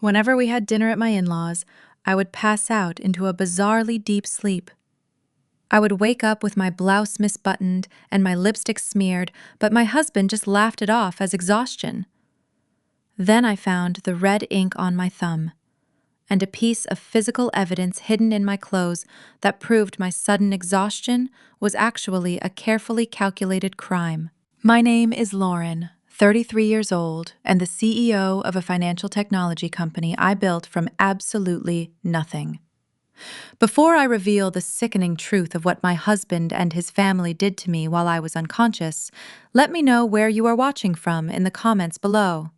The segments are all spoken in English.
Whenever we had dinner at my in-laws, I would pass out into a bizarrely deep sleep. I would wake up with my blouse misbuttoned and my lipstick smeared, but my husband just laughed it off as exhaustion. Then I found the red ink on my thumb, and a piece of physical evidence hidden in my clothes that proved my sudden exhaustion was actually a carefully calculated crime. My name is Lauren, 33 years old, and the CEO of a financial technology company I built from absolutely nothing. Before I reveal the sickening truth of what my husband and his family did to me while I was unconscious, let me know where you are watching from in the comments below.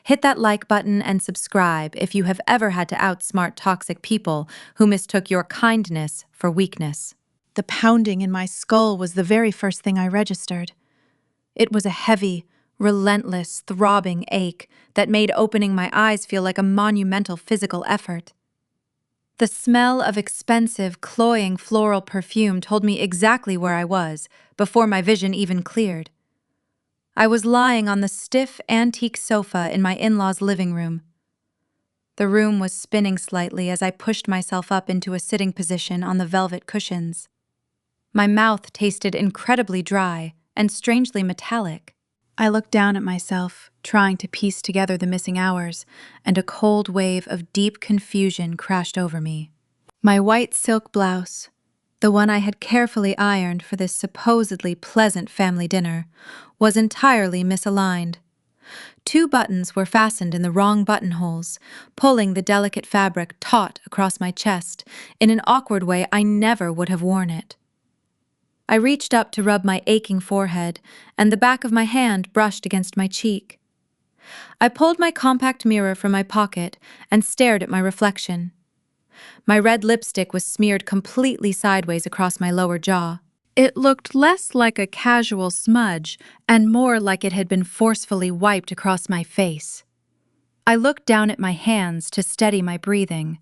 Hit that like button and subscribe if you have ever had to outsmart toxic people who mistook your kindness for weakness. The pounding in my skull was the very first thing I registered. It was a heavy, relentless, throbbing ache that made opening my eyes feel like a monumental physical effort. The smell of expensive, cloying floral perfume told me exactly where I was before my vision even cleared. I was lying on the stiff, antique sofa in my in-laws' living room. The room was spinning slightly as I pushed myself up into a sitting position on the velvet cushions. My mouth tasted incredibly dry and strangely metallic. I looked down at myself, trying to piece together the missing hours, and a cold wave of deep confusion crashed over me. My white silk blouse, the one I had carefully ironed for this supposedly pleasant family dinner, was entirely misaligned. 2 buttons were fastened in the wrong buttonholes, pulling the delicate fabric taut across my chest in an awkward way I never would have worn it. I reached up to rub my aching forehead, and the back of my hand brushed against my cheek. I pulled my compact mirror from my pocket and stared at my reflection. My red lipstick was smeared completely sideways across my lower jaw. It looked less like a casual smudge and more like it had been forcefully wiped across my face. I looked down at my hands to steady my breathing,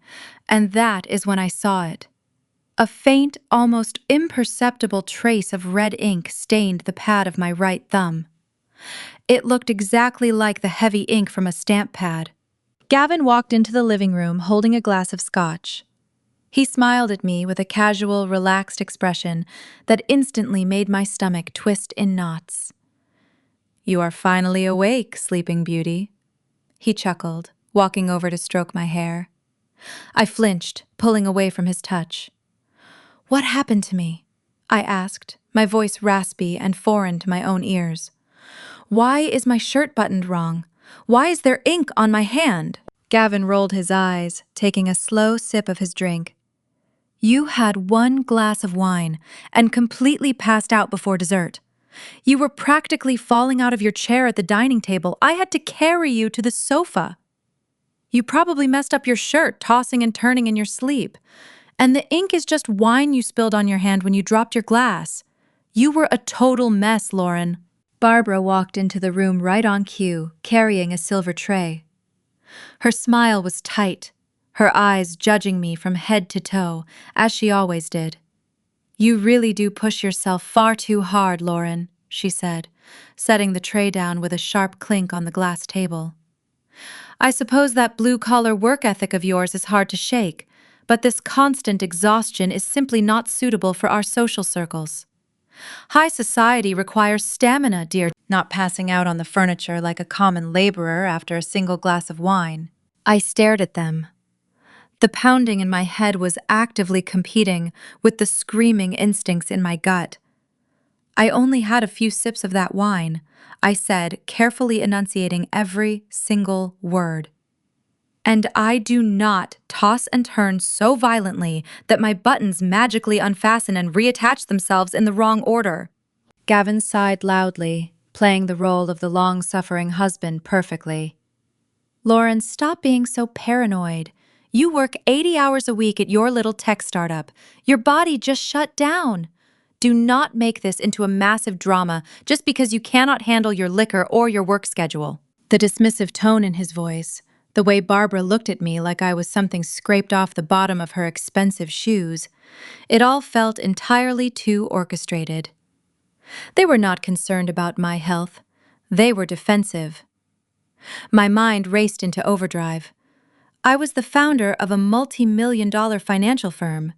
and that is when I saw it. A faint, almost imperceptible trace of red ink stained the pad of my right thumb. It looked exactly like the heavy ink from a stamp pad. Gavin walked into the living room holding a glass of scotch. He smiled at me with a casual, relaxed expression that instantly made my stomach twist in knots. "You are finally awake, Sleeping Beauty," he chuckled, walking over to stroke my hair. I flinched, pulling away from his touch. "What happened to me?" I asked, my voice raspy and foreign to my own ears. "Why is my shirt buttoned wrong? Why is there ink on my hand?" Gavin rolled his eyes, taking a slow sip of his drink. "You had 1 glass of wine and completely passed out before dessert. You were practically falling out of your chair at the dining table. I had to carry you to the sofa. You probably messed up your shirt, tossing and turning in your sleep. And the ink is just wine you spilled on your hand when you dropped your glass. You were a total mess, Lauren." Barbara walked into the room right on cue, carrying a silver tray. Her smile was tight, her eyes judging me from head to toe, as she always did. "You really do push yourself far too hard, Lauren," she said, setting the tray down with a sharp clink on the glass table. "I suppose that blue-collar work ethic of yours is hard to shake, but this constant exhaustion is simply not suitable for our social circles. High society requires stamina, dear, not passing out on the furniture like a common laborer after a single glass of wine." I stared at them. The pounding in my head was actively competing with the screaming instincts in my gut. "I only had a few sips of that wine," I said, carefully enunciating every single word. "And I do not toss and turn so violently that my buttons magically unfasten and reattach themselves in the wrong order." Gavin sighed loudly, playing the role of the long-suffering husband perfectly. "Lauren, stop being so paranoid. You work 80 hours a week at your little tech startup. Your body just shut down. Do not make this into a massive drama just because you cannot handle your liquor or your work schedule." The dismissive tone in his voice, the way Barbara looked at me like I was something scraped off the bottom of her expensive shoes, it all felt entirely too orchestrated. They were not concerned about my health. They were defensive. My mind raced into overdrive. I was the founder of a multi-million-dollar financial firm.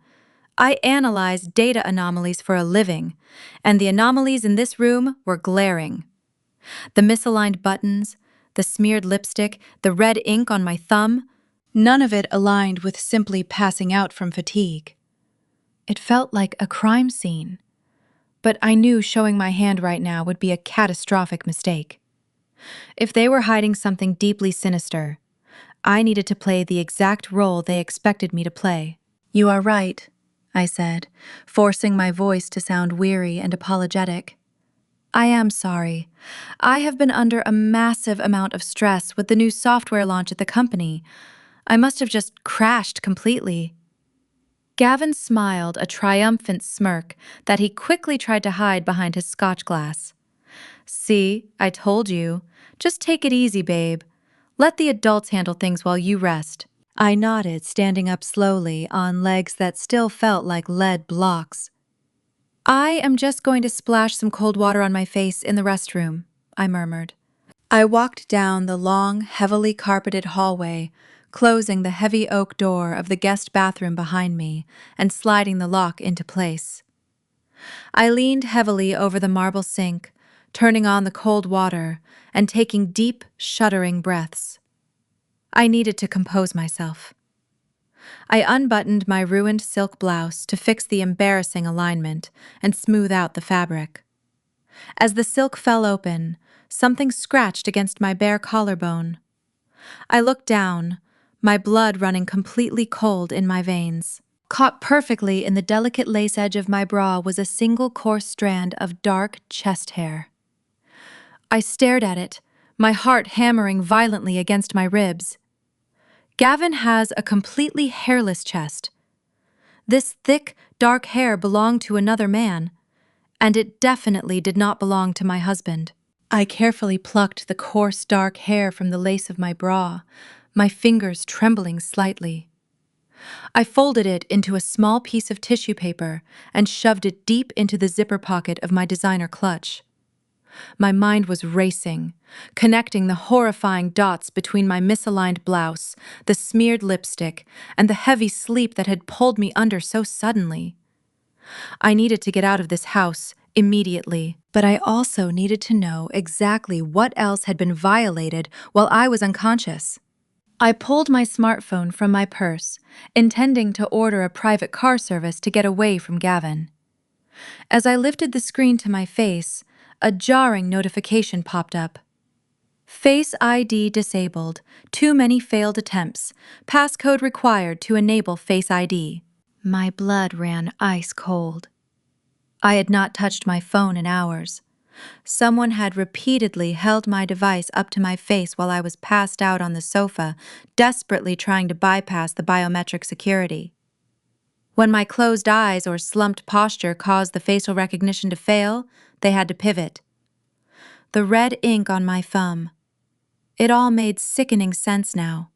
I analyzed data anomalies for a living, and the anomalies in this room were glaring. The misaligned buttons, the smeared lipstick, the red ink on my thumb, none of it aligned with simply passing out from fatigue. It felt like a crime scene, but I knew showing my hand right now would be a catastrophic mistake. If they were hiding something deeply sinister, I needed to play the exact role they expected me to play. "You are right," I said, forcing my voice to sound weary and apologetic. "I am sorry. I have been under a massive amount of stress with the new software launch at the company. I must have just crashed completely." Gavin smiled a triumphant smirk that he quickly tried to hide behind his scotch glass. "See, I told you. Just take it easy, babe. Let the adults handle things while you rest." I nodded, standing up slowly on legs that still felt like lead blocks. "I am just going to splash some cold water on my face in the restroom," I murmured. I walked down the long, heavily carpeted hallway, closing the heavy oak door of the guest bathroom behind me and sliding the lock into place. I leaned heavily over the marble sink, turning on the cold water and taking deep, shuddering breaths. I needed to compose myself. I unbuttoned my ruined silk blouse to fix the embarrassing alignment and smooth out the fabric. As the silk fell open, something scratched against my bare collarbone. I looked down, my blood running completely cold in my veins. Caught perfectly in the delicate lace edge of my bra was a single coarse strand of dark chest hair. I stared at it, my heart hammering violently against my ribs. Gavin has a completely hairless chest. This thick, dark hair belonged to another man, and it definitely did not belong to my husband. I carefully plucked the coarse, dark hair from the lace of my bra, my fingers trembling slightly. I folded it into a small piece of tissue paper and shoved it deep into the zipper pocket of my designer clutch. My mind was racing, connecting the horrifying dots between my misaligned blouse, the smeared lipstick, and the heavy sleep that had pulled me under so suddenly. I needed to get out of this house immediately, but I also needed to know exactly what else had been violated while I was unconscious. I pulled my smartphone from my purse, intending to order a private car service to get away from Gavin. As I lifted the screen to my face, a jarring notification popped up. "Face ID disabled. Too many failed attempts. Passcode required to enable Face ID." My blood ran ice cold. I had not touched my phone in hours. Someone had repeatedly held my device up to my face while I was passed out on the sofa, desperately trying to bypass the biometric security. When my closed eyes or slumped posture caused the facial recognition to fail, they had to pivot. The red ink on my thumb. It all made sickening sense now.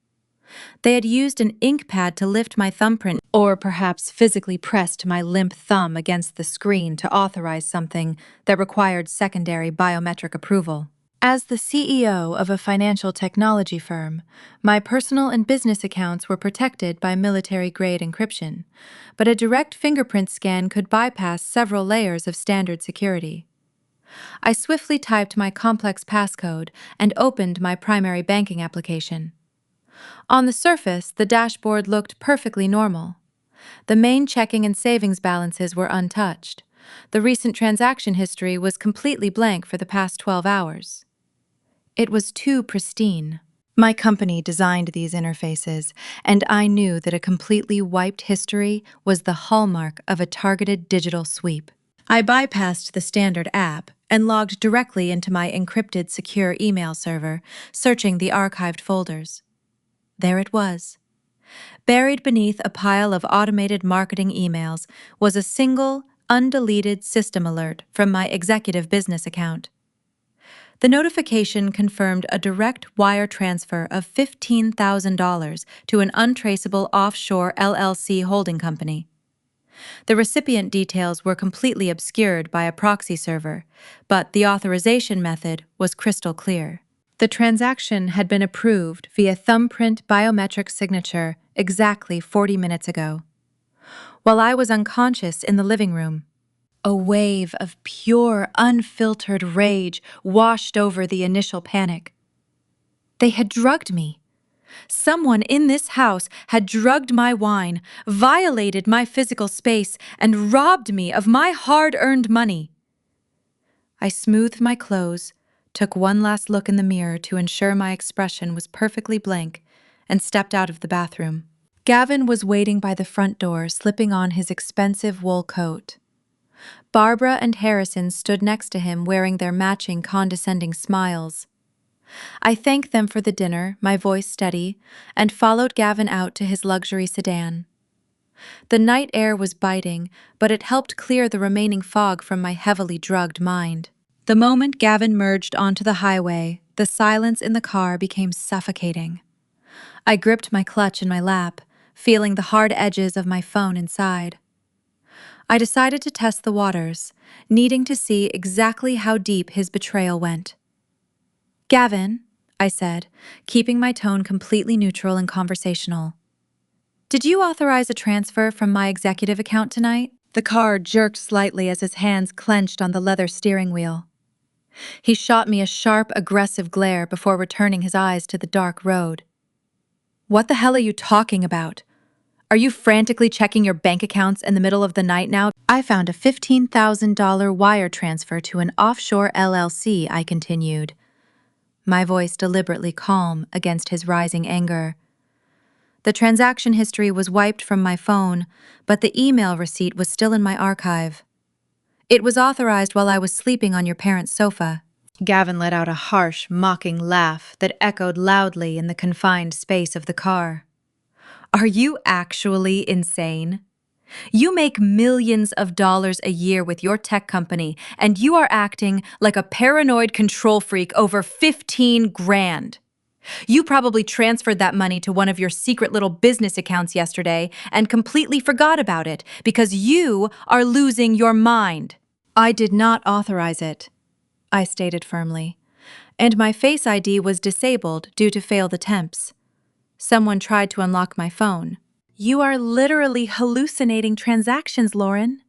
They had used an ink pad to lift my thumbprint, or perhaps physically pressed my limp thumb against the screen to authorize something that required secondary biometric approval. As the CEO of a financial technology firm, my personal and business accounts were protected by military-grade encryption, but a direct fingerprint scan could bypass several layers of standard security. I swiftly typed my complex passcode and opened my primary banking application. On the surface, the dashboard looked perfectly normal. The main checking and savings balances were untouched. The recent transaction history was completely blank for the past 12 hours. It was too pristine. My company designed these interfaces, and I knew that a completely wiped history was the hallmark of a targeted digital sweep. I bypassed the standard app and logged directly into my encrypted secure email server, searching the archived folders. There it was. Buried beneath a pile of automated marketing emails was a single, undeleted system alert from my executive business account. The notification confirmed a direct wire transfer of $15,000 to an untraceable offshore LLC holding company. The recipient details were completely obscured by a proxy server, but the authorization method was crystal clear. The transaction had been approved via thumbprint biometric signature exactly 40 minutes ago, while I was unconscious in the living room. A wave of pure, unfiltered rage washed over the initial panic. They had drugged me. Someone in this house had drugged my wine, violated my physical space, and robbed me of my hard-earned money. I smoothed my clothes, took one last look in the mirror to ensure my expression was perfectly blank, and stepped out of the bathroom. Gavin was waiting by the front door, slipping on his expensive wool coat. Barbara and Harrison stood next to him, wearing their matching condescending smiles. I thanked them for the dinner, my voice steady, and followed Gavin out to his luxury sedan. The night air was biting, but it helped clear the remaining fog from my heavily drugged mind. The moment Gavin merged onto the highway, the silence in the car became suffocating. I gripped my clutch in my lap, feeling the hard edges of my phone inside. I decided to test the waters, needing to see exactly how deep his betrayal went. "Gavin," I said, keeping my tone completely neutral and conversational. "Did you authorize a transfer from my executive account tonight?" The car jerked slightly as his hands clenched on the leather steering wheel. He shot me a sharp, aggressive glare before returning his eyes to the dark road. "What the hell are you talking about? Are you frantically checking your bank accounts in the middle of the night now?" "I found a $15,000 wire transfer to an offshore LLC," I continued, my voice deliberately calm against his rising anger. The transaction history was wiped from my phone, but the email receipt was still in my archive. "It was authorized while I was sleeping on your parents' sofa." Gavin let out a harsh, mocking laugh that echoed loudly in the confined space of the car. "Are you actually insane? You make millions of dollars a year with your tech company, and you are acting like a paranoid control freak over 15 grand. You probably transferred that money to one of your secret little business accounts yesterday and completely forgot about it because you are losing your mind." "I did not authorize it," I stated firmly, "and my Face ID was disabled due to failed attempts. Someone tried to unlock my phone." "You are literally hallucinating transactions, Lauren."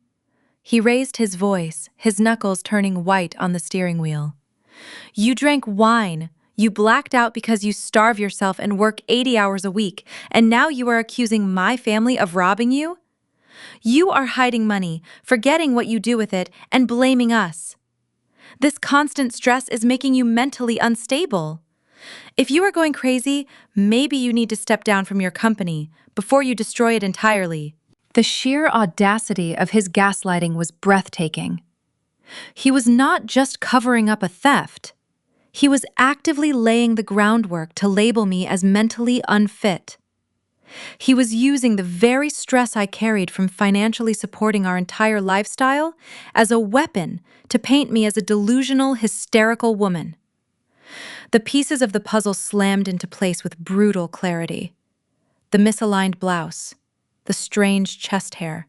He raised his voice, his knuckles turning white on the steering wheel. "You drank wine. You blacked out because you starve yourself and work 80 hours a week, and now you are accusing my family of robbing you? You are hiding money, forgetting what you do with it, and blaming us. This constant stress is making you mentally unstable. If you are going crazy, maybe you need to step down from your company before you destroy it entirely." The sheer audacity of his gaslighting was breathtaking. He was not just covering up a theft. He was actively laying the groundwork to label me as mentally unfit. He was using the very stress I carried from financially supporting our entire lifestyle as a weapon to paint me as a delusional, hysterical woman. The pieces of the puzzle slammed into place with brutal clarity. The misaligned blouse, the strange chest hair,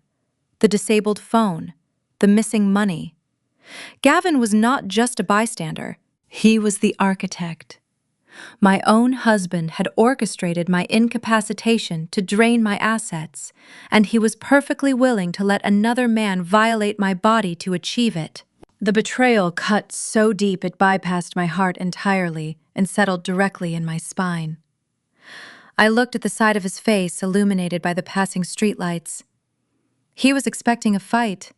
the disabled phone, the missing money. Gavin was not just a bystander. He was the architect. My own husband had orchestrated my incapacitation to drain my assets, and he was perfectly willing to let another man violate my body to achieve it. The betrayal cut so deep it bypassed my heart entirely and settled directly in my spine. I looked at the side of his face illuminated by the passing streetlights. He was expecting a fight.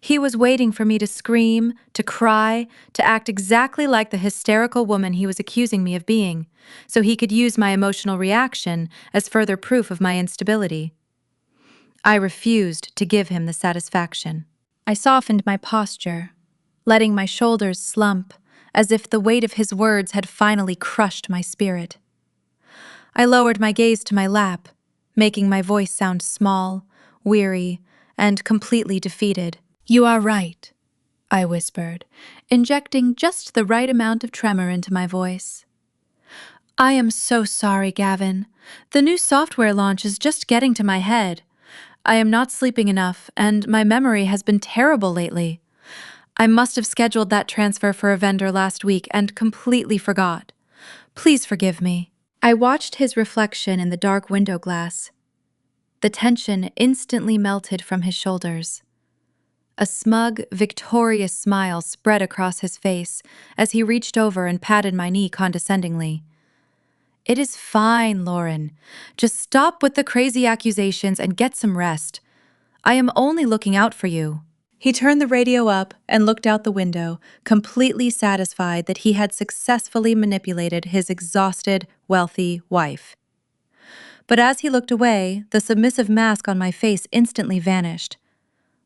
He was waiting for me to scream, to cry, to act exactly like the hysterical woman he was accusing me of being, so he could use my emotional reaction as further proof of my instability. I refused to give him the satisfaction. I softened my posture, letting my shoulders slump, as if the weight of his words had finally crushed my spirit. I lowered my gaze to my lap, making my voice sound small, weary, and completely defeated. "You are right," I whispered, injecting just the right amount of tremor into my voice. "I am so sorry, Gavin. The new software launch is just getting to my head. I am not sleeping enough, and my memory has been terrible lately. I must have scheduled that transfer for a vendor last week and completely forgot. Please forgive me." I watched his reflection in the dark window glass. The tension instantly melted from his shoulders. A smug, victorious smile spread across his face as he reached over and patted my knee condescendingly. "It is fine, Lauren. Just stop with the crazy accusations and get some rest. I am only looking out for you." He turned the radio up and looked out the window, completely satisfied that he had successfully manipulated his exhausted, wealthy wife. But as he looked away, the submissive mask on my face instantly vanished.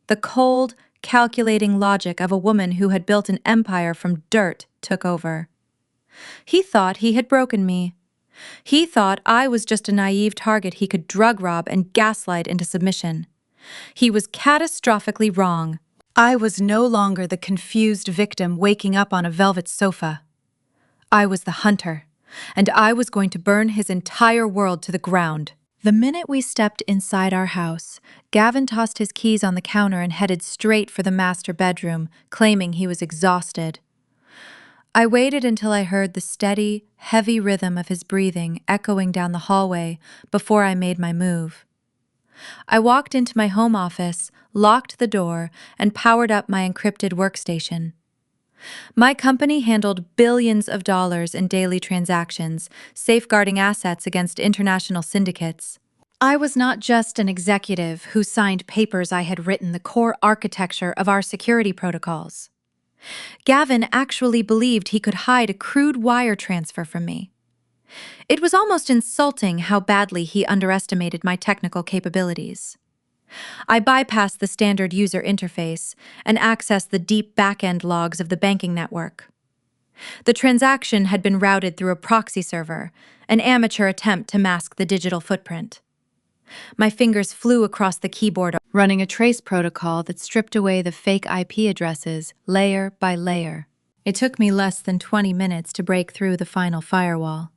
The cold, calculating logic of a woman who had built an empire from dirt took over. He thought he had broken me. He thought I was just a naive target he could drug rob and gaslight into submission. He was catastrophically wrong. I was no longer the confused victim waking up on a velvet sofa. I was the hunter, and I was going to burn his entire world to the ground. The minute we stepped inside our house, Gavin tossed his keys on the counter and headed straight for the master bedroom, claiming he was exhausted. I waited until I heard the steady, heavy rhythm of his breathing echoing down the hallway before I made my move. I walked into my home office, locked the door, and powered up my encrypted workstation. My company handled billions of dollars in daily transactions, safeguarding assets against international syndicates. I was not just an executive who signed papers. I had written the core architecture of our security protocols. Gavin actually believed he could hide a crude wire transfer from me. It was almost insulting how badly he underestimated my technical capabilities. I bypassed the standard user interface and accessed the deep back-end logs of the banking network. The transaction had been routed through a proxy server, an amateur attempt to mask the digital footprint. My fingers flew across the keyboard, running a trace protocol that stripped away the fake IP addresses layer by layer. It took me less than 20 minutes to break through the final firewall.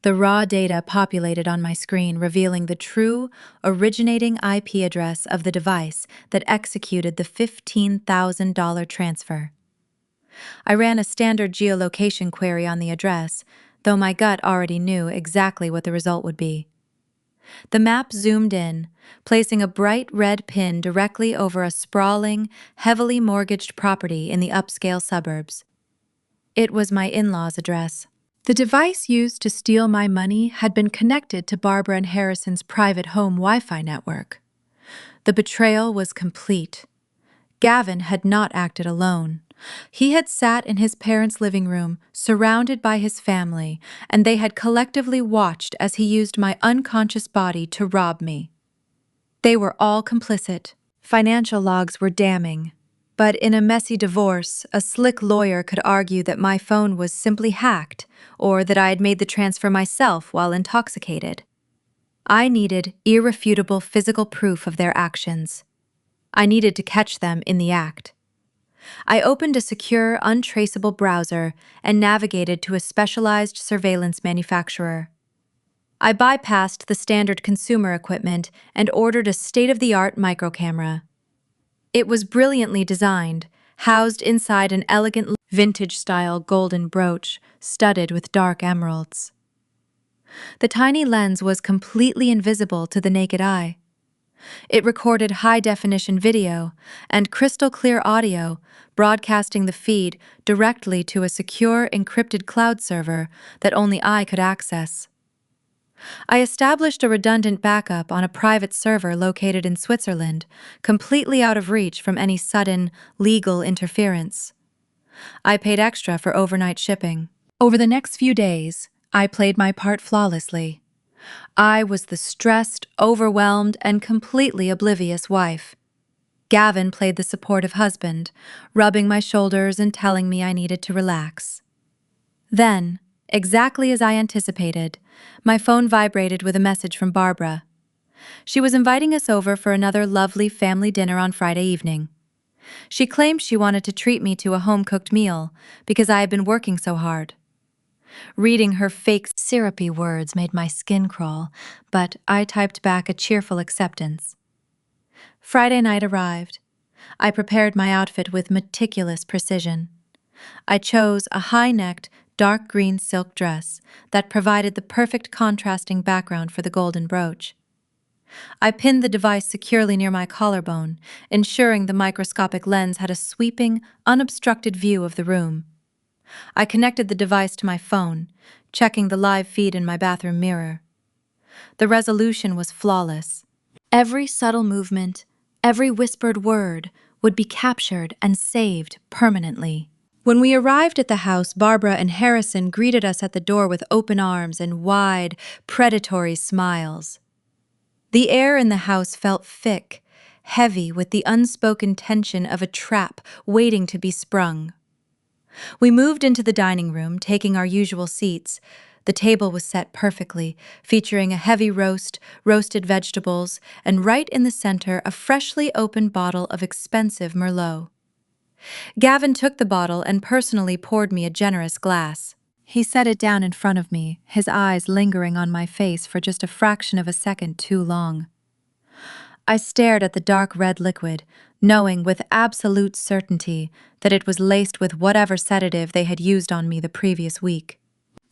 The raw data populated on my screen, revealing the true, originating IP address of the device that executed the $15,000 transfer. I ran a standard geolocation query on the address, though my gut already knew exactly what the result would be. The map zoomed in, placing a bright red pin directly over a sprawling, heavily mortgaged property in the upscale suburbs. It was my in-laws' address. The device used to steal my money had been connected to Barbara and Harrison's private home Wi-Fi network. The betrayal was complete. Gavin had not acted alone. He had sat in his parents' living room, surrounded by his family, and they had collectively watched as he used my unconscious body to rob me. They were all complicit. Financial logs were damning. But in a messy divorce, a slick lawyer could argue that my phone was simply hacked, or that I had made the transfer myself while intoxicated. I needed irrefutable physical proof of their actions. I needed to catch them in the act. I opened a secure, untraceable browser and navigated to a specialized surveillance manufacturer. I bypassed the standard consumer equipment and ordered a state-of-the-art microcamera. It was brilliantly designed, housed inside an elegant vintage-style golden brooch studded with dark emeralds. The tiny lens was completely invisible to the naked eye. It recorded high-definition video and crystal-clear audio, broadcasting the feed directly to a secure, encrypted cloud server that only I could access. I established a redundant backup on a private server located in Switzerland, completely out of reach from any sudden, legal interference. I paid extra for overnight shipping. Over the next few days, I played my part flawlessly. I was the stressed, overwhelmed, and completely oblivious wife. Gavin played the supportive husband, rubbing my shoulders and telling me I needed to relax. Then, exactly as I anticipated, my phone vibrated with a message from Barbara. She was inviting us over for another lovely family dinner on Friday evening. She claimed she wanted to treat me to a home-cooked meal because I had been working so hard. Reading her fake, syrupy words made my skin crawl, but I typed back a cheerful acceptance. Friday night arrived. I prepared my outfit with meticulous precision. I chose a high-necked, dark green silk dress that provided the perfect contrasting background for the golden brooch. I pinned the device securely near my collarbone, ensuring the microscopic lens had a sweeping, unobstructed view of the room. I connected the device to my phone, checking the live feed in my bathroom mirror. The resolution was flawless. Every subtle movement, every whispered word would be captured and saved permanently. When we arrived at the house, Barbara and Harrison greeted us at the door with open arms and wide, predatory smiles. The air in the house felt thick, heavy with the unspoken tension of a trap waiting to be sprung. We moved into the dining room, taking our usual seats. The table was set perfectly, featuring a heavy roast, roasted vegetables, and right in the center, a freshly opened bottle of expensive Merlot. Gavin took the bottle and personally poured me a generous glass. He set it down in front of me, his eyes lingering on my face for just a fraction of a second too long. I stared at the dark red liquid, knowing with absolute certainty that it was laced with whatever sedative they had used on me the previous week.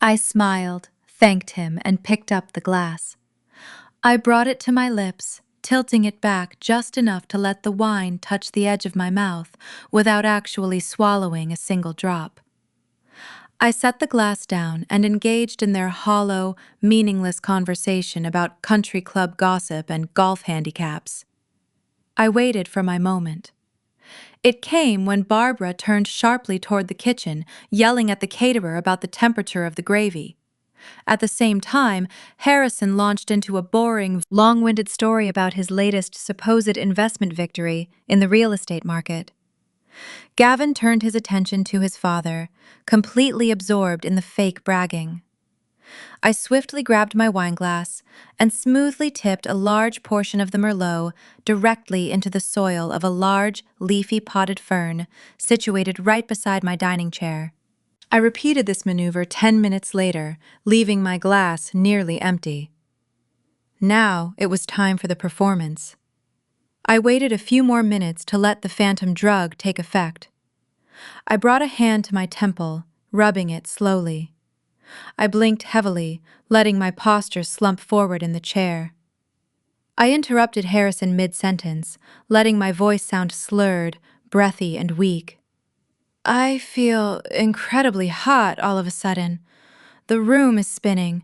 I smiled, thanked him, and picked up the glass. I brought it to my lips, tilting it back just enough to let the wine touch the edge of my mouth without actually swallowing a single drop. I set the glass down and engaged in their hollow, meaningless conversation about country club gossip and golf handicaps. I waited for my moment. It came when Barbara turned sharply toward the kitchen, yelling at the caterer about the temperature of the gravy. At the same time, Harrison launched into a boring, long-winded story about his latest supposed investment victory in the real estate market. Gavin turned his attention to his father, completely absorbed in the fake bragging. I swiftly grabbed my wineglass and smoothly tipped a large portion of the Merlot directly into the soil of a large, leafy potted fern situated right beside my dining chair. I repeated this maneuver 10 minutes later, leaving my glass nearly empty. Now it was time for the performance. I waited a few more minutes to let the phantom drug take effect. I brought a hand to my temple, rubbing it slowly. I blinked heavily, letting my posture slump forward in the chair. I interrupted Harrison mid-sentence, letting my voice sound slurred, breathy, and weak. I feel incredibly hot all of a sudden. The room is spinning.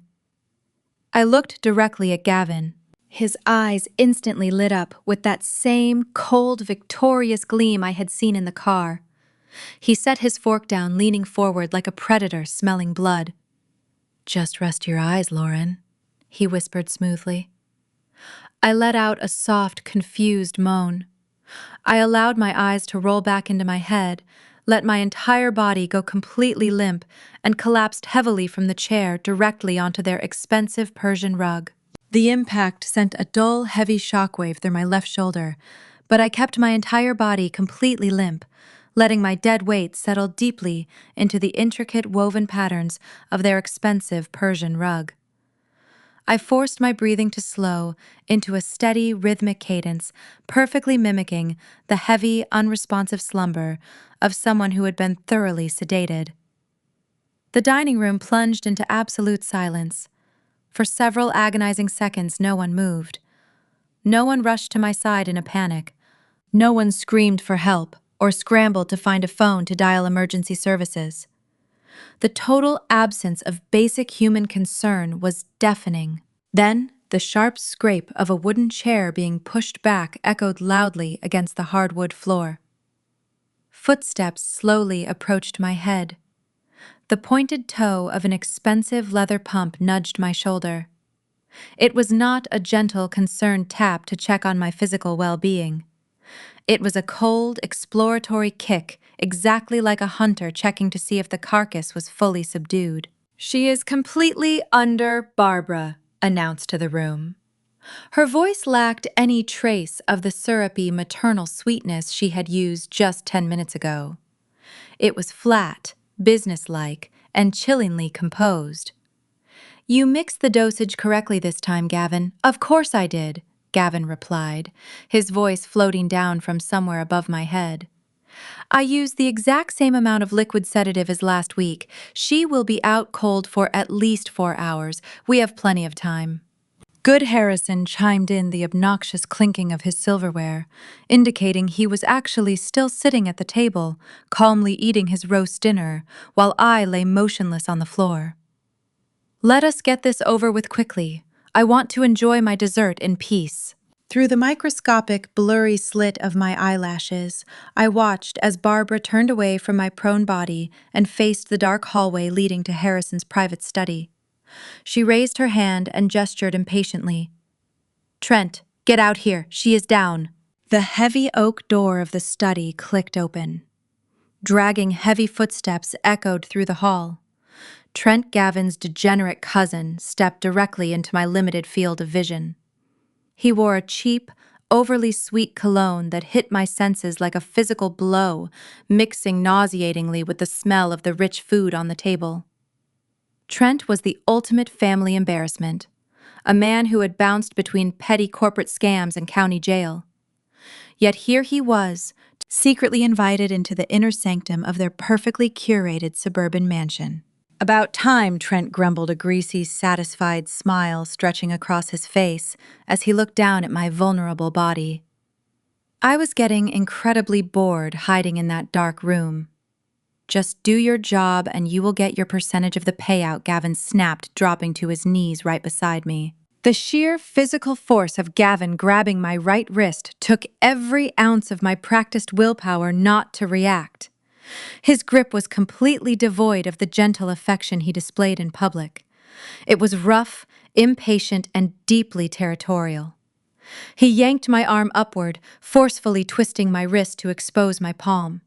I looked directly at Gavin. His eyes instantly lit up with that same cold, victorious gleam I had seen in the car. He set his fork down, leaning forward like a predator smelling blood. "Just rest your eyes, Lauren," he whispered smoothly. I let out a soft, confused moan. I allowed my eyes to roll back into my head, let my entire body go completely limp, and collapsed heavily from the chair directly onto their expensive Persian rug. The impact sent a dull, heavy shockwave through my left shoulder, but I kept my entire body completely limp, letting my dead weight settle deeply into the intricate woven patterns of their expensive Persian rug. I forced my breathing to slow into a steady, rhythmic cadence, perfectly mimicking the heavy, unresponsive slumber of someone who had been thoroughly sedated. The dining room plunged into absolute silence. For several agonizing seconds, no one moved. No one rushed to my side in a panic. No one screamed for help or scrambled to find a phone to dial emergency services. The total absence of basic human concern was deafening. Then, the sharp scrape of a wooden chair being pushed back echoed loudly against the hardwood floor. Footsteps slowly approached my head. The pointed toe of an expensive leather pump nudged my shoulder. It was not a gentle, concerned tap to check on my physical well-being. It was a cold, exploratory kick, exactly like a hunter checking to see if the carcass was fully subdued. "She is completely under Barbara," announced to the room. Her voice lacked any trace of the syrupy maternal sweetness she had used just 10 minutes ago. It was flat, businesslike, and chillingly composed. "You mixed the dosage correctly this time, Gavin." "Of course I did," Gavin replied, his voice floating down from somewhere above my head. I used the exact same amount of liquid sedative as last week. She will be out cold for at least 4 hours. We have plenty of time. Good Harrison chimed in the obnoxious clinking of his silverware, indicating he was actually still sitting at the table, calmly eating his roast dinner, while I lay motionless on the floor. Let us get this over with quickly. I want to enjoy my dessert in peace. Through the microscopic, blurry slit of my eyelashes, I watched as Barbara turned away from my prone body and faced the dark hallway leading to Harrison's private study. She raised her hand and gestured impatiently. "Trent, get out here. She is down." The heavy oak door of the study clicked open. Dragging heavy footsteps echoed through the hall. Trent Gavin's degenerate cousin stepped directly into my limited field of vision. He wore a cheap, overly sweet cologne that hit my senses like a physical blow, mixing nauseatingly with the smell of the rich food on the table. Trent was the ultimate family embarrassment, a man who had bounced between petty corporate scams and county jail. Yet here he was, secretly invited into the inner sanctum of their perfectly curated suburban mansion. "About time," Trent grumbled, a greasy, satisfied smile stretching across his face as he looked down at my vulnerable body. I was getting incredibly bored hiding in that dark room. "Just do your job and you will get your percentage of the payout," Gavin snapped, dropping to his knees right beside me. The sheer physical force of Gavin grabbing my right wrist took every ounce of my practiced willpower not to react. His grip was completely devoid of the gentle affection he displayed in public. It was rough, impatient, and deeply territorial. He yanked my arm upward, forcefully twisting my wrist to expose my palm.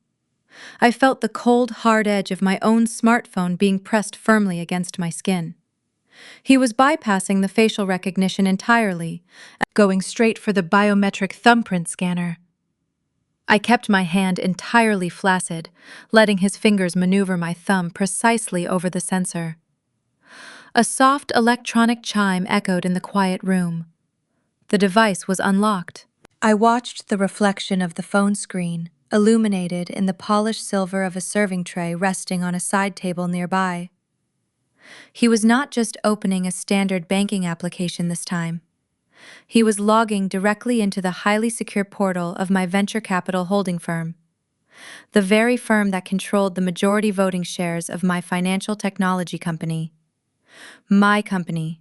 I felt the cold, hard edge of my own smartphone being pressed firmly against my skin. He was bypassing the facial recognition entirely, going straight for the biometric thumbprint scanner. I kept my hand entirely flaccid, letting his fingers maneuver my thumb precisely over the sensor. A soft electronic chime echoed in the quiet room. The device was unlocked. I watched the reflection of the phone screen, illuminated in the polished silver of a serving tray resting on a side table nearby. He was not just opening a standard banking application this time. He was logging directly into the highly secure portal of my venture capital holding firm, the very firm that controlled the majority voting shares of my financial technology company. My company.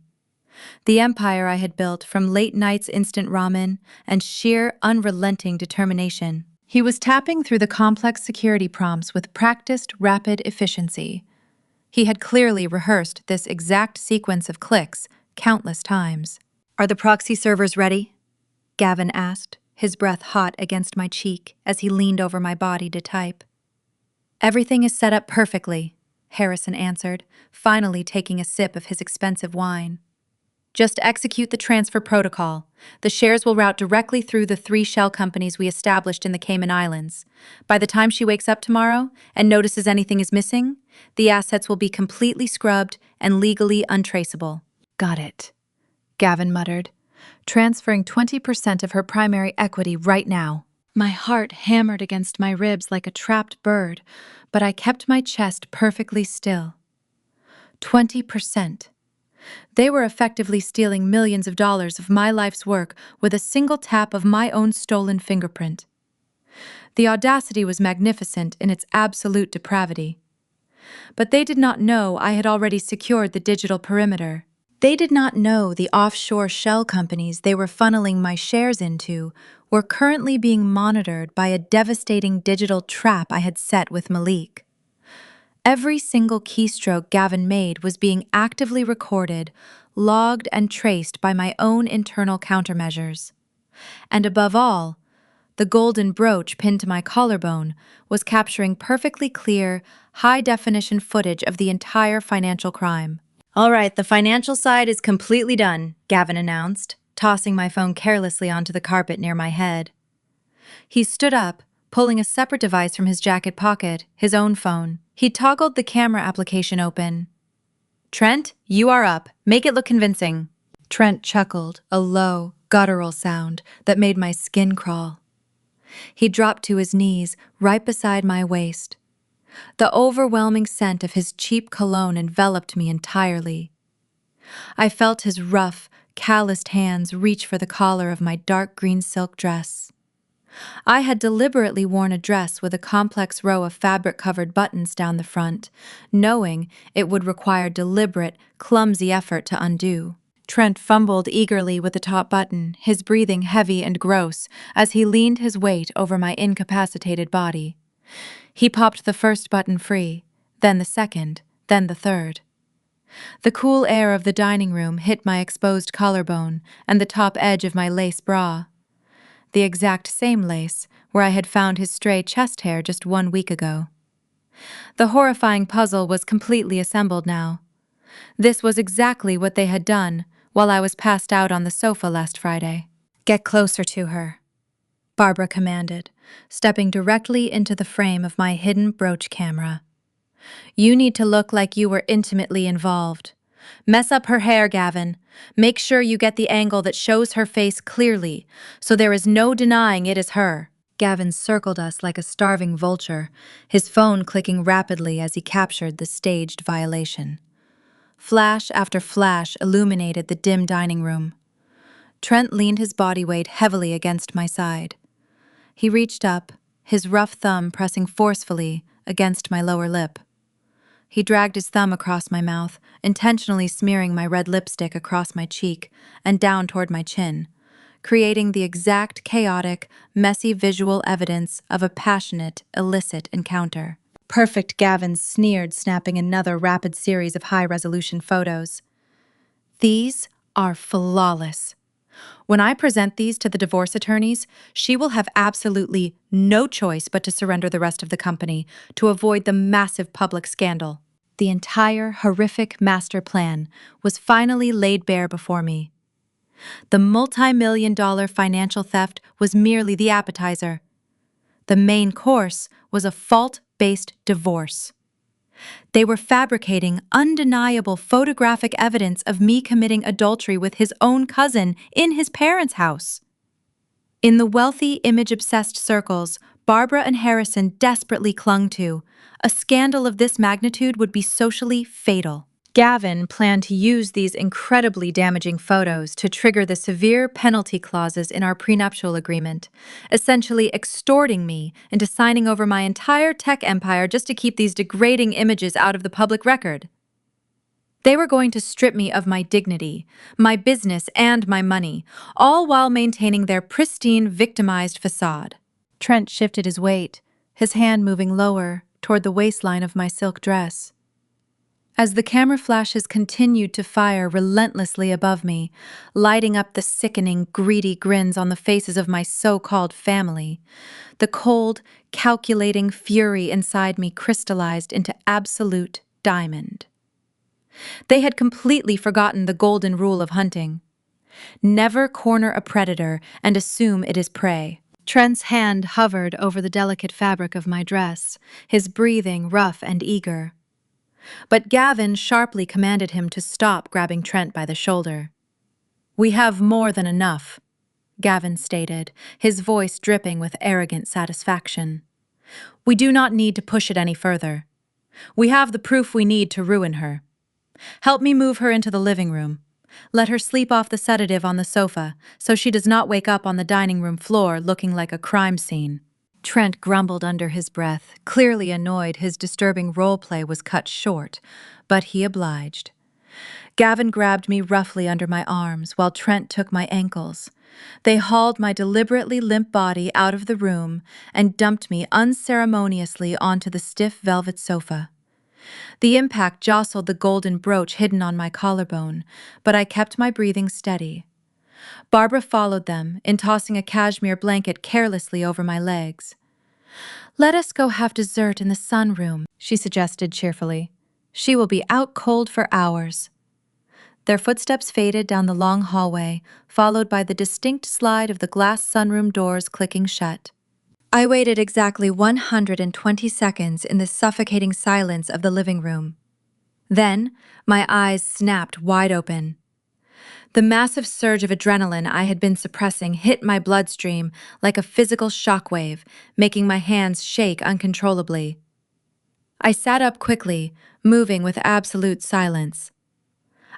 The empire I had built from late nights instant ramen and sheer, unrelenting determination. He was tapping through the complex security prompts with practiced, rapid efficiency. He had clearly rehearsed this exact sequence of clicks countless times. "Are the proxy servers ready?" Gavin asked, his breath hot against my cheek as he leaned over my body to type. "Everything is set up perfectly," Harrison answered, finally taking a sip of his expensive wine. "Just execute the transfer protocol. The shares will route directly through the 3 shell companies we established in the Cayman Islands. By the time she wakes up tomorrow and notices anything is missing, the assets will be completely scrubbed and legally untraceable." "Got it," Gavin muttered, transferring 20% of her primary equity right now. My heart hammered against my ribs like a trapped bird, but I kept my chest perfectly still. 20%. They were effectively stealing millions of dollars of my life's work with a single tap of my own stolen fingerprint. The audacity was magnificent in its absolute depravity. But they did not know I had already secured the digital perimeter. They did not know the offshore shell companies they were funneling my shares into were currently being monitored by a devastating digital trap I had set with Malik. Every single keystroke Gavin made was being actively recorded, logged, and traced by my own internal countermeasures. And above all, the golden brooch pinned to my collarbone was capturing perfectly clear, high-definition footage of the entire financial crime. "All right, the financial side is completely done," Gavin announced, tossing my phone carelessly onto the carpet near my head. He stood up, pulling a separate device from his jacket pocket, his own phone. He toggled the camera application open. "Trent, you are up. Make it look convincing." Trent chuckled, a low, guttural sound that made my skin crawl. He dropped to his knees, right beside my waist. The overwhelming scent of his cheap cologne enveloped me entirely. I felt his rough, calloused hands reach for the collar of my dark green silk dress. I had deliberately worn a dress with a complex row of fabric-covered buttons down the front, knowing it would require deliberate, clumsy effort to undo. Trent fumbled eagerly with the top button, his breathing heavy and gross as he leaned his weight over my incapacitated body. He popped the first button free, then the second, then the third. The cool air of the dining room hit my exposed collarbone and the top edge of my lace bra. The exact same lace where I had found his stray chest hair just 1 week ago. The horrifying puzzle was completely assembled now. This was exactly what they had done while I was passed out on the sofa last Friday. "Get closer to her," Barbara commanded, stepping directly into the frame of my hidden brooch camera. "You need to look like you were intimately involved. Mess up her hair, Gavin. Make sure you get the angle that shows her face clearly, so there is no denying it is her." Gavin circled us like a starving vulture, his phone clicking rapidly as he captured the staged violation. Flash after flash illuminated the dim dining room. Trent leaned his body weight heavily against my side. He reached up, his rough thumb pressing forcefully against my lower lip. He dragged his thumb across my mouth, intentionally smearing my red lipstick across my cheek and down toward my chin, creating the exact chaotic, messy visual evidence of a passionate, illicit encounter. "Perfect," Gavin sneered, snapping another rapid series of high-resolution photos. "These are flawless. When I present these to the divorce attorneys, she will have absolutely no choice but to surrender the rest of the company to avoid the massive public scandal." The entire horrific master plan was finally laid bare before me. The multi-million-dollar financial theft was merely the appetizer. The main course was a fault-based divorce. They were fabricating undeniable photographic evidence of me committing adultery with his own cousin in his parents' house. In the wealthy, image-obsessed circles Barbara and Harrison desperately clung to, a scandal of this magnitude would be socially fatal. Gavin planned to use these incredibly damaging photos to trigger the severe penalty clauses in our prenuptial agreement, essentially extorting me into signing over my entire tech empire just to keep these degrading images out of the public record. They were going to strip me of my dignity, my business, and my money, all while maintaining their pristine, victimized facade. Trent shifted his weight, his hand moving lower toward the waistline of my silk dress. As the camera flashes continued to fire relentlessly above me, lighting up the sickening, greedy grins on the faces of my so-called family, the cold, calculating fury inside me crystallized into absolute diamond. They had completely forgotten the golden rule of hunting. Never corner a predator and assume it is prey. Trent's hand hovered over the delicate fabric of my dress, his breathing rough and eager. But Gavin sharply commanded him to stop grabbing Trent by the shoulder. "We have more than enough," Gavin stated, his voice dripping with arrogant satisfaction. "We do not need to push it any further. We have the proof we need to ruin her. Help me move her into the living room. Let her sleep off the sedative on the sofa so she does not wake up on the dining room floor looking like a crime scene." Trent grumbled under his breath, clearly annoyed his disturbing role play was cut short, but he obliged. Gavin grabbed me roughly under my arms while Trent took my ankles. They hauled my deliberately limp body out of the room and dumped me unceremoniously onto the stiff velvet sofa. The impact jostled the golden brooch hidden on my collarbone, but I kept my breathing steady. Barbara followed them in tossing a cashmere blanket carelessly over my legs. "Let us go have dessert in the sunroom," she suggested cheerfully. "She will be out cold for hours." Their footsteps faded down the long hallway, followed by the distinct slide of the glass sunroom doors clicking shut. I waited exactly 120 seconds in the suffocating silence of the living room. Then, my eyes snapped wide open. The massive surge of adrenaline I had been suppressing hit my bloodstream like a physical shockwave, making my hands shake uncontrollably. I sat up quickly, moving with absolute silence.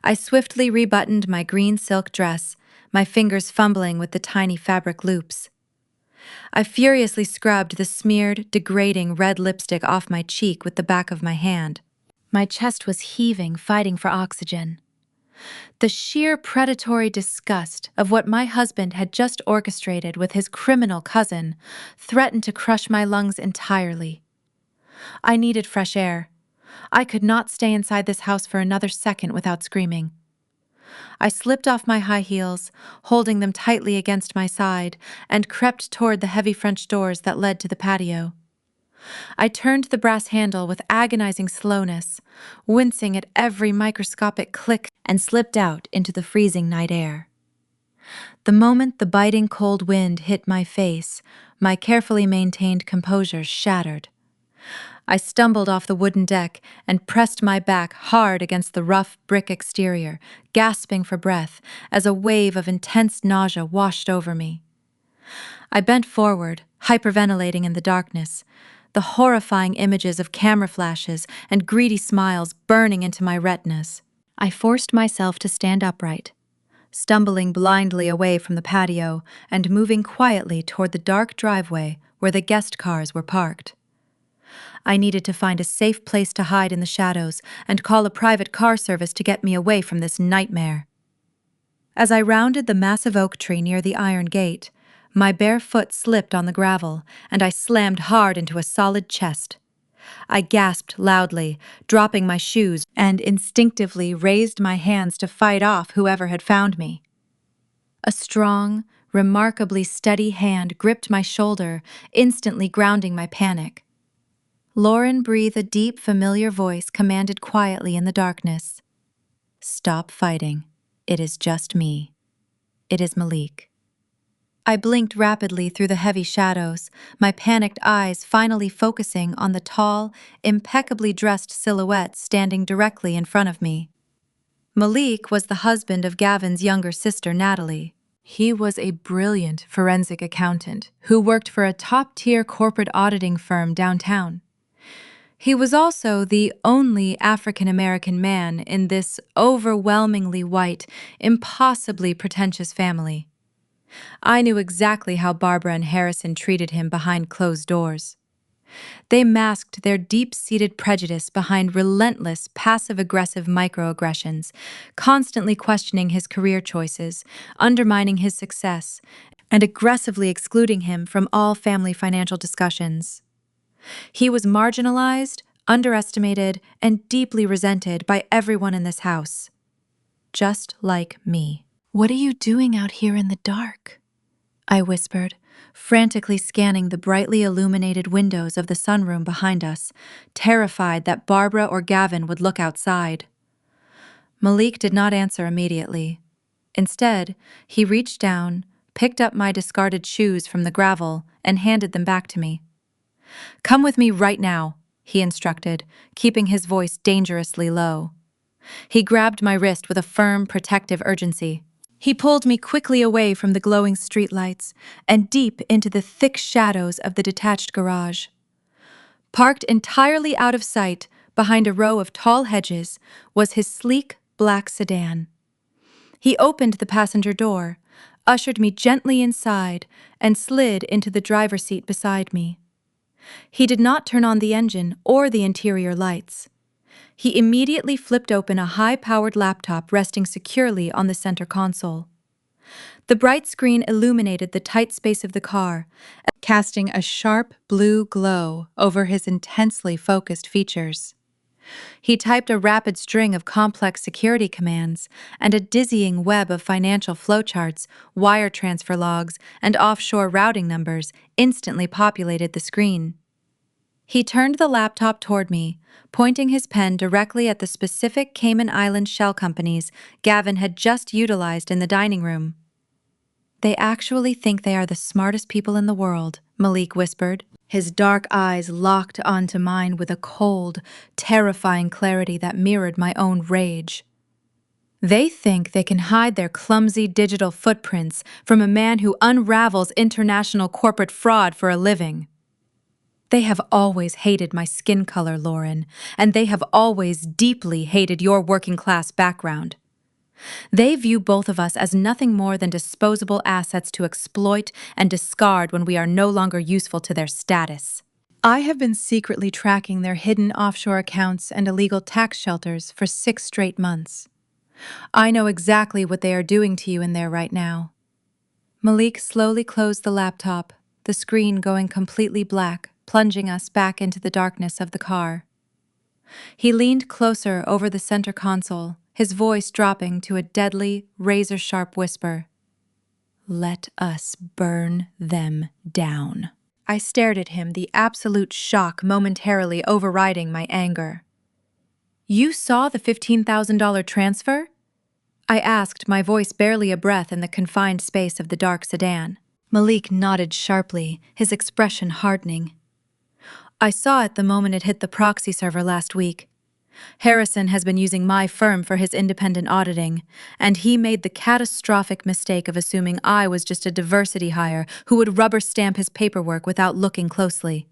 I swiftly rebuttoned my green silk dress, my fingers fumbling with the tiny fabric loops. I furiously scrubbed the smeared, degrading red lipstick off my cheek with the back of my hand. My chest was heaving, fighting for oxygen. The sheer predatory disgust of what my husband had just orchestrated with his criminal cousin threatened to crush my lungs entirely. I needed fresh air. I could not stay inside this house for another second without screaming. I slipped off my high heels, holding them tightly against my side, and crept toward the heavy French doors that led to the patio. I turned the brass handle with agonizing slowness, wincing at every microscopic click, and slipped out into the freezing night air. The moment the biting cold wind hit my face, my carefully maintained composure shattered. I stumbled off the wooden deck and pressed my back hard against the rough brick exterior, gasping for breath as a wave of intense nausea washed over me. I bent forward, hyperventilating in the darkness, the horrifying images of camera flashes and greedy smiles burning into my retinas. I forced myself to stand upright, stumbling blindly away from the patio and moving quietly toward the dark driveway where the guest cars were parked. I needed to find a safe place to hide in the shadows and call a private car service to get me away from this nightmare. As I rounded the massive oak tree near the iron gate, my bare foot slipped on the gravel, and I slammed hard into a solid chest. I gasped loudly, dropping my shoes, and instinctively raised my hands to fight off whoever had found me. A strong, remarkably steady hand gripped my shoulder, instantly grounding my panic. Lauren breathed a deep, familiar voice commanded quietly in the darkness. "Stop fighting. It is just me. It is Malik." I blinked rapidly through the heavy shadows, my panicked eyes finally focusing on the tall, impeccably dressed silhouette standing directly in front of me. Malik was the husband of Gavin's younger sister, Natalie. He was a brilliant forensic accountant who worked for a top-tier corporate auditing firm downtown. He was also the only African-American man in this overwhelmingly white, impossibly pretentious family. I knew exactly how Barbara and Harrison treated him behind closed doors. They masked their deep-seated prejudice behind relentless, passive-aggressive microaggressions, constantly questioning his career choices, undermining his success, and aggressively excluding him from all family financial discussions. He was marginalized, underestimated, and deeply resented by everyone in this house. Just like me. "What are you doing out here in the dark?" I whispered, frantically scanning the brightly illuminated windows of the sunroom behind us, terrified that Barbara or Gavin would look outside. Malik did not answer immediately. Instead, he reached down, picked up my discarded shoes from the gravel, and handed them back to me. "Come with me right now," he instructed, keeping his voice dangerously low. He grabbed my wrist with a firm, protective urgency. He pulled me quickly away from the glowing streetlights and deep into the thick shadows of the detached garage. Parked entirely out of sight behind a row of tall hedges was his sleek, black sedan. He opened the passenger door, ushered me gently inside, and slid into the driver's seat beside me. He did not turn on the engine or the interior lights. He immediately flipped open a high-powered laptop resting securely on the center console. The bright screen illuminated the tight space of the car, casting a sharp blue glow over his intensely focused features. He typed a rapid string of complex security commands, and a dizzying web of financial flowcharts, wire transfer logs, and offshore routing numbers instantly populated the screen. He turned the laptop toward me, pointing his pen directly at the specific Cayman Island shell companies Gavin had just utilized in the dining room. "They actually think they are the smartest people in the world," Malik whispered, his dark eyes locked onto mine with a cold, terrifying clarity that mirrored my own rage. They think they can hide their clumsy digital footprints from a man who unravels international corporate fraud for a living. They have always hated my skin color, Lauren, and they have always deeply hated your working-class background. They view both of us as nothing more than disposable assets to exploit and discard when we are no longer useful to their status. I have been secretly tracking their hidden offshore accounts and illegal tax shelters for 6 straight months. I know exactly what they are doing to you in there right now. Malik slowly closed the laptop, the screen going completely black, plunging us back into the darkness of the car. He leaned closer over the center console, his voice dropping to a deadly, razor-sharp whisper. Let us burn them down. I stared at him, the absolute shock momentarily overriding my anger. You saw the $15,000 transfer? I asked, my voice barely a breath in the confined space of the dark sedan. Malik nodded sharply, his expression hardening. I saw it the moment it hit the proxy server last week. Harrison has been using my firm for his independent auditing, and he made the catastrophic mistake of assuming I was just a diversity hire who would rubber stamp his paperwork without looking closely.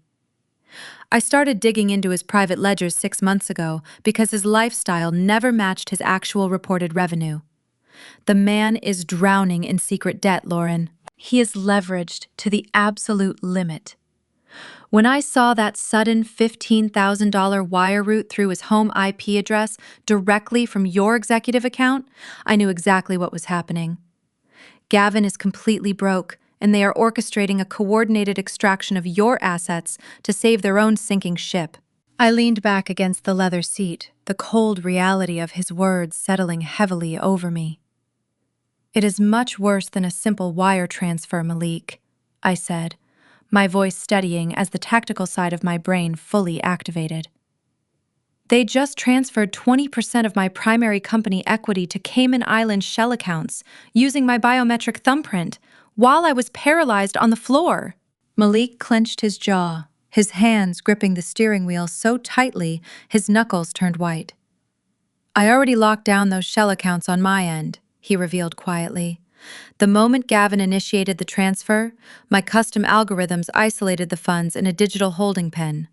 I started digging into his private ledgers 6 months ago because his lifestyle never matched his actual reported revenue. The man is drowning in secret debt, Lauren. He is leveraged to the absolute limit. When I saw that sudden $15,000 wire route through his home IP address directly from your executive account, I knew exactly what was happening. Gavin is completely broke, and they are orchestrating a coordinated extraction of your assets to save their own sinking ship. I leaned back against the leather seat, the cold reality of his words settling heavily over me. It is much worse than a simple wire transfer, Malik, I said, my voice steadying as the tactical side of my brain fully activated. They just transferred 20% of my primary company equity to Cayman Island shell accounts using my biometric thumbprint while I was paralyzed on the floor. Malik clenched his jaw, his hands gripping the steering wheel so tightly his knuckles turned white. I already locked down those shell accounts on my end, he revealed quietly. The moment Gavin initiated the transfer, my custom algorithms isolated the funds in a digital holding pen.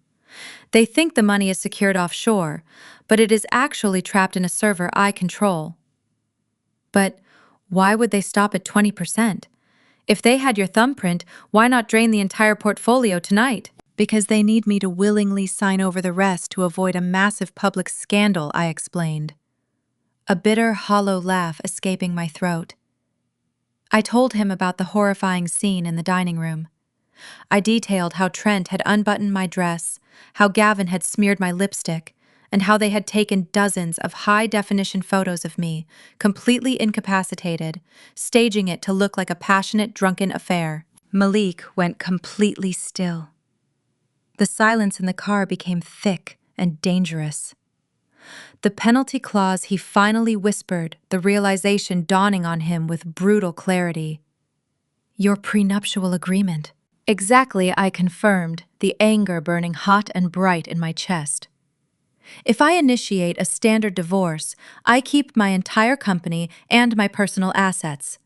They think the money is secured offshore, but it is actually trapped in a server I control. But why would they stop at 20%? If they had your thumbprint, why not drain the entire portfolio tonight? Because they need me to willingly sign over the rest to avoid a massive public scandal, I explained. A bitter, hollow laugh escaping my throat. I told him about the horrifying scene in the dining room. I detailed how Trent had unbuttoned my dress, how Gavin had smeared my lipstick, and how they had taken dozens of high-definition photos of me, completely incapacitated, staging it to look like a passionate, drunken affair. Malik went completely still. The silence in the car became thick and dangerous. The penalty clause he finally whispered, the realization dawning on him with brutal clarity. Your prenuptial agreement. Exactly, I confirmed, the anger burning hot and bright in my chest. If I initiate a standard divorce, I keep my entire company and my personal assets.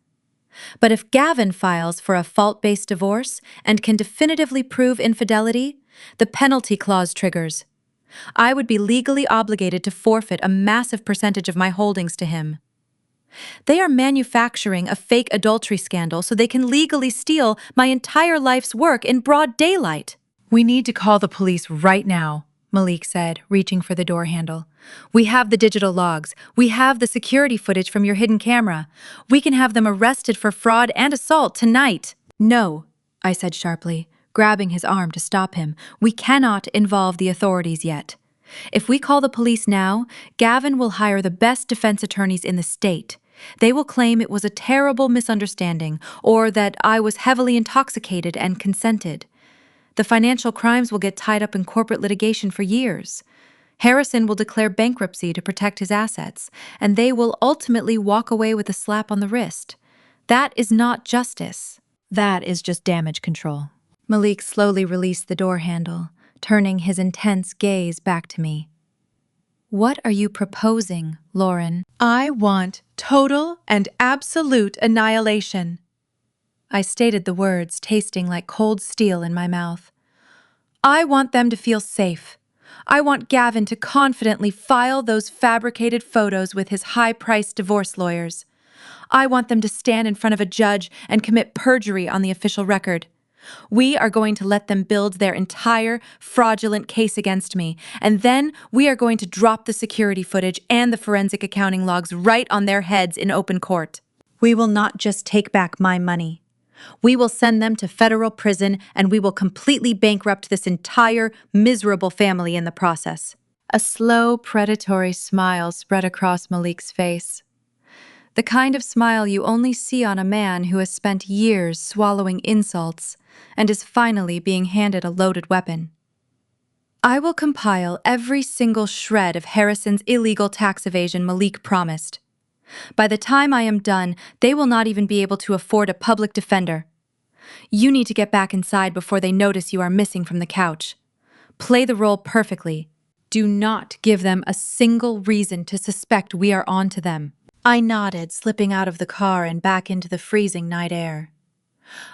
But if Gavin files for a fault-based divorce and can definitively prove infidelity, the penalty clause triggers. I would be legally obligated to forfeit a massive percentage of my holdings to him. They are manufacturing a fake adultery scandal so they can legally steal my entire life's work in broad daylight. We need to call the police right now, Malik said, reaching for the door handle. We have the digital logs. We have the security footage from your hidden camera. We can have them arrested for fraud and assault tonight. No, I said sharply, grabbing his arm to stop him. We cannot involve the authorities yet. If we call the police now, Gavin will hire the best defense attorneys in the state. They will claim it was a terrible misunderstanding or that I was heavily intoxicated and consented. The financial crimes will get tied up in corporate litigation for years. Harrison will declare bankruptcy to protect his assets, and they will ultimately walk away with a slap on the wrist. That is not justice. That is just damage control. Malik slowly released the door handle, turning his intense gaze back to me. What are you proposing, Lauren? I want total and absolute annihilation. I stated the words, tasting like cold steel in my mouth. I want them to feel safe. I want Gavin to confidently file those fabricated photos with his high-priced divorce lawyers. I want them to stand in front of a judge and commit perjury on the official record. We are going to let them build their entire fraudulent case against me, and then we are going to drop the security footage and the forensic accounting logs right on their heads in open court. We will not just take back my money. We will send them to federal prison, and we will completely bankrupt this entire miserable family in the process. A slow, predatory smile spread across Malik's face. The kind of smile you only see on a man who has spent years swallowing insults and is finally being handed a loaded weapon. I will compile every single shred of Harrison's illegal tax evasion Malik promised. By the time I am done, they will not even be able to afford a public defender. You need to get back inside before they notice you are missing from the couch. Play the role perfectly. Do not give them a single reason to suspect we are on to them. I nodded, slipping out of the car and back into the freezing night air.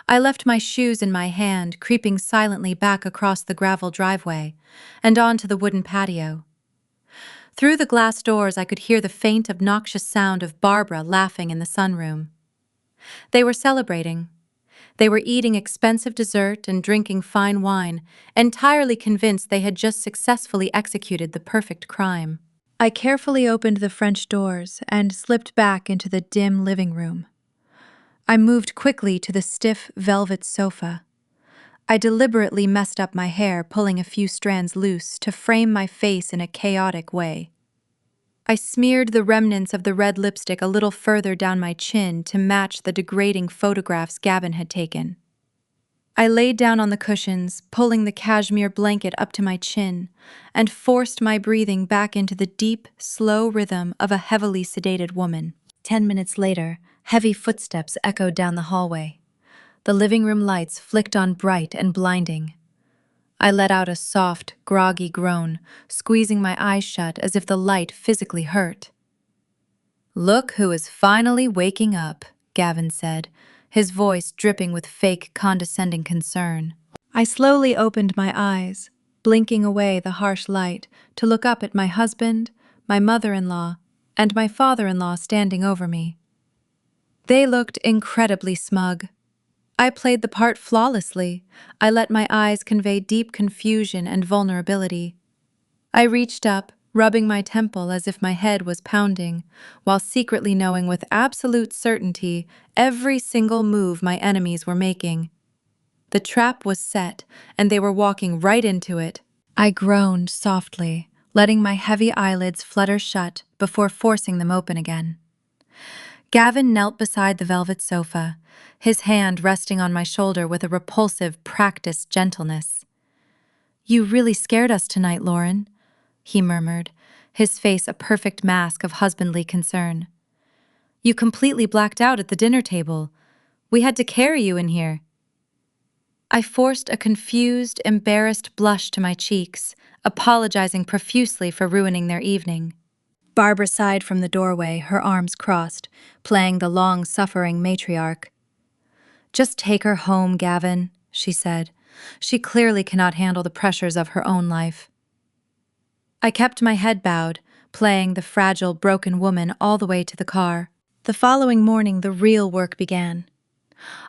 I left my shoes in my hand, creeping silently back across the gravel driveway and onto the wooden patio. Through the glass doors, I could hear the faint, obnoxious sound of Barbara laughing in the sunroom. They were celebrating. They were eating expensive dessert and drinking fine wine, entirely convinced they had just successfully executed the perfect crime. I carefully opened the French doors and slipped back into the dim living room. I moved quickly to the stiff velvet sofa. I deliberately messed up my hair, pulling a few strands loose to frame my face in a chaotic way. I smeared the remnants of the red lipstick a little further down my chin to match the degrading photographs Gavin had taken. I laid down on the cushions, pulling the cashmere blanket up to my chin, and forced my breathing back into the deep, slow rhythm of a heavily sedated woman. 10 minutes later, heavy footsteps echoed down the hallway. The living room lights flicked on bright and blinding. I let out a soft, groggy groan, squeezing my eyes shut as if the light physically hurt. "Look who is finally waking up," Gavin said, his voice dripping with fake, condescending concern. I slowly opened my eyes, blinking away the harsh light to look up at my husband, my mother-in-law, and my father-in-law standing over me. They looked incredibly smug. I played the part flawlessly. I let my eyes convey deep confusion and vulnerability. I reached up, rubbing my temple as if my head was pounding, while secretly knowing with absolute certainty every single move my enemies were making. The trap was set, and they were walking right into it. I groaned softly, letting my heavy eyelids flutter shut before forcing them open again. Gavin knelt beside the velvet sofa, his hand resting on my shoulder with a repulsive, practiced gentleness. "You really scared us tonight, Lauren," he murmured, his face a perfect mask of husbandly concern. "You completely blacked out at the dinner table. We had to carry you in here." I forced a confused, embarrassed blush to my cheeks, apologizing profusely for ruining their evening. Barbara sighed from the doorway, her arms crossed, playing the long-suffering matriarch. "Just take her home, Gavin," she said. "She clearly cannot handle the pressures of her own life." I kept my head bowed, playing the fragile, broken woman all the way to the car. The following morning, the real work began.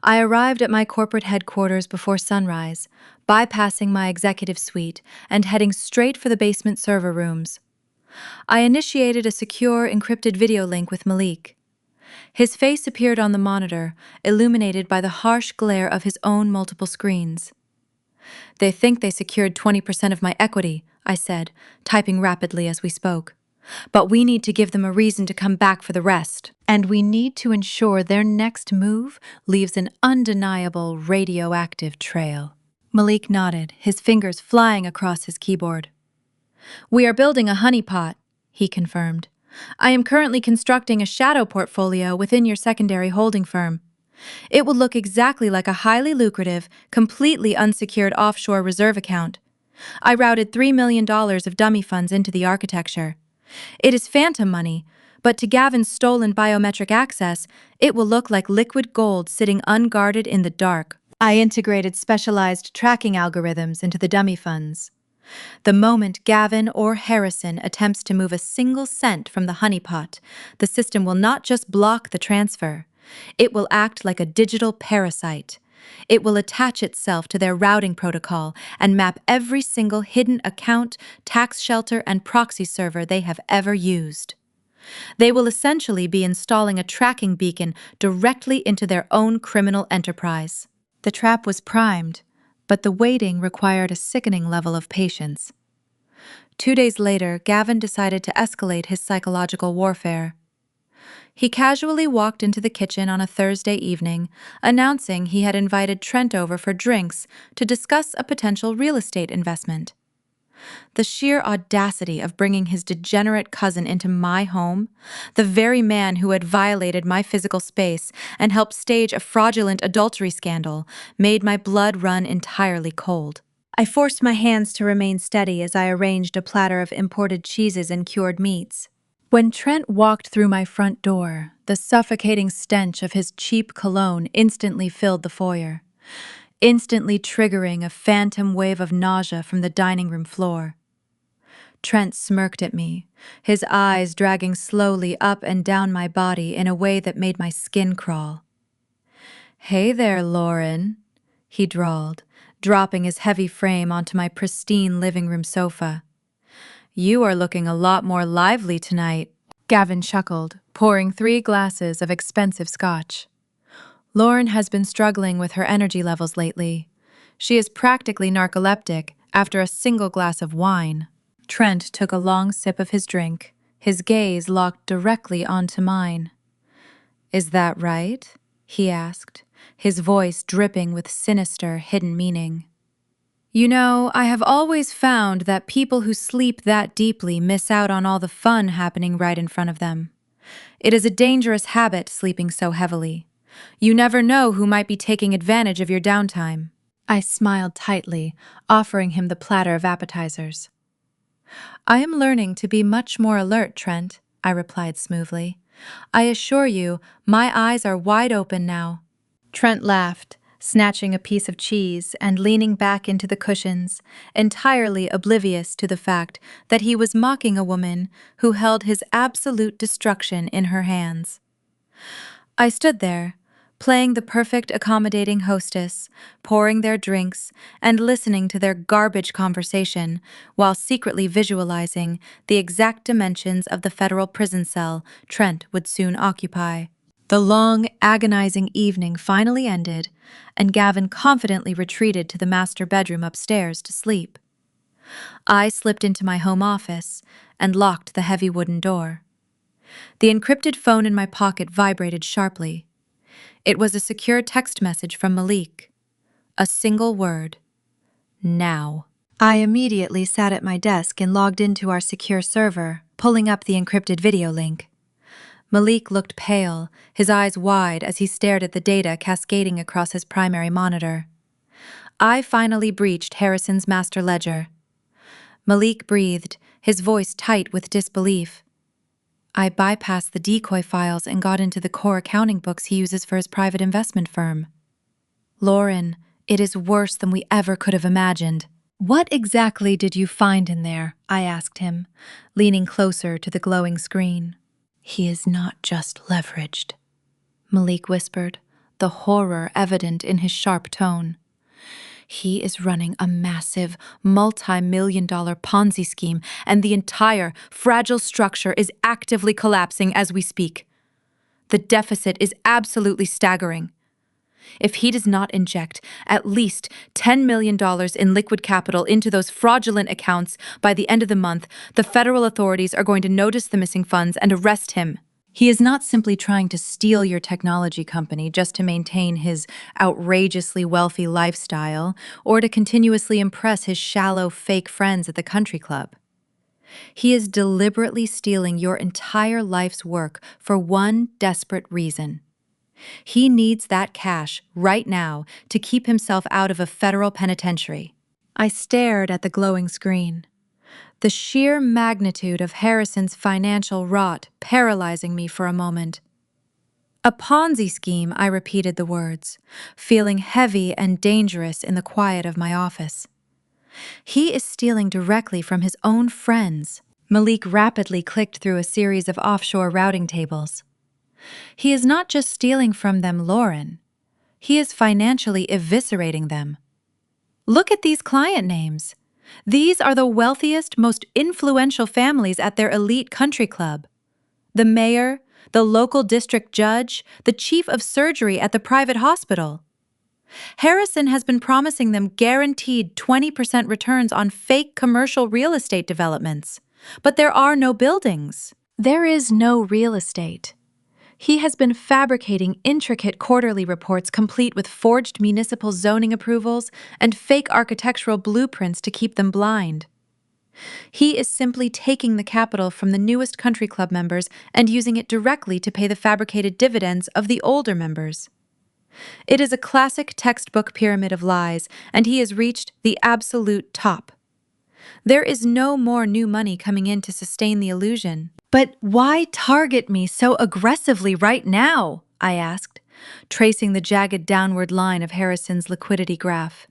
I arrived at my corporate headquarters before sunrise, bypassing my executive suite and heading straight for the basement server rooms. I initiated a secure, encrypted video link with Malik. His face appeared on the monitor, illuminated by the harsh glare of his own multiple screens. "They think they secured 20% of my equity," I said, typing rapidly as we spoke. "But we need to give them a reason to come back for the rest. And we need to ensure their next move leaves an undeniable radioactive trail." Malik nodded, his fingers flying across his keyboard. "We are building a honeypot," he confirmed. "I am currently constructing a shadow portfolio within your secondary holding firm. It will look exactly like a highly lucrative, completely unsecured offshore reserve account. I routed $3 million of dummy funds into the architecture. It is phantom money, but to Gavin's stolen biometric access, it will look like liquid gold sitting unguarded in the dark. I integrated specialized tracking algorithms into the dummy funds. The moment Gavin or Harrison attempts to move a single cent from the honeypot, the system will not just block the transfer. It will act like a digital parasite. It will attach itself to their routing protocol and map every single hidden account, tax shelter, and proxy server they have ever used. They will essentially be installing a tracking beacon directly into their own criminal enterprise. The trap was primed, but the waiting required a sickening level of patience. 2 days later, Gavin decided to escalate his psychological warfare. He casually walked into the kitchen on a Thursday evening, announcing he had invited Trent over for drinks to discuss a potential real estate investment. The sheer audacity of bringing his degenerate cousin into my home, the very man who had violated my physical space and helped stage a fraudulent adultery scandal, made my blood run entirely cold. I forced my hands to remain steady as I arranged a platter of imported cheeses and cured meats. When Trent walked through my front door, the suffocating stench of his cheap cologne instantly filled the foyer, instantly triggering a phantom wave of nausea from the dining room floor. Trent smirked at me, his eyes dragging slowly up and down my body in a way that made my skin crawl. "Hey there, Lauren," he drawled, dropping his heavy frame onto my pristine living room sofa. "You are looking a lot more lively tonight." Gavin chuckled, pouring 3 glasses of expensive scotch. "Lauren has been struggling with her energy levels lately. She is practically narcoleptic after a single glass of wine." Trent took a long sip of his drink, his gaze locked directly onto mine. "Is that right?" he asked, his voice dripping with sinister, hidden meaning. "You know, I have always found that people who sleep that deeply miss out on all the fun happening right in front of them. It is a dangerous habit, sleeping so heavily. You never know who might be taking advantage of your downtime." I smiled tightly, offering him the platter of appetizers. "I am learning to be much more alert, Trent," I replied smoothly. "I assure you, my eyes are wide open now." Trent laughed, snatching a piece of cheese and leaning back into the cushions, entirely oblivious to the fact that he was mocking a woman who held his absolute destruction in her hands. I stood there, playing the perfect accommodating hostess, pouring their drinks, and listening to their garbage conversation, while secretly visualizing the exact dimensions of the federal prison cell Trent would soon occupy. The long, agonizing evening finally ended, and Gavin confidently retreated to the master bedroom upstairs to sleep. I slipped into my home office and locked the heavy wooden door. The encrypted phone in my pocket vibrated sharply. It was a secure text message from Malik. A single word. Now. I immediately sat at my desk and logged into our secure server, pulling up the encrypted video link. Malik looked pale, his eyes wide as he stared at the data cascading across his primary monitor. I finally breached Harrison's master ledger. Malik breathed, his voice tight with disbelief. "I bypassed the decoy files and got into the core accounting books he uses for his private investment firm." "Lauren, it is worse than we ever could have imagined." "What exactly did you find in there?" I asked him, leaning closer to the glowing screen. "He is not just leveraged," Malik whispered, the horror evident in his sharp tone. "He is running a massive, multi-million-dollar Ponzi scheme, and the entire, fragile structure is actively collapsing as we speak. The deficit is absolutely staggering. If he does not inject at least $10 million in liquid capital into those fraudulent accounts by the end of the month, the federal authorities are going to notice the missing funds and arrest him. He is not simply trying to steal your technology company just to maintain his outrageously wealthy lifestyle or to continuously impress his shallow, fake friends at the country club. He is deliberately stealing your entire life's work for one desperate reason. He needs that cash right now to keep himself out of a federal penitentiary." I stared at the glowing screen. the sheer magnitude of Harrison's financial rot paralyzing me for a moment. A Ponzi scheme, I repeated the words, feeling heavy and dangerous in the quiet of my office. He is stealing directly from his own friends. Malik rapidly clicked through a series of offshore routing tables. He is not just stealing from them, Lauren. He is financially eviscerating them. Look at these client names. These are the wealthiest, most influential families at their elite country club. The mayor, the local district judge, the chief of surgery at the private hospital. Harrison has been promising them guaranteed 20% returns on fake commercial real estate developments. But there are no buildings. There is no real estate. He has been fabricating intricate quarterly reports complete with forged municipal zoning approvals and fake architectural blueprints to keep them blind. He is simply taking the capital from the newest country club members and using it directly to pay the fabricated dividends of the older members. It is a classic textbook pyramid of lies, and he has reached the absolute top. There is no more new money coming in to sustain the illusion. But why target me so aggressively right now? I asked, tracing the jagged downward line of Harrison's liquidity graph.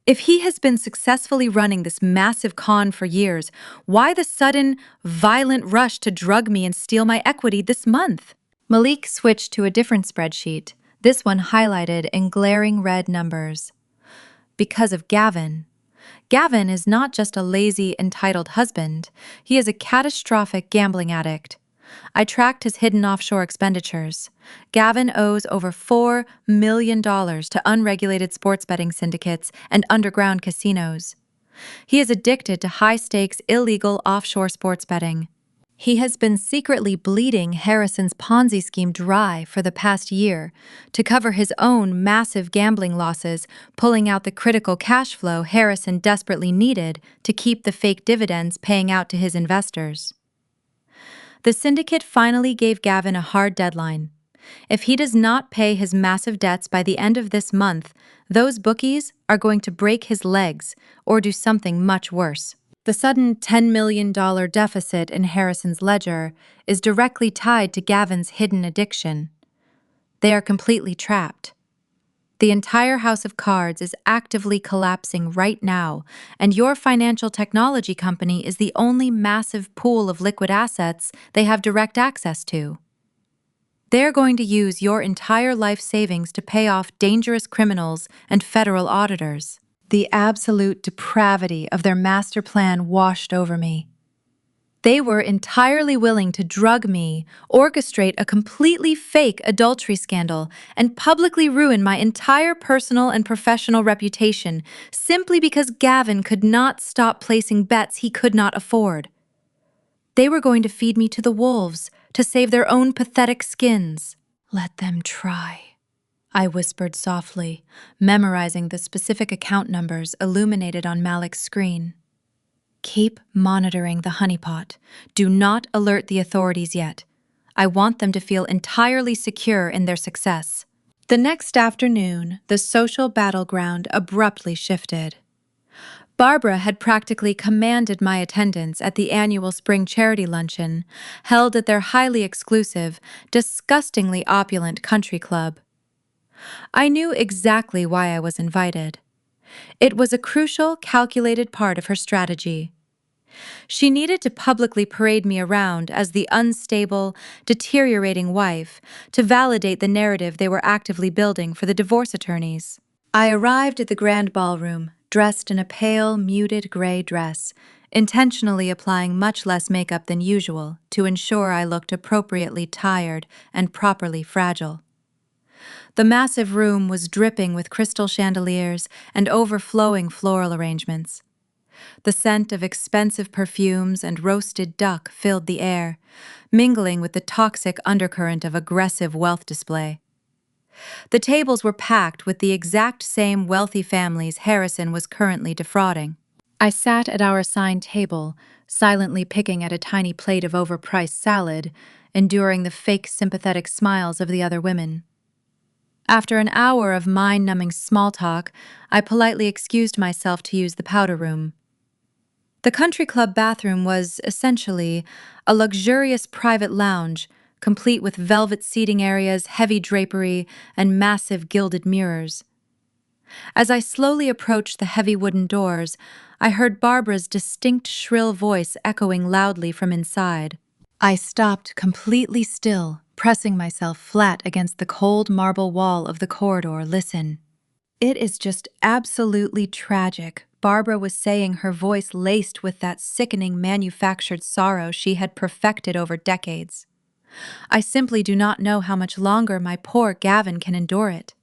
If he has been successfully running this massive con for years, why the sudden, violent rush to drug me and steal my equity this month? Malik switched to a different spreadsheet, this one highlighted in glaring red numbers. Because of Gavin. Gavin is not just a lazy, entitled husband. He is a catastrophic gambling addict. I tracked his hidden offshore expenditures. Gavin owes over $4 million to unregulated sports betting syndicates and underground casinos. He is addicted to high-stakes, illegal offshore sports betting. He has been secretly bleeding Harrison's Ponzi scheme dry for the past year to cover his own massive gambling losses, pulling out the critical cash flow Harrison desperately needed to keep the fake dividends paying out to his investors. The syndicate finally gave Gavin a hard deadline. If he does not pay his massive debts by the end of this month, those bookies are going to break his legs or do something much worse. The sudden $10 million deficit in Harrison's ledger is directly tied to Gavin's hidden addiction. They are completely trapped. The entire house of cards is actively collapsing right now, and your financial technology company is the only massive pool of liquid assets they have direct access to. They're going to use your entire life savings to pay off dangerous criminals and federal auditors. The absolute depravity of their master plan washed over me. They were entirely willing to drug me, orchestrate a completely fake adultery scandal, and publicly ruin my entire personal and professional reputation simply because Gavin could not stop placing bets he could not afford. They were going to feed me to the wolves to save their own pathetic skins. Let them try, I whispered softly, memorizing the specific account numbers illuminated on Malik's screen. Keep monitoring the honeypot. Do not alert the authorities yet. I want them to feel entirely secure in their success. The next afternoon, the social battleground abruptly shifted. Barbara had practically commanded my attendance at the annual spring charity luncheon, held at their highly exclusive, disgustingly opulent country club. I knew exactly why I was invited. It was a crucial, calculated part of her strategy. She needed to publicly parade me around as the unstable, deteriorating wife to validate the narrative they were actively building for the divorce attorneys. I arrived at the grand ballroom, dressed in a pale, muted gray dress, intentionally applying much less makeup than usual to ensure I looked appropriately tired and properly fragile. The massive room was dripping with crystal chandeliers and overflowing floral arrangements. The scent of expensive perfumes and roasted duck filled the air, mingling with the toxic undercurrent of aggressive wealth display. The tables were packed with the exact same wealthy families Harrison was currently defrauding. I sat at our assigned table, silently picking at a tiny plate of overpriced salad, enduring the fake sympathetic smiles of the other women. After an hour of mind-numbing small talk, I politely excused myself to use the powder room. The country club bathroom was, essentially, a luxurious private lounge, complete with velvet seating areas, heavy drapery, and massive gilded mirrors. As I slowly approached the heavy wooden doors, I heard Barbara's distinct shrill voice echoing loudly from inside. I stopped completely still, pressing myself flat against the cold marble wall of the corridor. Listen. It is just absolutely tragic, Barbara was saying, her voice laced with that sickening manufactured sorrow she had perfected over decades. I simply do not know how much longer my poor Gavin can endure it.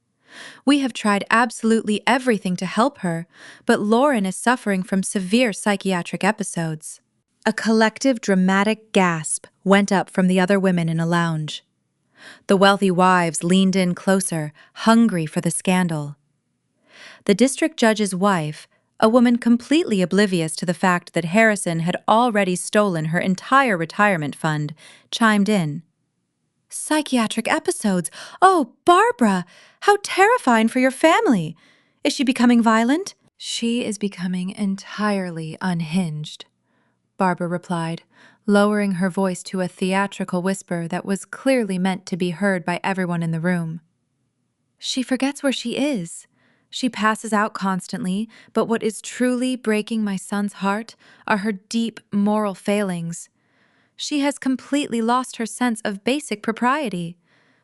We have tried absolutely everything to help her, but Lauren is suffering from severe psychiatric episodes. A collective dramatic gasp went up from the other women in a lounge. The wealthy wives leaned in closer, hungry for the scandal. The district judge's wife, a woman completely oblivious to the fact that Harrison had already stolen her entire retirement fund, chimed in. Psychiatric episodes? Oh, Barbara! How terrifying for your family! Is she becoming violent? She is becoming entirely unhinged, Barbara replied, lowering her voice to a theatrical whisper that was clearly meant to be heard by everyone in the room. She forgets where she is. She passes out constantly, but what is truly breaking my son's heart are her deep moral failings. She has completely lost her sense of basic propriety.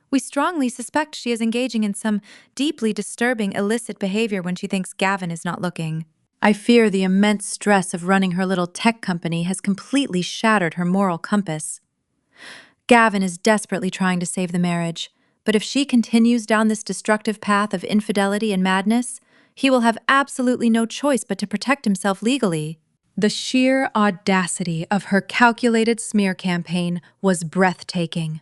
We strongly suspect she is engaging in some deeply disturbing illicit behavior when she thinks Gavin is not looking. I fear the immense stress of running her little tech company has completely shattered her moral compass. Gavin is desperately trying to save the marriage, but if she continues down this destructive path of infidelity and madness, he will have absolutely no choice but to protect himself legally. The sheer audacity of her calculated smear campaign was breathtaking.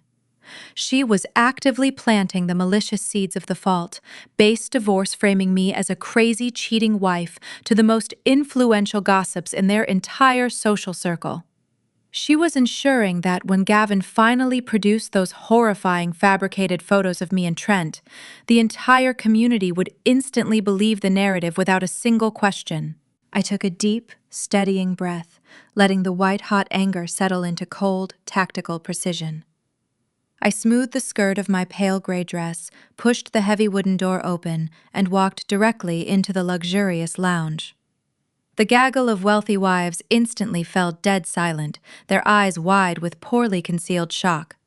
She was actively planting the malicious seeds of the fault, base divorce framing me as a crazy, cheating wife to the most influential gossips in their entire social circle. She was ensuring that when Gavin finally produced those horrifying fabricated photos of me and Trent, the entire community would instantly believe the narrative without a single question. I took a deep, steadying breath, letting the white-hot anger settle into cold, tactical precision. I smoothed the skirt of my pale gray dress, pushed the heavy wooden door open, and walked directly into the luxurious lounge. The gaggle of wealthy wives instantly fell dead silent, their eyes wide with poorly concealed shock.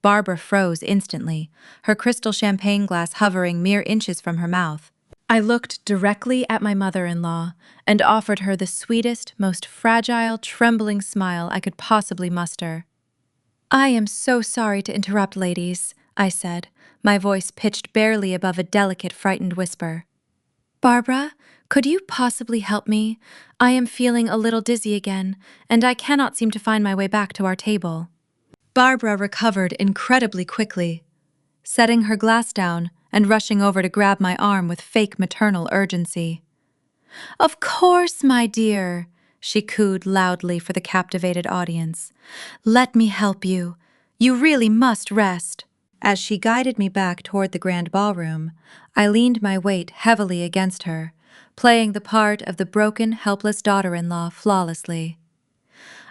Barbara froze instantly, her crystal champagne glass hovering mere inches from her mouth. I looked directly at my mother-in-law and offered her the sweetest, most fragile, trembling smile I could possibly muster. "I am so sorry to interrupt, ladies," I said, my voice pitched barely above a delicate, frightened whisper. "Barbara, could you possibly help me? I am feeling a little dizzy again, and I cannot seem to find my way back to our table." Barbara recovered incredibly quickly, setting her glass down and rushing over to grab my arm with fake maternal urgency. "Of course, my dear," she cooed loudly for the captivated audience. "Let me help you. You really must rest." As she guided me back toward the grand ballroom, I leaned my weight heavily against her, playing the part of the broken, helpless daughter-in-law flawlessly.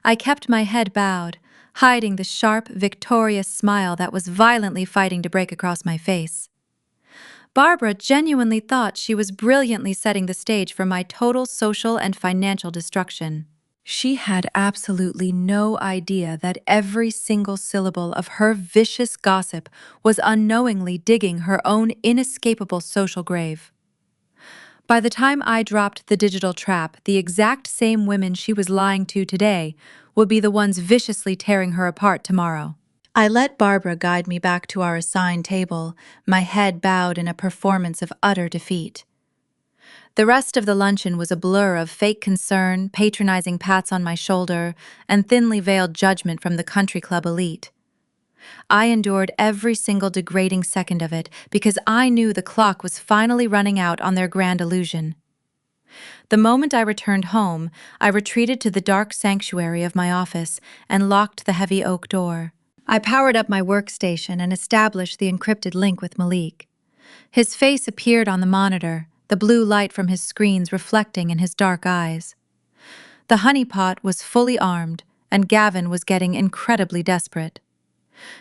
I kept my head bowed, hiding the sharp, victorious smile that was violently fighting to break across my face. Barbara genuinely thought she was brilliantly setting the stage for my total social and financial destruction. She had absolutely no idea that every single syllable of her vicious gossip was unknowingly digging her own inescapable social grave. By the time I dropped the digital trap, the exact same women she was lying to today would be the ones viciously tearing her apart tomorrow. I let Barbara guide me back to our assigned table, my head bowed in a performance of utter defeat. The rest of the luncheon was a blur of fake concern, patronizing pats on my shoulder, and thinly veiled judgment from the country club elite. I endured every single degrading second of it because I knew the clock was finally running out on their grand illusion. The moment I returned home, I retreated to the dark sanctuary of my office and locked the heavy oak door. I powered up my workstation and established the encrypted link with Malik. His face appeared on the monitor, the blue light from his screens reflecting in his dark eyes. The honeypot was fully armed, and Gavin was getting incredibly desperate.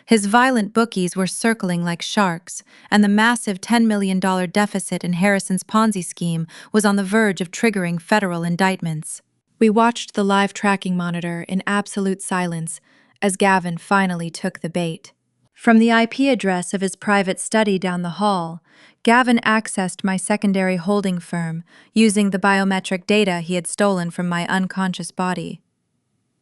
His violent bookies were circling like sharks, and the massive $10 million deficit in Harrison's Ponzi scheme was on the verge of triggering federal indictments. We watched the live tracking monitor in absolute silence as Gavin finally took the bait. From the IP address of his private study down the hall, Gavin accessed my secondary holding firm using the biometric data he had stolen from my unconscious body.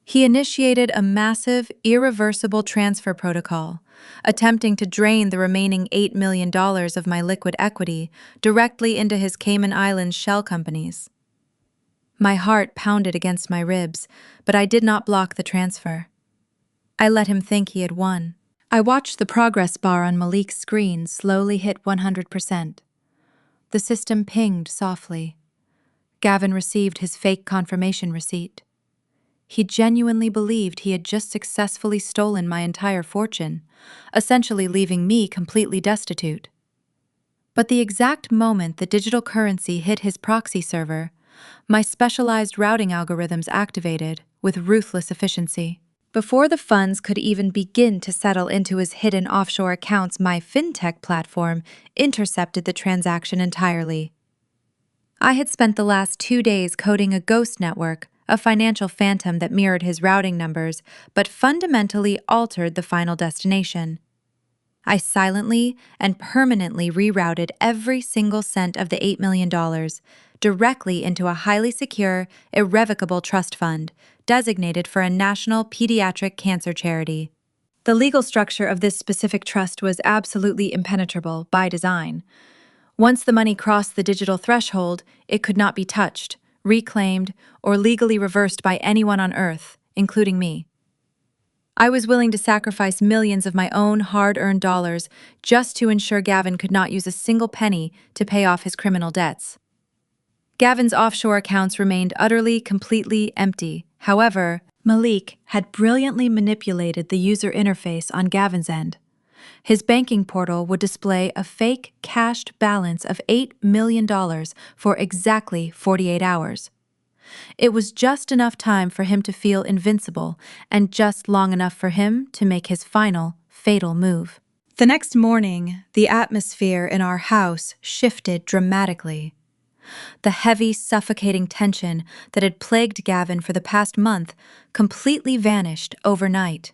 He initiated a massive, irreversible transfer protocol, attempting to drain the remaining $8 million of my liquid equity directly into his Cayman Islands shell companies. My heart pounded against my ribs, but I did not block the transfer. I let him think he had won. I watched the progress bar on Malik's screen slowly hit 100%. The system pinged softly. Gavin received his fake confirmation receipt. He genuinely believed he had just successfully stolen my entire fortune, essentially leaving me completely destitute. But the exact moment the digital currency hit his proxy server, my specialized routing algorithms activated with ruthless efficiency. Before the funds could even begin to settle into his hidden offshore accounts, my fintech platform intercepted the transaction entirely. I had spent the last 2 days coding a ghost network, a financial phantom that mirrored his routing numbers, but fundamentally altered the final destination. I silently and permanently rerouted every single cent of the $8 million directly into a highly secure, irrevocable trust fund designated for a national pediatric cancer charity. The legal structure of this specific trust was absolutely impenetrable by design. Once the money crossed the digital threshold, it could not be touched, reclaimed, or legally reversed by anyone on Earth, including me. I was willing to sacrifice millions of my own hard-earned dollars just to ensure Gavin could not use a single penny to pay off his criminal debts. Gavin's offshore accounts remained utterly, completely empty. However, Malik had brilliantly manipulated the user interface on Gavin's end. His banking portal would display a fake cashed balance of $8 million for exactly 48 hours. It was just enough time for him to feel invincible and just long enough for him to make his final, fatal move. The next morning, the atmosphere in our house shifted dramatically. The heavy, suffocating tension that had plagued Gavin for the past month completely vanished overnight.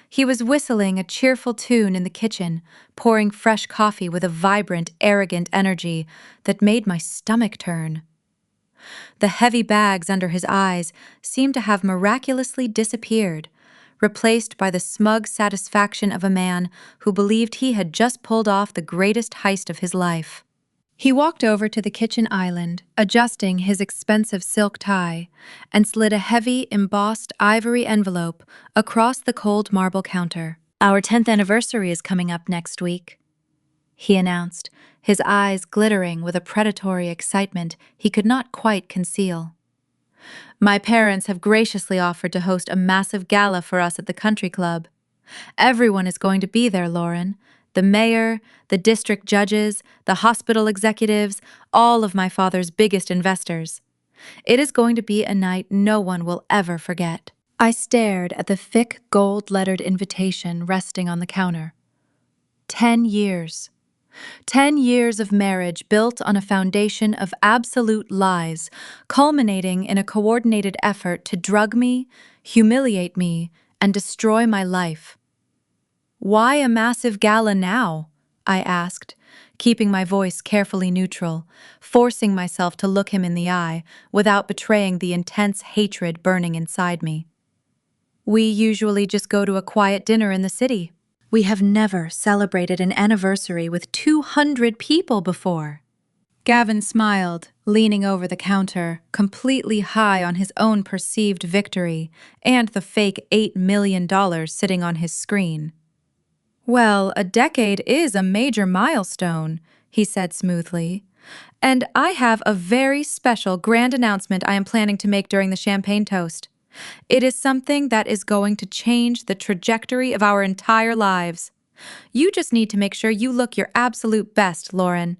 He was whistling a cheerful tune in the kitchen, pouring fresh coffee with a vibrant, arrogant energy that made my stomach turn. The heavy bags under his eyes seemed to have miraculously disappeared, replaced by the smug satisfaction of a man who believed he had just pulled off the greatest heist of his life. He walked over to the kitchen island, adjusting his expensive silk tie, and slid a heavy, embossed ivory envelope across the cold marble counter. "Our 10th anniversary is coming up next week," he announced, his eyes glittering with a predatory excitement he could not quite conceal. "My parents have graciously offered to host a massive gala for us at the country club. Everyone is going to be there, Lauren. The mayor, the district judges, the hospital executives, all of my father's biggest investors. It is going to be a night no one will ever forget." I stared at the thick gold-lettered invitation resting on the counter. 10 years. 10 years of marriage built on a foundation of absolute lies, culminating in a coordinated effort to drug me, humiliate me, and destroy my life. "Why a massive gala now?" I asked, keeping my voice carefully neutral, forcing myself to look him in the eye without betraying the intense hatred burning inside me. "We usually just go to a quiet dinner in the city. We have never celebrated an anniversary with 200 people before." Gavin smiled, leaning over the counter, completely high on his own perceived victory and the fake $8 million sitting on his screen. "Well, a decade is a major milestone," he said smoothly. "And I have a very special grand announcement I am planning to make during the champagne toast. It is something that is going to change the trajectory of our entire lives. You just need to make sure you look your absolute best, Lauren.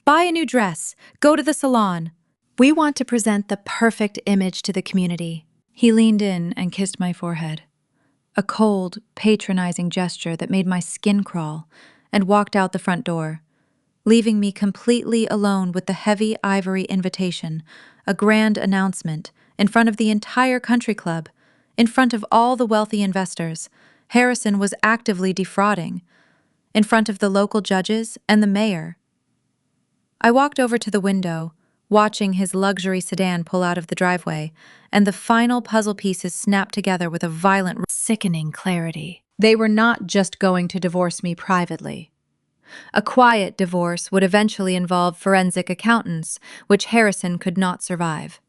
Buy a new dress, go to the salon. We want to present the perfect image to the community. He leaned in and kissed my forehead, a cold, patronizing gesture that made my skin crawl, and walked out the front door, leaving me completely alone with the heavy ivory invitation, a grand announcement, in front of the entire country club, in front of all the wealthy investors. Harrison was actively defrauding, in front of the local judges and the mayor. I walked over to the window, watching his luxury sedan pull out of the driveway, and the final puzzle pieces snap together with a violent, sickening clarity. They were not just going to divorce me privately. A quiet divorce would eventually involve forensic accountants, which Harrison could not survive.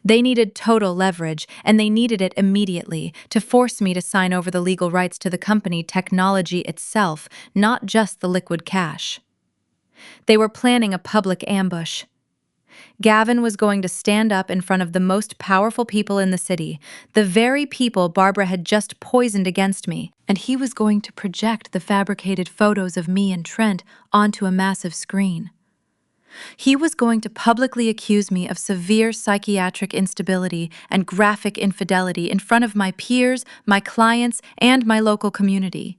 They needed total leverage, and they needed it immediately to force me to sign over the legal rights to the company technology itself, not just the liquid cash. They were planning a public ambush. Gavin was going to stand up in front of the most powerful people in the city, the very people Barbara had just poisoned against me, and he was going to project the fabricated photos of me and Trent onto a massive screen. He was going to publicly accuse me of severe psychiatric instability and graphic infidelity in front of my peers, my clients, and my local community.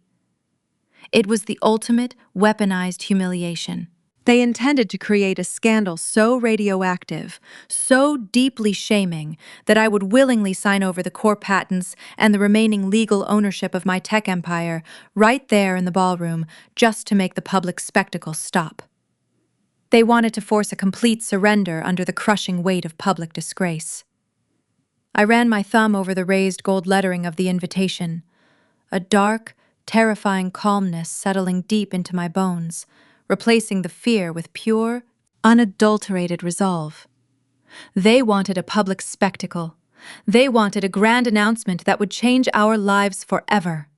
It was the ultimate weaponized humiliation. They intended to create a scandal so radioactive, so deeply shaming, that I would willingly sign over the core patents and the remaining legal ownership of my tech empire right there in the ballroom, just to make the public spectacle stop. They wanted to force a complete surrender under the crushing weight of public disgrace. I ran my thumb over the raised gold lettering of the invitation, a dark, terrifying calmness settling deep into my bones, replacing the fear with pure, unadulterated resolve. They wanted a public spectacle. They wanted a grand announcement that would change our lives forever.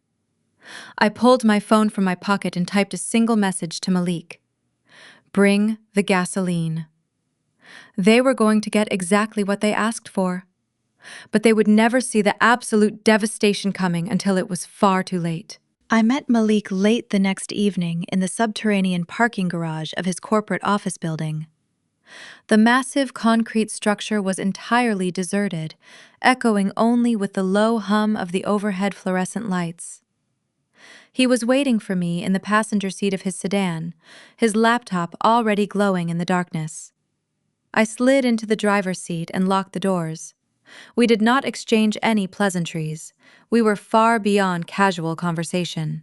I pulled my phone from my pocket and typed a single message to Malik. Bring the gasoline. They were going to get exactly what they asked for, but they would never see the absolute devastation coming until it was far too late. I met Malik late the next evening in the subterranean parking garage of his corporate office building. The massive concrete structure was entirely deserted, echoing only with the low hum of the overhead fluorescent lights. He was waiting for me in the passenger seat of his sedan, his laptop already glowing in the darkness. I slid into the driver's seat and locked the doors. We did not exchange any pleasantries. We were far beyond casual conversation.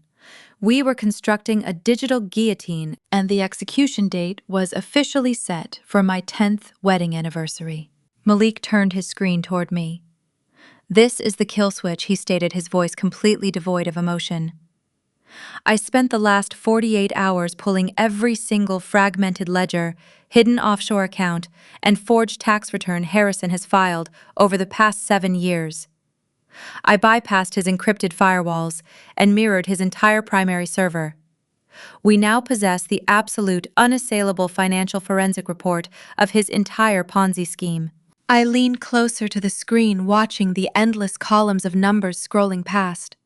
We were constructing a digital guillotine, and the execution date was officially set for my 10th wedding anniversary. Malik turned his screen toward me. This is the kill switch, he stated, his voice completely devoid of emotion. I spent the last 48 hours pulling every single fragmented ledger, hidden offshore account, and forged tax return Harrison has filed over the past 7 years. I bypassed his encrypted firewalls and mirrored his entire primary server. We now possess the absolute, unassailable financial forensic report of his entire Ponzi scheme. I leaned closer to the screen, watching the endless columns of numbers scrolling past.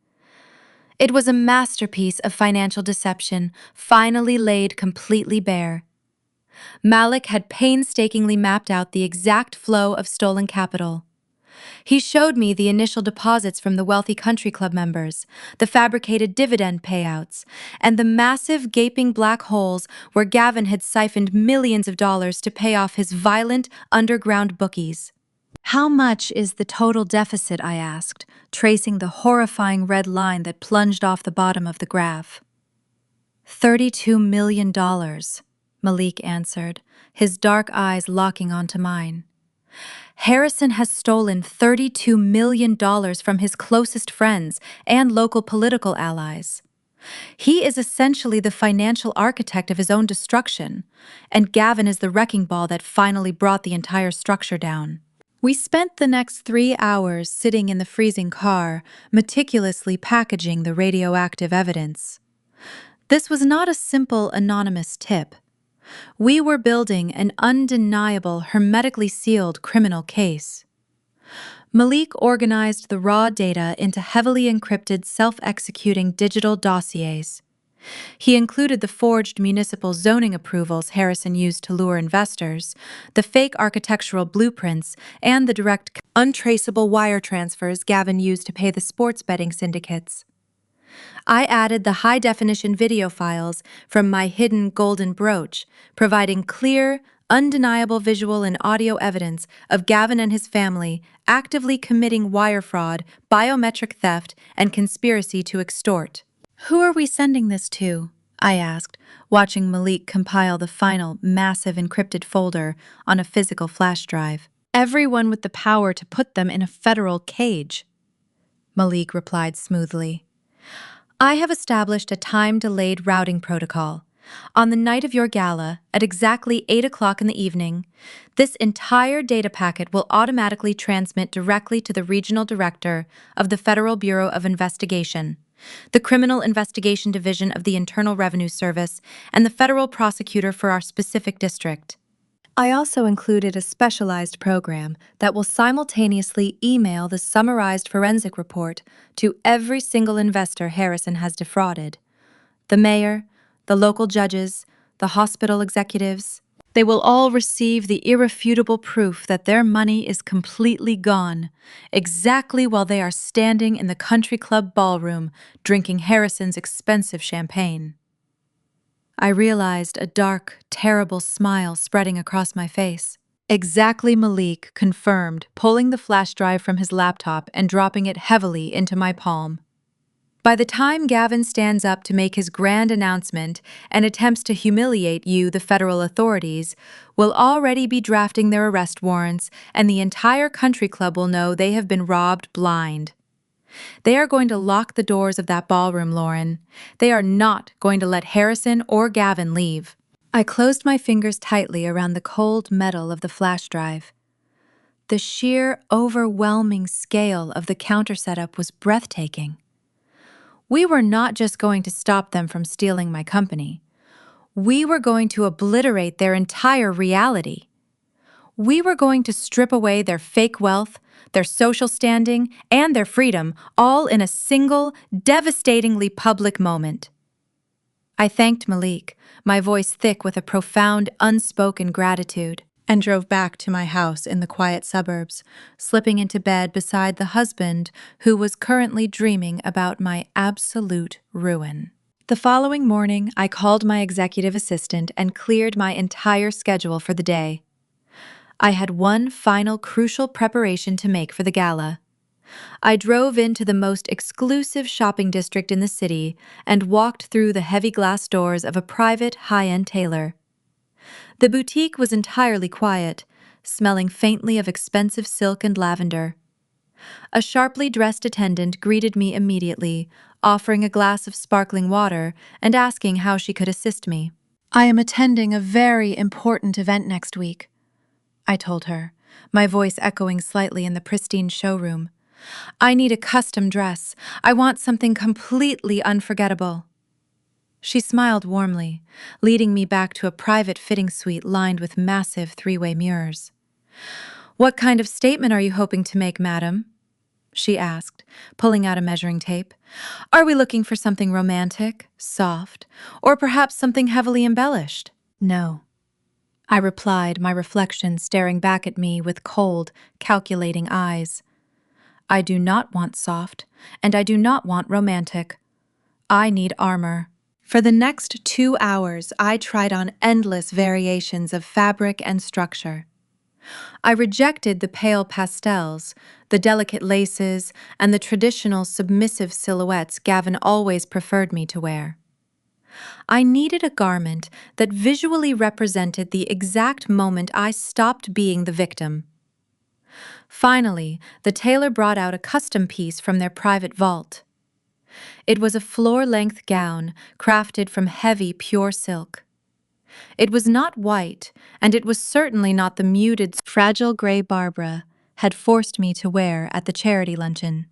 It was a masterpiece of financial deception, finally laid completely bare. Malik had painstakingly mapped out the exact flow of stolen capital. He showed me the initial deposits from the wealthy country club members, the fabricated dividend payouts, and the massive gaping black holes where Gavin had siphoned millions of dollars to pay off his violent underground bookies. How much is the total deficit? I asked, tracing the horrifying red line that plunged off the bottom of the graph. $32 million, Malik answered, his dark eyes locking onto mine. Harrison has stolen $32 million from his closest friends and local political allies. He is essentially the financial architect of his own destruction, and Gavin is the wrecking ball that finally brought the entire structure down. We spent the next 3 hours sitting in the freezing car, meticulously packaging the radioactive evidence. This was not a simple anonymous tip. We were building an undeniable, hermetically sealed criminal case. Malik organized the raw data into heavily encrypted, self-executing digital dossiers. He included the forged municipal zoning approvals Harrison used to lure investors, the fake architectural blueprints, and the direct, untraceable wire transfers Gavin used to pay the sports betting syndicates. I added the high-definition video files from my hidden golden brooch, providing clear, undeniable visual and audio evidence of Gavin and his family actively committing wire fraud, biometric theft, and conspiracy to extort. "Who are we sending this to?" I asked, watching Malik compile the final, massive encrypted folder on a physical flash drive. "Everyone with the power to put them in a federal cage," Malik replied smoothly. "I have established a time-delayed routing protocol. On the night of your gala, at exactly 8 o'clock in the evening, this entire data packet will automatically transmit directly to the regional director of the Federal Bureau of Investigation, the Criminal Investigation Division of the Internal Revenue Service, and the federal prosecutor for our specific district. I also included a specialized program that will simultaneously email the summarized forensic report to every single investor Harrison has defrauded. The mayor, the local judges, the hospital executives. They will all receive the irrefutable proof that their money is completely gone, exactly while they are standing in the country club ballroom drinking Harrison's expensive champagne." I realized a dark, terrible smile spreading across my face. "Exactly," Malik confirmed, pulling the flash drive from his laptop and dropping it heavily into my palm. "By the time Gavin stands up to make his grand announcement and attempts to humiliate you, the federal authorities, will already be drafting their arrest warrants, and the entire country club will know they have been robbed blind. They are going to lock the doors of that ballroom, Lauren. They are not going to let Harrison or Gavin leave." I closed my fingers tightly around the cold metal of the flash drive. The sheer, overwhelming scale of the counter setup was breathtaking. We were not just going to stop them from stealing my company. We were going to obliterate their entire reality. We were going to strip away their fake wealth, their social standing, and their freedom, all in a single, devastatingly public moment. I thanked Malik, my voice thick with a profound, unspoken gratitude, and drove back to my house in the quiet suburbs, slipping into bed beside the husband who was currently dreaming about my absolute ruin. The following morning, I called my executive assistant and cleared my entire schedule for the day. I had one final crucial preparation to make for the gala. I drove into the most exclusive shopping district in the city and walked through the heavy glass doors of a private, high-end tailor. The boutique was entirely quiet, smelling faintly of expensive silk and lavender. A sharply dressed attendant greeted me immediately, offering a glass of sparkling water and asking how she could assist me. "I am attending a very important event next week," I told her, my voice echoing slightly in the pristine showroom. "I need a custom dress. I want something completely unforgettable." She smiled warmly, leading me back to a private fitting suite lined with massive three-way mirrors. "What kind of statement are you hoping to make, madam?" she asked, pulling out a measuring tape. "Are we looking for something romantic, soft, or perhaps something heavily embellished?" "No," I replied, my reflection staring back at me with cold, calculating eyes. "I do not want soft, and I do not want romantic. I need armor." For the next 2 hours, I tried on endless variations of fabric and structure. I rejected the pale pastels, the delicate laces, and the traditional submissive silhouettes Gavin always preferred me to wear. I needed a garment that visually represented the exact moment I stopped being the victim. Finally, the tailor brought out a custom piece from their private vault. It was a floor-length gown crafted from heavy, pure silk. It was not white, and it was certainly not the muted, fragile gray Barbara had forced me to wear at the charity luncheon.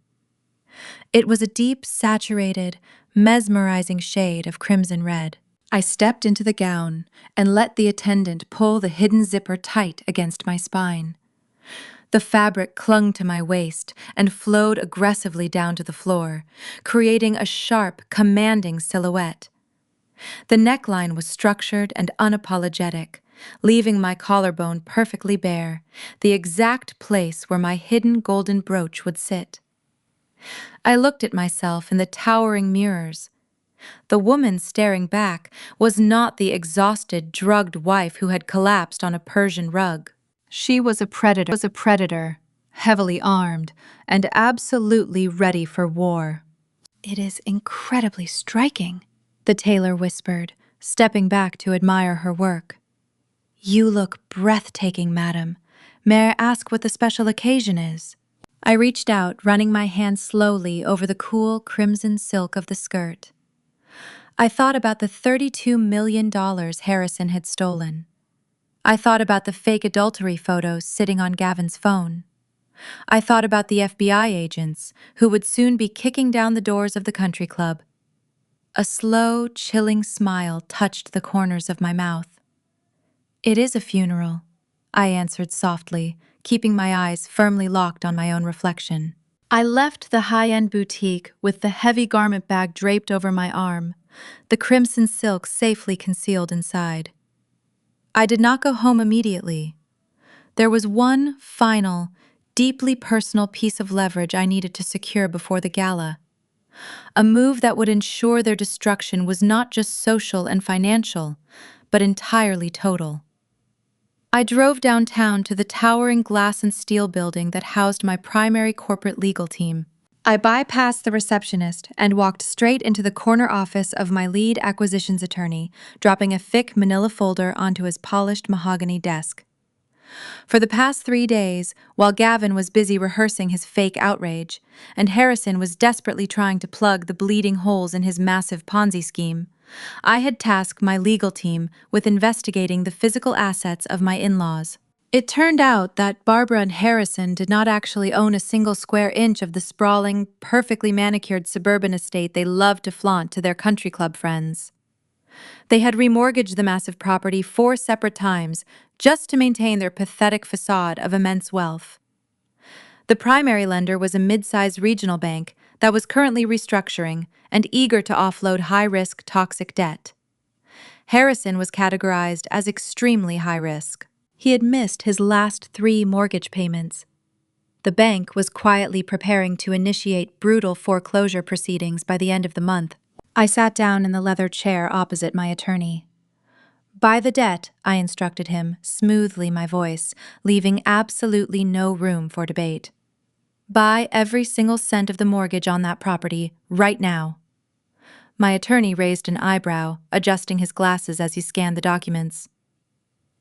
It was a deep, saturated, mesmerizing shade of crimson red. I stepped into the gown and let the attendant pull the hidden zipper tight against my spine. The fabric clung to my waist and flowed aggressively down to the floor, creating a sharp, commanding silhouette. The neckline was structured and unapologetic, leaving my collarbone perfectly bare, the exact place where my hidden golden brooch would sit. I looked at myself in the towering mirrors. The woman staring back was not the exhausted, drugged wife who had collapsed on a Persian rug. She was a predator, heavily armed, and absolutely ready for war. "It is incredibly striking," the tailor whispered, stepping back to admire her work. "You look breathtaking, madam. May I ask what the special occasion is?" I reached out, running my hand slowly over the cool crimson silk of the skirt. I thought about the $32 million Harrison had stolen. I thought about the fake adultery photos sitting on Gavin's phone. I thought about the FBI agents who would soon be kicking down the doors of the country club. A slow, chilling smile touched the corners of my mouth. "It is a funeral," I answered softly, keeping my eyes firmly locked on my own reflection. I left the high-end boutique with the heavy garment bag draped over my arm, the crimson silk safely concealed inside. I did not go home immediately. There was one final, deeply personal piece of leverage I needed to secure before the gala. A move that would ensure their destruction was not just social and financial, but entirely total. I drove downtown to the towering glass and steel building that housed my primary corporate legal team. I bypassed the receptionist and walked straight into the corner office of my lead acquisitions attorney, dropping a thick manila folder onto his polished mahogany desk. For the past 3 days, while Gavin was busy rehearsing his fake outrage, and Harrison was desperately trying to plug the bleeding holes in his massive Ponzi scheme, I had tasked my legal team with investigating the physical assets of my in-laws. It turned out that Barbara and Harrison did not actually own a single square inch of the sprawling, perfectly manicured suburban estate they loved to flaunt to their country club friends. They had remortgaged the massive property 4 separate times just to maintain their pathetic facade of immense wealth. The primary lender was a mid-sized regional bank that was currently restructuring and eager to offload high-risk, toxic debt. Harrison was categorized as extremely high risk. He had missed his last 3 mortgage payments. The bank was quietly preparing to initiate brutal foreclosure proceedings by the end of the month. I sat down in the leather chair opposite my attorney. "Buy the debt," I instructed him, smoothly my voice, leaving absolutely no room for debate. "Buy every single cent of the mortgage on that property, right now." My attorney raised an eyebrow, adjusting his glasses as he scanned the documents.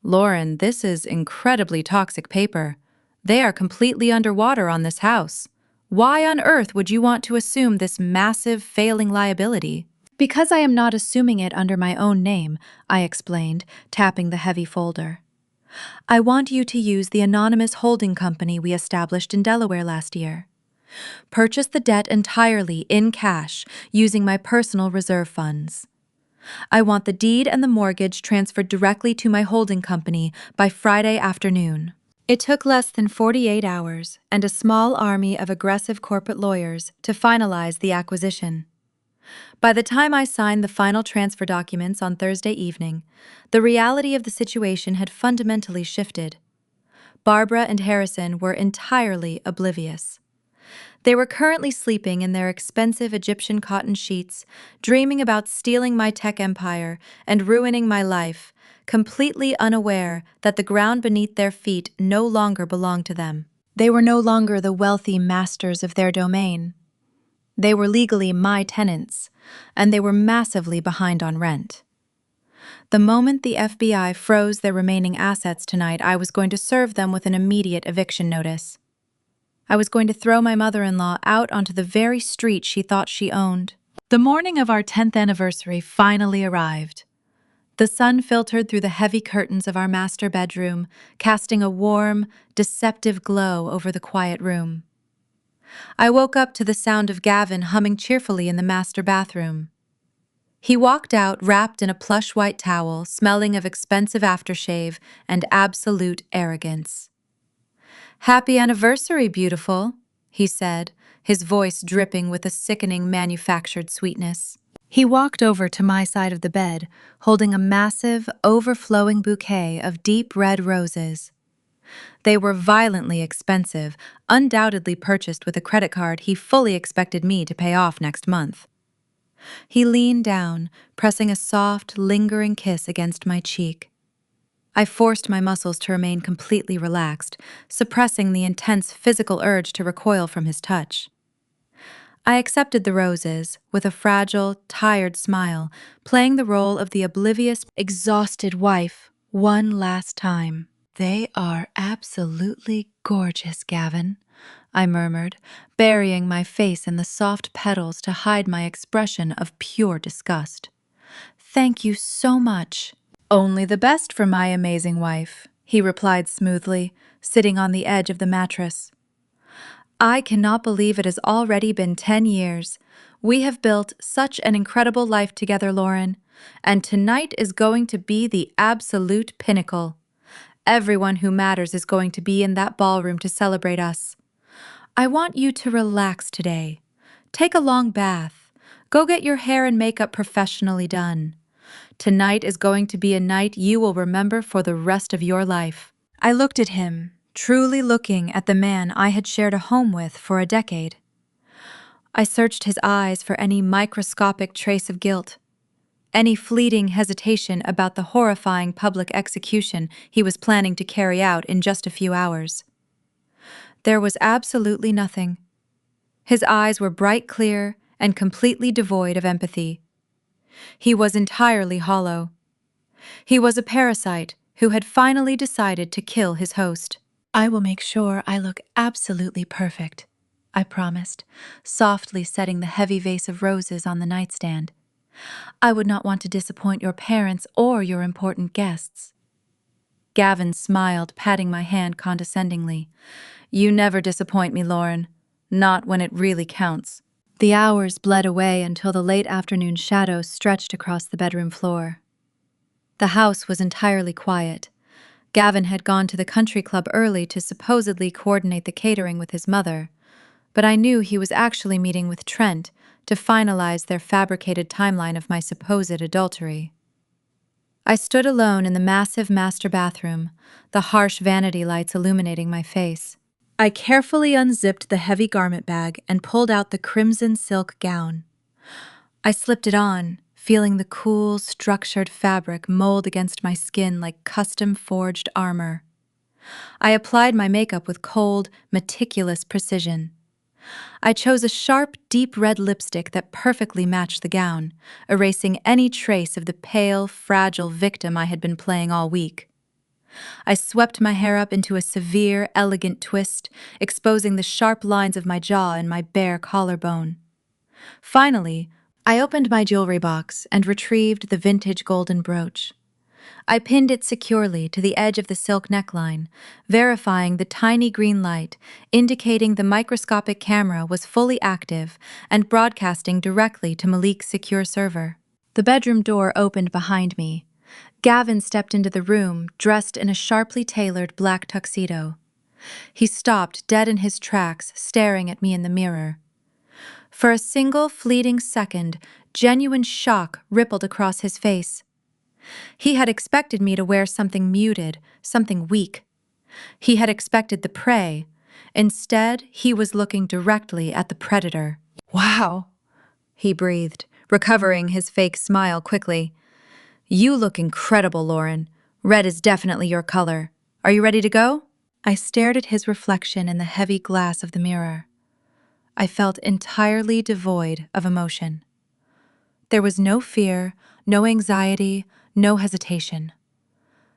"Lauren, this is incredibly toxic paper. They are completely underwater on this house. Why on earth would you want to assume this massive, failing liability?" "Because I am not assuming it under my own name," I explained, tapping the heavy folder. "I want you to use the anonymous holding company we established in Delaware last year. Purchase the debt entirely in cash using my personal reserve funds. I want the deed and the mortgage transferred directly to my holding company by Friday afternoon." It took less than 48 hours and a small army of aggressive corporate lawyers to finalize the acquisition. By the time I signed the final transfer documents on Thursday evening, the reality of the situation had fundamentally shifted. Barbara and Harrison were entirely oblivious. They were currently sleeping in their expensive Egyptian cotton sheets, dreaming about stealing my tech empire and ruining my life, completely unaware that the ground beneath their feet no longer belonged to them. They were no longer the wealthy masters of their domain. They were legally my tenants, and they were massively behind on rent. The moment the FBI froze their remaining assets tonight, I was going to serve them with an immediate eviction notice. I was going to throw my mother-in-law out onto the very street she thought she owned. The morning of our 10th anniversary finally arrived. The sun filtered through the heavy curtains of our master bedroom, casting a warm, deceptive glow over the quiet room. I woke up to the sound of Gavin humming cheerfully in the master bathroom. He walked out wrapped in a plush white towel, smelling of expensive aftershave and absolute arrogance. "Happy anniversary, beautiful," he said, his voice dripping with a sickening manufactured sweetness. He walked over to my side of the bed, holding a massive, overflowing bouquet of deep red roses. They were violently expensive, undoubtedly purchased with a credit card he fully expected me to pay off next month. He leaned down, pressing a soft, lingering kiss against my cheek. I forced my muscles to remain completely relaxed, suppressing the intense physical urge to recoil from his touch. I accepted the roses, with a fragile, tired smile, playing the role of the oblivious, exhausted wife one last time. "They are absolutely gorgeous, Gavin," I murmured, burying my face in the soft petals to hide my expression of pure disgust. "Thank you so much." "Only the best for my amazing wife," he replied smoothly, sitting on the edge of the mattress. "I cannot believe it has already been 10 years. We have built such an incredible life together, Lauren, and tonight is going to be the absolute pinnacle. Everyone who matters is going to be in that ballroom to celebrate us. I want you to relax today. Take a long bath. Go get your hair and makeup professionally done. Tonight is going to be a night you will remember for the rest of your life." I looked at him, truly looking at the man I had shared a home with for a decade. I searched his eyes for any microscopic trace of guilt, any fleeting hesitation about the horrifying public execution he was planning to carry out in just a few hours. There was absolutely nothing. His eyes were bright clear and completely devoid of empathy. He was entirely hollow. He was a parasite who had finally decided to kill his host. "I will make sure I look absolutely perfect," I promised, softly setting the heavy vase of roses on the nightstand. "I would not want to disappoint your parents or your important guests." Gavin smiled, patting my hand condescendingly. "You never disappoint me, Lauren. Not when it really counts." The hours bled away until the late afternoon shadows stretched across the bedroom floor. The house was entirely quiet. Gavin had gone to the country club early to supposedly coordinate the catering with his mother, but I knew he was actually meeting with Trent to finalize their fabricated timeline of my supposed adultery. I stood alone in the massive master bathroom, the harsh vanity lights illuminating my face. I carefully unzipped the heavy garment bag and pulled out the crimson silk gown. I slipped it on, feeling the cool, structured fabric mold against my skin like custom-forged armor. I applied my makeup with cold, meticulous precision. I chose a sharp, deep red lipstick that perfectly matched the gown, erasing any trace of the pale, fragile victim I had been playing all week. I swept my hair up into a severe, elegant twist, exposing the sharp lines of my jaw and my bare collarbone. Finally, I opened my jewelry box and retrieved the vintage golden brooch. I pinned it securely to the edge of the silk neckline, verifying the tiny green light, indicating the microscopic camera was fully active and broadcasting directly to Malik's secure server. The bedroom door opened behind me. Gavin stepped into the room, dressed in a sharply tailored black tuxedo. He stopped dead in his tracks, staring at me in the mirror. For a single fleeting second, genuine shock rippled across his face. He had expected me to wear something muted, something weak. He had expected the prey. Instead, he was looking directly at the predator. "Wow," he breathed, recovering his fake smile quickly. "You look incredible, Lauren. Red is definitely your color. Are you ready to go?" I stared at his reflection in the heavy glass of the mirror. I felt entirely devoid of emotion. There was no fear, no anxiety, no hesitation.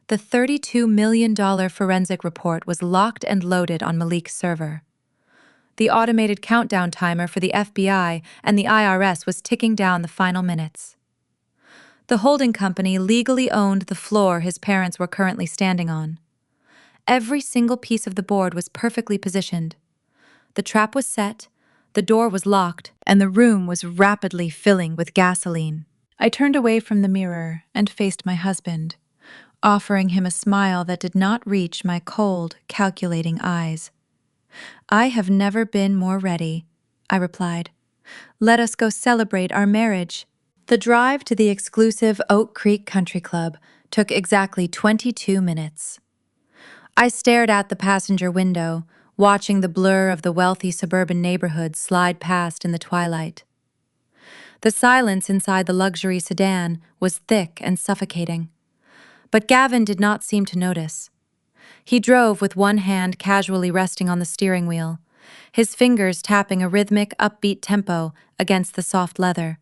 The $32 million forensic report was locked and loaded on Malik's server. The automated countdown timer for the FBI and the IRS was ticking down the final minutes. The holding company legally owned the floor his parents were currently standing on. Every single piece of the board was perfectly positioned. The trap was set, the door was locked, and the room was rapidly filling with gasoline. I turned away from the mirror and faced my husband, offering him a smile that did not reach my cold, calculating eyes. "I have never been more ready," I replied. "Let us go celebrate our marriage." The drive to the exclusive Oak Creek Country Club took exactly 22 minutes. I stared out the passenger window, watching the blur of the wealthy suburban neighborhood slide past in the twilight. The silence inside the luxury sedan was thick and suffocating. But Gavin did not seem to notice. He drove with one hand casually resting on the steering wheel, his fingers tapping a rhythmic, upbeat tempo against the soft leather.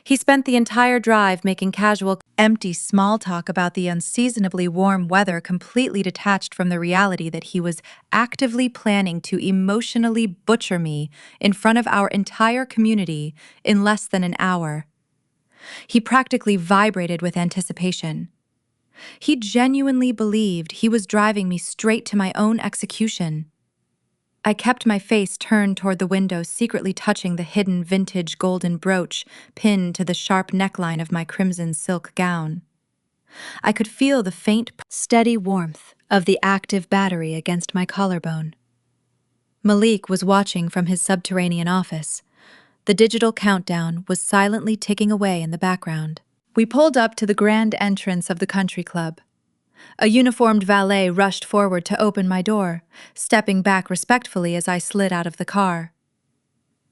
He spent the entire drive making casual, empty small talk about the unseasonably warm weather, completely detached from the reality that he was actively planning to emotionally butcher me in front of our entire community in less than an hour. He practically vibrated with anticipation. He genuinely believed he was driving me straight to my own execution. I kept my face turned toward the window, secretly touching the hidden vintage golden brooch pinned to the sharp neckline of my crimson silk gown. I could feel the faint, steady warmth of the active battery against my collarbone. Malik was watching from his subterranean office. The digital countdown was silently ticking away in the background. We pulled up to the grand entrance of the country club. A uniformed valet rushed forward to open my door, stepping back respectfully as I slid out of the car.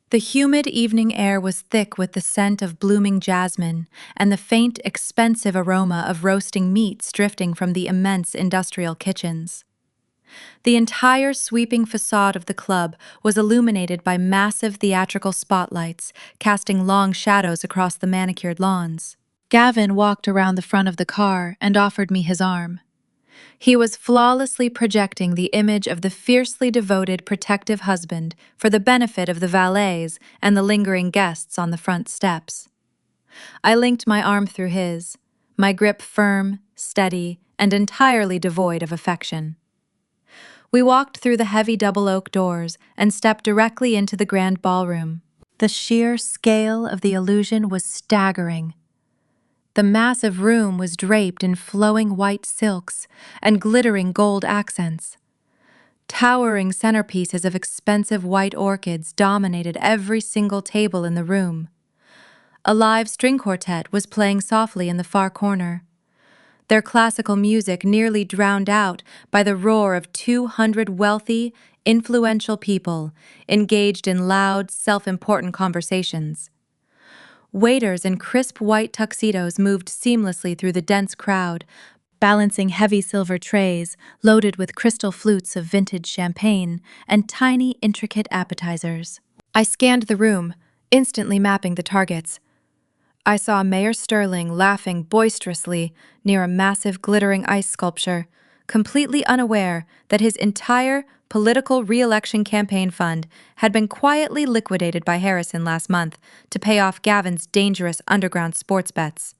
The humid evening air was thick with the scent of blooming jasmine and the faint, expensive aroma of roasting meats drifting from the immense industrial kitchens. The entire sweeping facade of the club was illuminated by massive theatrical spotlights, casting long shadows across the manicured lawns. Gavin walked around the front of the car and offered me his arm. He was flawlessly projecting the image of the fiercely devoted, protective husband for the benefit of the valets and the lingering guests on the front steps. I linked my arm through his, my grip firm, steady, and entirely devoid of affection. We walked through the heavy double oak doors and stepped directly into the grand ballroom. The sheer scale of the illusion was staggering. The massive room was draped in flowing white silks and glittering gold accents. Towering centerpieces of expensive white orchids dominated every single table in the room. A live string quartet was playing softly in the far corner, their classical music nearly drowned out by the roar of 200 wealthy, influential people engaged in loud, self-important conversations. Waiters in crisp white tuxedos moved seamlessly through the dense crowd, balancing heavy silver trays loaded with crystal flutes of vintage champagne and tiny, intricate appetizers. I scanned the room, instantly mapping the targets. I saw Mayor Sterling laughing boisterously near a massive glittering ice sculpture, completely unaware that his entire political re-election campaign fund had been quietly liquidated by Harrison last month to pay off Gavin's dangerous underground sports bets.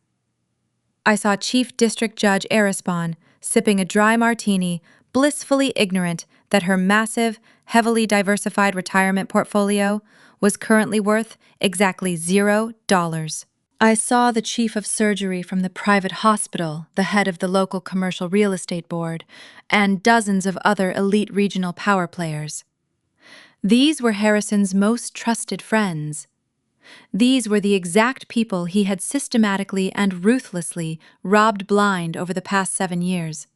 I saw Chief District Judge Arispon sipping a dry martini, blissfully ignorant that her massive, heavily diversified retirement portfolio was currently worth exactly $0. I saw the chief of surgery from the private hospital, the head of the local commercial real estate board, and dozens of other elite regional power players. These were Harrison's most trusted friends. These were the exact people he had systematically and ruthlessly robbed blind over the past 7 years.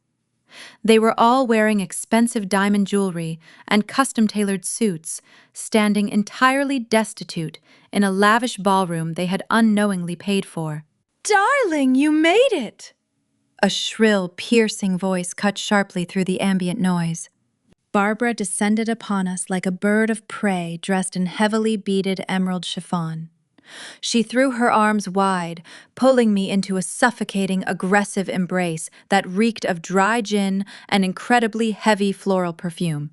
They were all wearing expensive diamond jewelry and custom-tailored suits, standing entirely destitute in a lavish ballroom they had unknowingly paid for. "Darling, you made it!" A shrill, piercing voice cut sharply through the ambient noise. Barbara descended upon us like a bird of prey dressed in heavily beaded emerald chiffon. She threw her arms wide, pulling me into a suffocating, aggressive embrace that reeked of dry gin and incredibly heavy floral perfume.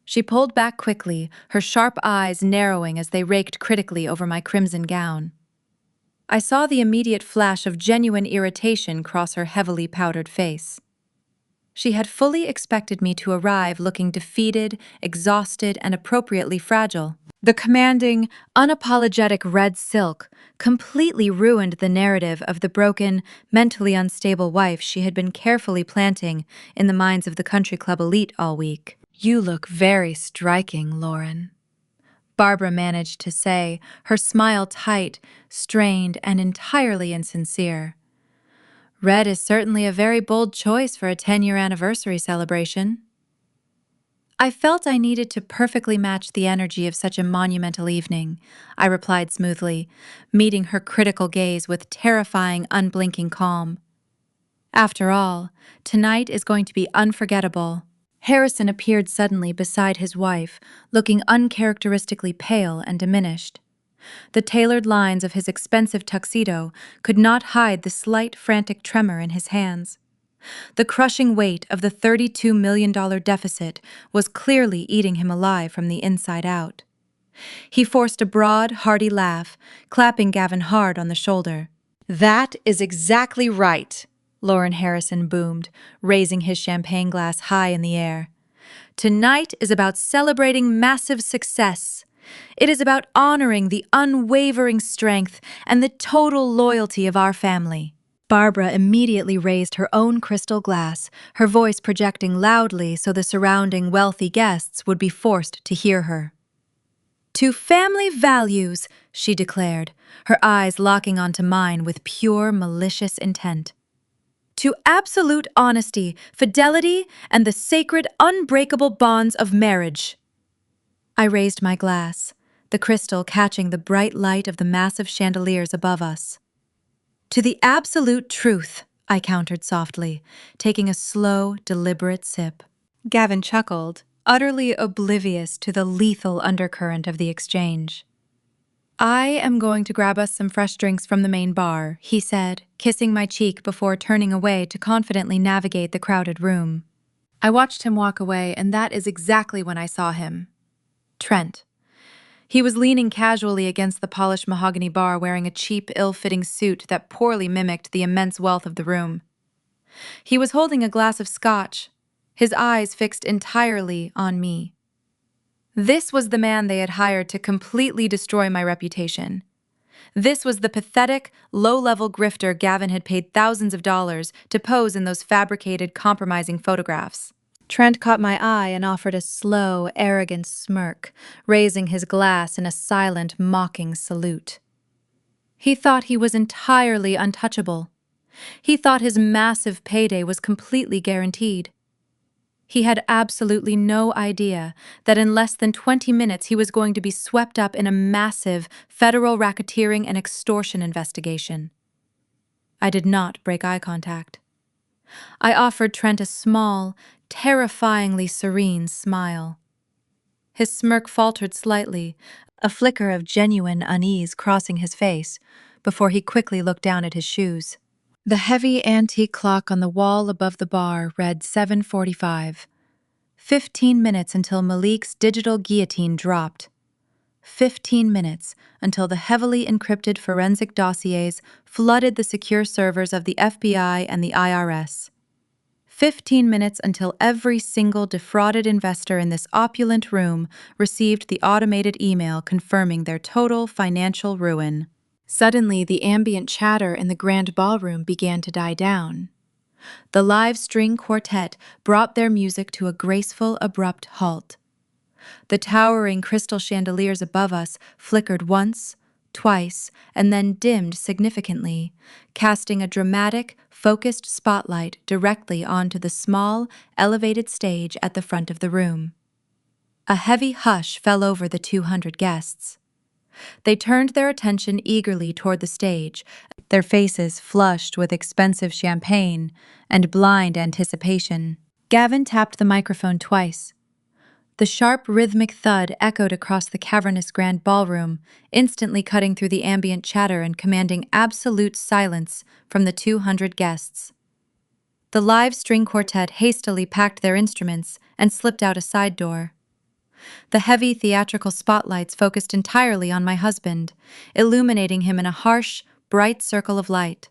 She pulled back quickly, her sharp eyes narrowing as they raked critically over my crimson gown. I saw the immediate flash of genuine irritation cross her heavily powdered face. She had fully expected me to arrive looking defeated, exhausted, and appropriately fragile. The commanding, unapologetic red silk completely ruined the narrative of the broken, mentally unstable wife she had been carefully planting in the minds of the country club elite all week. "You look very striking, Lauren." Barbara managed to say, her smile tight, strained, and entirely insincere. Red is certainly a very bold choice for a 10-year anniversary celebration. I felt I needed to perfectly match the energy of such a monumental evening, I replied smoothly, meeting her critical gaze with terrifying, unblinking calm. After all, tonight is going to be unforgettable. Harrison appeared suddenly beside his wife, looking uncharacteristically pale and diminished. The tailored lines of his expensive tuxedo could not hide the slight, frantic tremor in his hands. The crushing weight of the $32 million deficit was clearly eating him alive from the inside out. He forced a broad, hearty laugh, clapping Gavin hard on the shoulder. "That is exactly right," Lauren Harrison boomed, raising his champagne glass high in the air. "Tonight is about celebrating massive success. It is about honoring the unwavering strength and the total loyalty of our family." Barbara immediately raised her own crystal glass, her voice projecting loudly so the surrounding wealthy guests would be forced to hear her. "To family values," she declared, her eyes locking onto mine with pure malicious intent. "To absolute honesty, fidelity, and the sacred, unbreakable bonds of marriage." I raised my glass, the crystal catching the bright light of the massive chandeliers above us. "To the absolute truth," I countered softly, taking a slow, deliberate sip. Gavin chuckled, utterly oblivious to the lethal undercurrent of the exchange. "I am going to grab us some fresh drinks from the main bar," he said, kissing my cheek before turning away to confidently navigate the crowded room. I watched him walk away, and that is exactly when I saw him. Trent. He was leaning casually against the polished mahogany bar wearing a cheap, ill-fitting suit that poorly mimicked the immense wealth of the room. He was holding a glass of scotch, his eyes fixed entirely on me. This was the man they had hired to completely destroy my reputation. This was the pathetic, low-level grifter Gavin had paid thousands of dollars to pose in those fabricated, compromising photographs. Trent caught my eye and offered a slow, arrogant smirk, raising his glass in a silent, mocking salute. He thought he was entirely untouchable. He thought his massive payday was completely guaranteed. He had absolutely no idea that in less than 20 minutes he was going to be swept up in a massive federal racketeering and extortion investigation. I did not break eye contact. I offered Trent a small, terrifyingly serene smile. His smirk faltered slightly, a flicker of genuine unease crossing his face, before he quickly looked down at his shoes. The heavy antique clock on the wall above the bar read 7:45. 15 minutes until Malik's digital guillotine dropped. 15 minutes until the heavily encrypted forensic dossiers flooded the secure servers of the FBI and the IRS. 15 minutes until every single defrauded investor in this opulent room received the automated email confirming their total financial ruin. Suddenly, the ambient chatter in the grand ballroom began to die down. The live string quartet brought their music to a graceful, abrupt halt. The towering crystal chandeliers above us flickered once, twice, and then dimmed significantly, casting a dramatic, focused spotlight directly onto the small, elevated stage at the front of the room. A heavy hush fell over the 200 guests. They turned their attention eagerly toward the stage, their faces flushed with expensive champagne and blind anticipation. Gavin tapped the microphone twice. The sharp, rhythmic thud echoed across the cavernous grand ballroom, instantly cutting through the ambient chatter and commanding absolute silence from the 200 guests. The live string quartet hastily packed their instruments and slipped out a side door. The heavy theatrical spotlights focused entirely on my husband, illuminating him in a harsh, bright circle of light.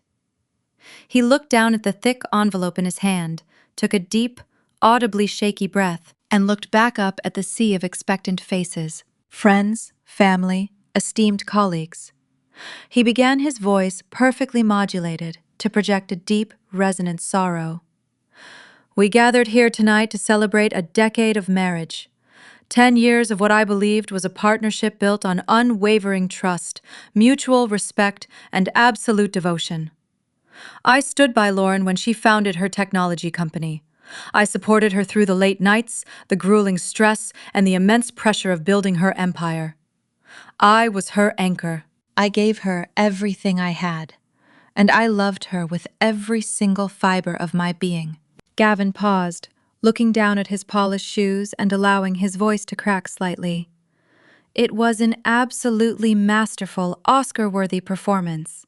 He looked down at the thick envelope in his hand, took a deep, audibly shaky breath, and looked back up at the sea of expectant faces, friends, family, esteemed colleagues. He began his voice perfectly modulated to project a deep, resonant sorrow. "We gathered here tonight to celebrate a decade of marriage. 10 years of what I believed was a partnership built on unwavering trust, mutual respect, and absolute devotion. I stood by Lauren when she founded her technology company. I supported her through the late nights, the grueling stress, and the immense pressure of building her empire. I was her anchor. I gave her everything I had, and I loved her with every single fiber of my being. Gavin paused, looking down at his polished shoes and allowing his voice to crack slightly. It was an absolutely masterful, Oscar-worthy performance.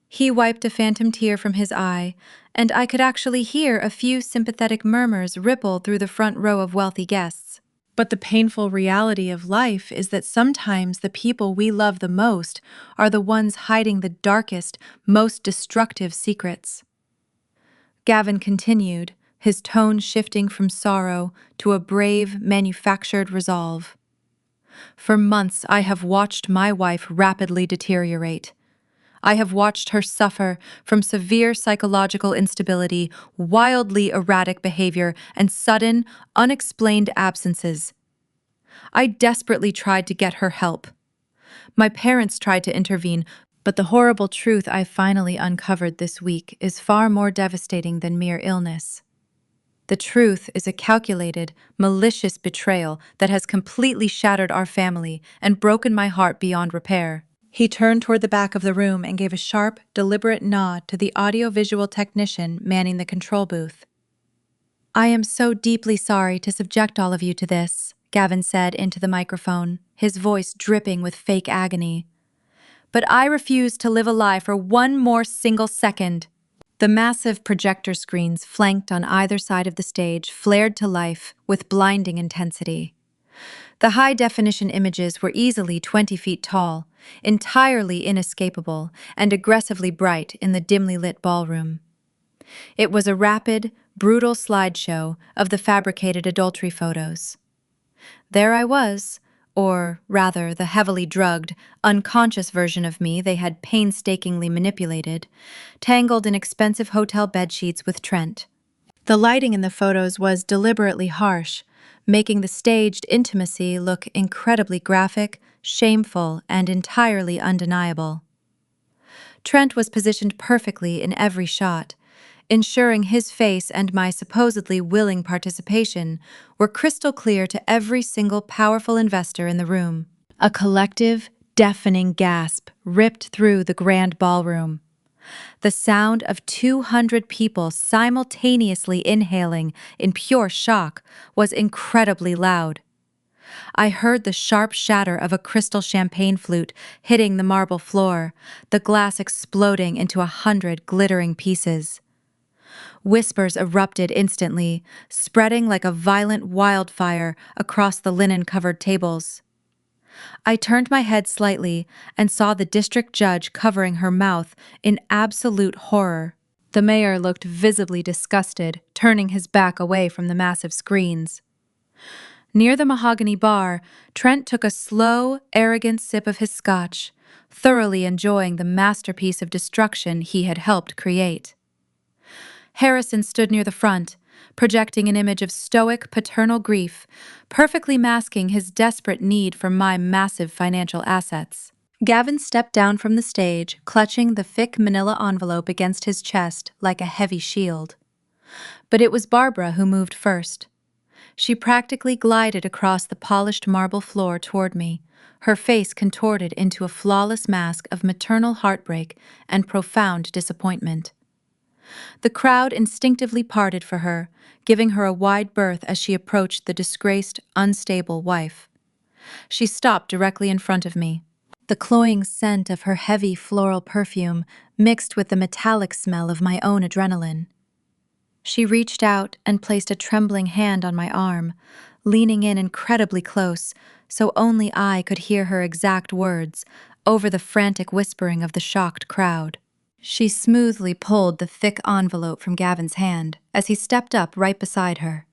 He wiped a phantom tear from his eye, and I could actually hear a few sympathetic murmurs ripple through the front row of wealthy guests. But the painful reality of life is that sometimes the people we love the most are the ones hiding the darkest, most destructive secrets. Gavin continued, his tone shifting from sorrow to a brave, manufactured resolve. For months I have watched my wife rapidly deteriorate. I have watched her suffer from severe psychological instability, wildly erratic behavior, and sudden, unexplained absences. I desperately tried to get her help. My parents tried to intervene, but the horrible truth I finally uncovered this week is far more devastating than mere illness. The truth is a calculated, malicious betrayal that has completely shattered our family and broken my heart beyond repair. He turned toward the back of the room and gave a sharp, deliberate nod to the audiovisual technician manning the control booth. "I am so deeply sorry to subject all of you to this," Gavin said into the microphone, his voice dripping with fake agony. "But I refuse to live a lie for one more single second." The massive projector screens flanked on either side of the stage flared to life with blinding intensity. The high-definition images were easily 20 feet tall, entirely inescapable, and aggressively bright in the dimly lit ballroom. It was a rapid, brutal slideshow of the fabricated adultery photos. There I was, or rather the heavily drugged, unconscious version of me they had painstakingly manipulated, tangled in expensive hotel bedsheets with Trent. The lighting in the photos was deliberately harsh, making the staged intimacy look incredibly graphic, shameful, and entirely undeniable. Trent was positioned perfectly in every shot, ensuring his face and my supposedly willing participation were crystal clear to every single powerful investor in the room. A collective, deafening gasp ripped through the grand ballroom. The sound of 200 people simultaneously inhaling in pure shock was incredibly loud. I heard the sharp shatter of a crystal champagne flute hitting the marble floor, the glass exploding into 100 glittering pieces. Whispers erupted instantly, spreading like a violent wildfire across the linen-covered tables. I turned my head slightly and saw the district judge covering her mouth in absolute horror. The mayor looked visibly disgusted, turning his back away from the massive screens. Near the mahogany bar, Trent took a slow, arrogant sip of his scotch, thoroughly enjoying the masterpiece of destruction he had helped create. Harrison stood near the front, projecting an image of stoic paternal grief, perfectly masking his desperate need for my massive financial assets. Gavin stepped down from the stage, clutching the thick manila envelope against his chest like a heavy shield. But it was Barbara who moved first. She practically glided across the polished marble floor toward me, her face contorted into a flawless mask of maternal heartbreak and profound disappointment. The crowd instinctively parted for her, giving her a wide berth as she approached the disgraced, unstable wife. She stopped directly in front of me. The cloying scent of her heavy floral perfume mixed with the metallic smell of my own adrenaline. She reached out and placed a trembling hand on my arm, leaning in incredibly close, so only I could hear her exact words over the frantic whispering of the shocked crowd. She smoothly pulled the thick envelope from Gavin's hand as he stepped up right beside her.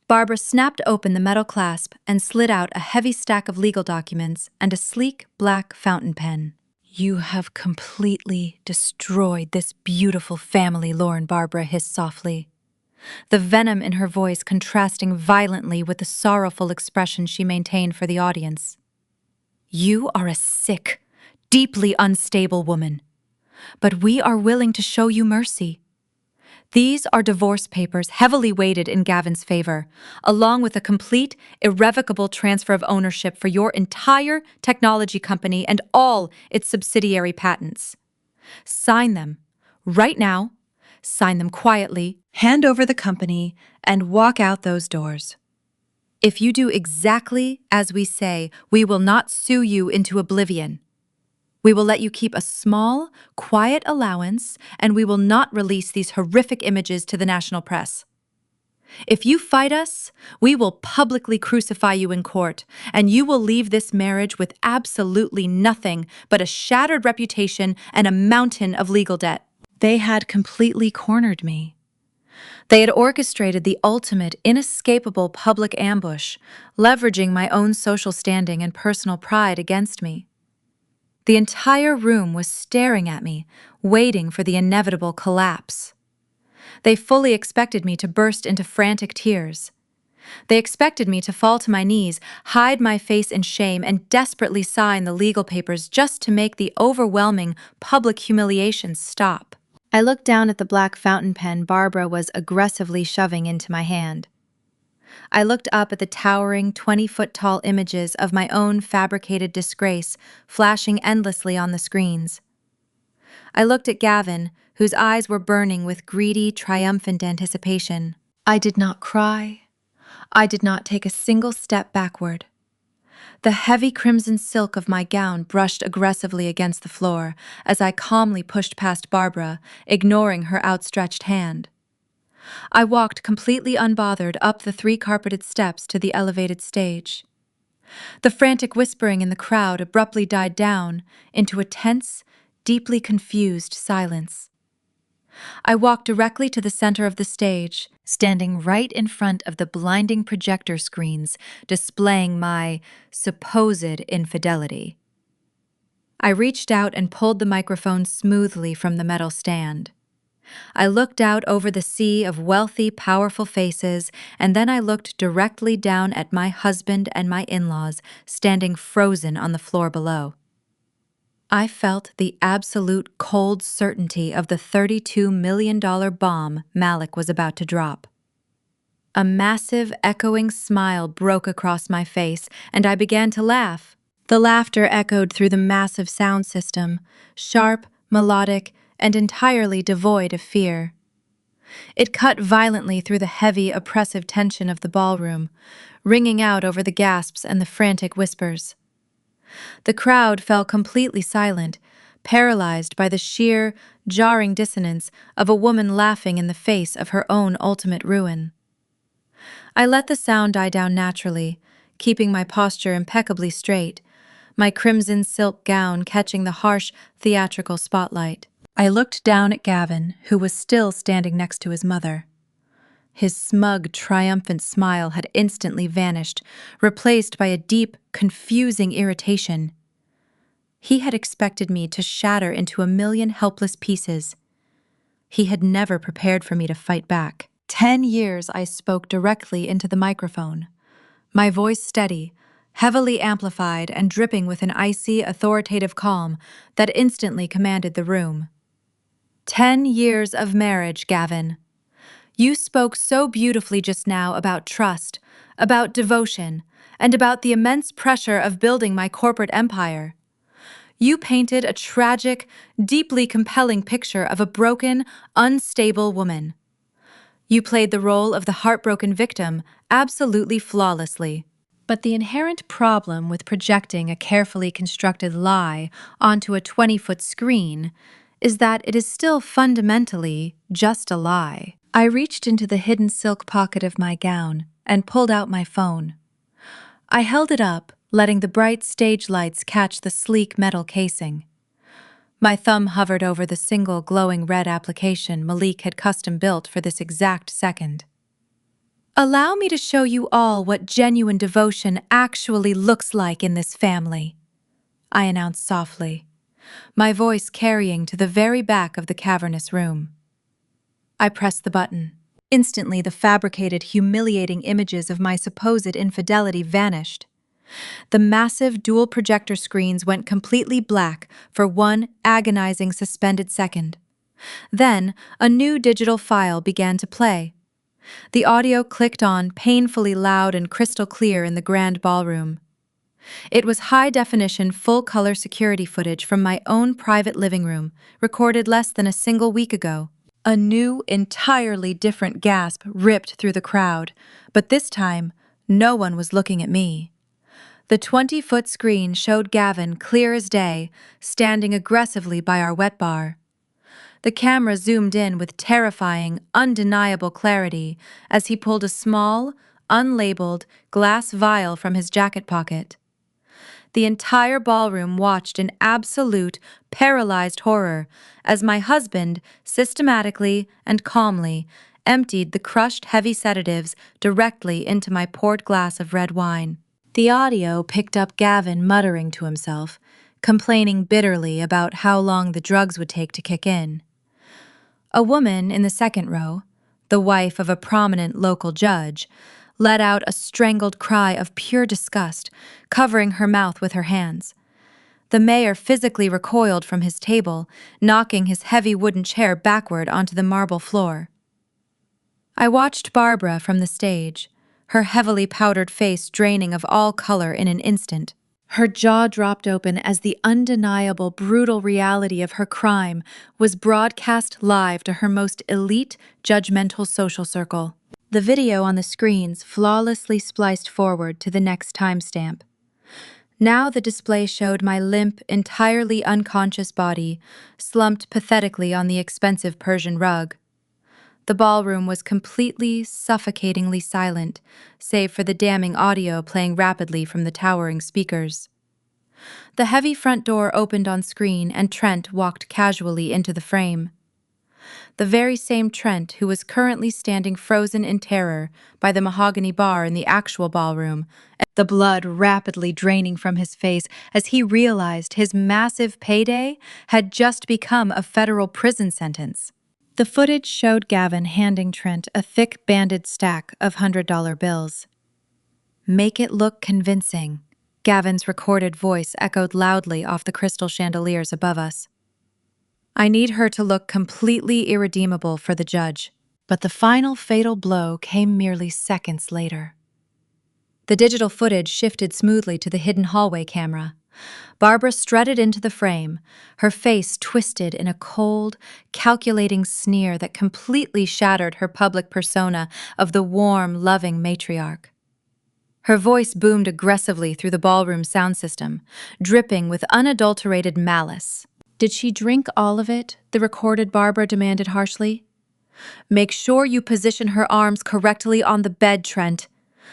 Barbara snapped open the metal clasp and slid out a heavy stack of legal documents and a sleek black fountain pen. "You have completely destroyed this beautiful family," Barbara hissed softly. the venom in her voice contrasting violently with the sorrowful expression she maintained for the audience. "You are a sick, deeply unstable woman, but we are willing to show you mercy. These are divorce papers heavily weighted in Gavin's favor, along with a complete, irrevocable transfer of ownership for your entire technology company and all its subsidiary patents. Sign them. Right now. Sign them quietly, hand over the company, and walk out those doors. If you do exactly as we say, we will not sue you into oblivion. We will let you keep a small, quiet allowance, and we will not release these horrific images to the national press. If you fight us, we will publicly crucify you in court, and you will leave this marriage with absolutely nothing but a shattered reputation and a mountain of legal debt." They had completely cornered me. They had orchestrated the ultimate, inescapable public ambush, leveraging my own social standing and personal pride against me. The entire room was staring at me, waiting for the inevitable collapse. They fully expected me to burst into frantic tears. They expected me to fall to my knees, hide my face in shame, and desperately sign the legal papers just to make the overwhelming public humiliation stop. I looked down at the black fountain pen Barbara was aggressively shoving into my hand. I looked up at the towering 20-foot-tall images of my own fabricated disgrace flashing endlessly on the screens. I looked at Gavin, whose eyes were burning with greedy, triumphant anticipation. I did not cry. I did not take a single step backward. The heavy crimson silk of my gown brushed aggressively against the floor as I calmly pushed past Barbara, ignoring her outstretched hand. I walked completely unbothered up the 3 carpeted steps to the elevated stage. The frantic whispering in the crowd abruptly died down into a tense, deeply confused silence. I walked directly to the center of the stage, standing right in front of the blinding projector screens displaying my supposed infidelity. I reached out and pulled the microphone smoothly from the metal stand. I looked out over the sea of wealthy, powerful faces, and then I looked directly down at my husband and my in-laws standing frozen on the floor below. I felt the absolute cold certainty of the $32 million bomb Malik was about to drop. A massive, echoing smile broke across my face, and I began to laugh. The laughter echoed through the massive sound system, sharp, melodic, and entirely devoid of fear. It cut violently through the heavy, oppressive tension of the ballroom, ringing out over the gasps and the frantic whispers. The crowd fell completely silent, paralyzed by the sheer, jarring dissonance of a woman laughing in the face of her own ultimate ruin. I let the sound die down naturally, keeping my posture impeccably straight, my crimson silk gown catching the harsh, theatrical spotlight. I looked down at Gavin, who was still standing next to his mother. His smug, triumphant smile had instantly vanished, replaced by a deep, confusing irritation. He had expected me to shatter into a million helpless pieces. He had never prepared for me to fight back. 10 years I spoke directly into the microphone, my voice steady, heavily amplified and dripping with an icy, authoritative calm that instantly commanded the room. 10 years of marriage, Gavin. You spoke so beautifully just now about trust, about devotion, and about the immense pressure of building my corporate empire. You painted a tragic, deeply compelling picture of a broken, unstable woman. You played the role of the heartbroken victim absolutely flawlessly. But the inherent problem with projecting a carefully constructed lie onto a 20-foot screen is that it is still fundamentally just a lie. I reached into the hidden silk pocket of my gown and pulled out my phone. I held it up, letting the bright stage lights catch the sleek metal casing. My thumb hovered over the single glowing red application Malik had custom built for this exact second. "Allow me to show you all what genuine devotion actually looks like in this family," I announced softly, my voice carrying to the very back of the cavernous room. I pressed the button. Instantly, the fabricated, humiliating images of my supposed infidelity vanished. The massive dual projector screens went completely black for one agonizing suspended second. Then, a new digital file began to play. The audio clicked on, painfully loud and crystal clear in the grand ballroom. It was high-definition, full-color security footage from my own private living room, recorded less than a single week ago. A new, entirely different gasp ripped through the crowd, but this time, no one was looking at me. The 20-foot screen showed Gavin clear as day, standing aggressively by our wet bar. The camera zoomed in with terrifying, undeniable clarity as he pulled a small, unlabeled glass vial from his jacket pocket. The entire ballroom watched in absolute, paralyzed horror as my husband systematically and calmly emptied the crushed heavy sedatives directly into my poured glass of red wine. The audio picked up Gavin muttering to himself, complaining bitterly about how long the drugs would take to kick in. A woman in the second row, the wife of a prominent local judge, let out a strangled cry of pure disgust, covering her mouth with her hands. The mayor physically recoiled from his table, knocking his heavy wooden chair backward onto the marble floor. I watched Barbara from the stage, her heavily powdered face draining of all color in an instant. Her jaw dropped open as the undeniable, brutal reality of her crime was broadcast live to her most elite, judgmental social circle. The video on the screens flawlessly spliced forward to the next timestamp. Now the display showed my limp, entirely unconscious body, slumped pathetically on the expensive Persian rug. The ballroom was completely, suffocatingly silent, save for the damning audio playing rapidly from the towering speakers. The heavy front door opened on screen and Trent walked casually into the frame. The very same Trent who was currently standing frozen in terror by the mahogany bar in the actual ballroom, the blood rapidly draining from his face as he realized his massive payday had just become a federal prison sentence. The footage showed Gavin handing Trent a thick banded stack of $100 bills. "Make it look convincing," Gavin's recorded voice echoed loudly off the crystal chandeliers above us. "I need her to look completely irredeemable for the judge." But the final fatal blow came merely seconds later. The digital footage shifted smoothly to the hidden hallway camera. Barbara strutted into the frame, her face twisted in a cold, calculating sneer that completely shattered her public persona of the warm, loving matriarch. Her voice boomed aggressively through the ballroom sound system, dripping with unadulterated malice. "Did she drink all of it?" the recorded Barbara demanded harshly. "Make sure you position her arms correctly on the bed, Trent.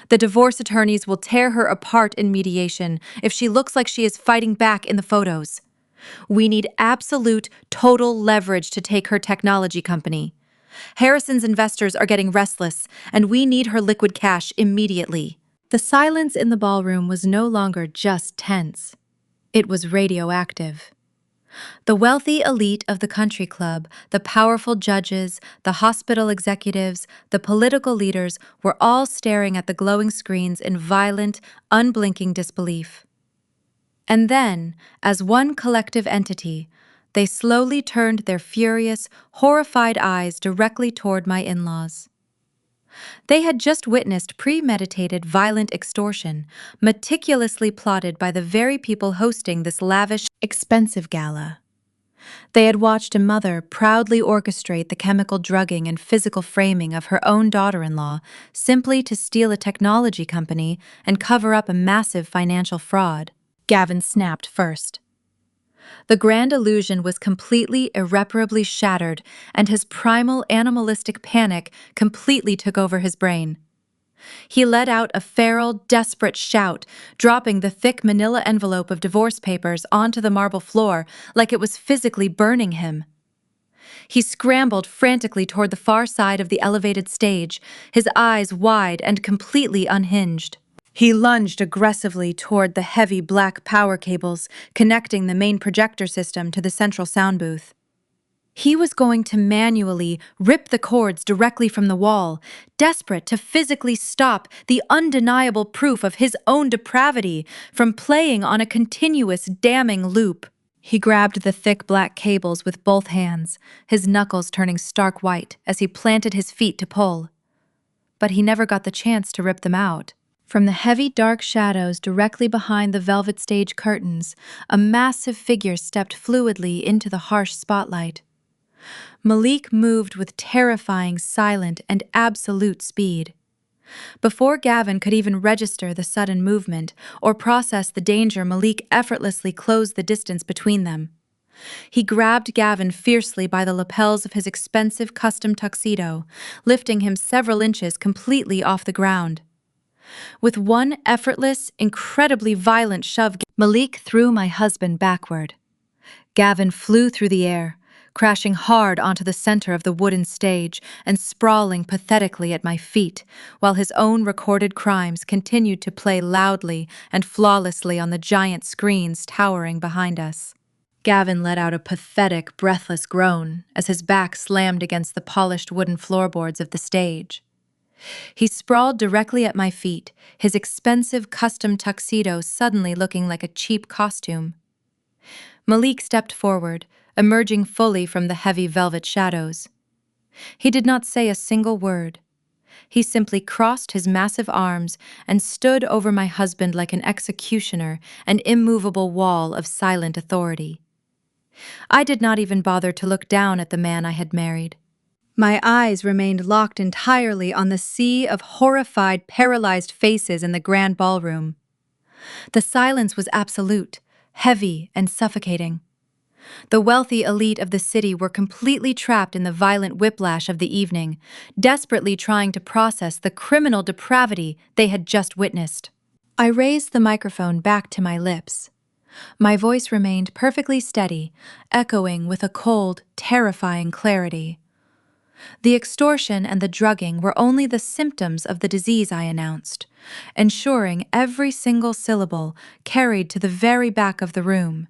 The divorce attorneys will tear her apart in mediation if she looks like she is fighting back in the photos. We need absolute, total leverage to take her technology company. Harrison's investors are getting restless, and we need her liquid cash immediately." The silence in the ballroom was no longer just tense. It was radioactive. The wealthy elite of the country club, the powerful judges, the hospital executives, the political leaders were all staring at the glowing screens in violent, unblinking disbelief. And then, as one collective entity, they slowly turned their furious, horrified eyes directly toward my in-laws. They had just witnessed premeditated, violent extortion, meticulously plotted by the very people hosting this lavish, expensive gala. They had watched a mother proudly orchestrate the chemical drugging and physical framing of her own daughter-in-law simply to steal a technology company and cover up a massive financial fraud. Gavin snapped first. The grand illusion was completely, irreparably shattered, and his primal animalistic panic completely took over his brain. He let out a feral, desperate shout, dropping the thick manila envelope of divorce papers onto the marble floor like it was physically burning him. He scrambled frantically toward the far side of the elevated stage, his eyes wide and completely unhinged. He lunged aggressively toward the heavy black power cables connecting the main projector system to the central sound booth. He was going to manually rip the cords directly from the wall, desperate to physically stop the undeniable proof of his own depravity from playing on a continuous damning loop. He grabbed the thick black cables with both hands, his knuckles turning stark white as he planted his feet to pull. But he never got the chance to rip them out. From the heavy dark shadows directly behind the velvet stage curtains, a massive figure stepped fluidly into the harsh spotlight. Malik moved with terrifying, silent, and absolute speed. Before Gavin could even register the sudden movement or process the danger, Malik effortlessly closed the distance between them. He grabbed Gavin fiercely by the lapels of his expensive custom tuxedo, lifting him several inches completely off the ground. With one effortless, incredibly violent shove, Malik threw my husband backward. Gavin flew through the air, crashing hard onto the center of the wooden stage and sprawling pathetically at my feet, while his own recorded crimes continued to play loudly and flawlessly on the giant screens towering behind us. Gavin let out a pathetic, breathless groan as his back slammed against the polished wooden floorboards of the stage. He sprawled directly at my feet, his expensive custom tuxedo suddenly looking like a cheap costume. Malik stepped forward, emerging fully from the heavy velvet shadows. He did not say a single word. He simply crossed his massive arms and stood over my husband like an executioner, an immovable wall of silent authority. I did not even bother to look down at the man I had married. My eyes remained locked entirely on the sea of horrified, paralyzed faces in the grand ballroom. The silence was absolute, heavy, and suffocating. The wealthy elite of the city were completely trapped in the violent whiplash of the evening, desperately trying to process the criminal depravity they had just witnessed. I raised the microphone back to my lips. My voice remained perfectly steady, echoing with a cold, terrifying clarity. The extortion and the drugging were only the symptoms of the disease, I announced, ensuring every single syllable carried to the very back of the room.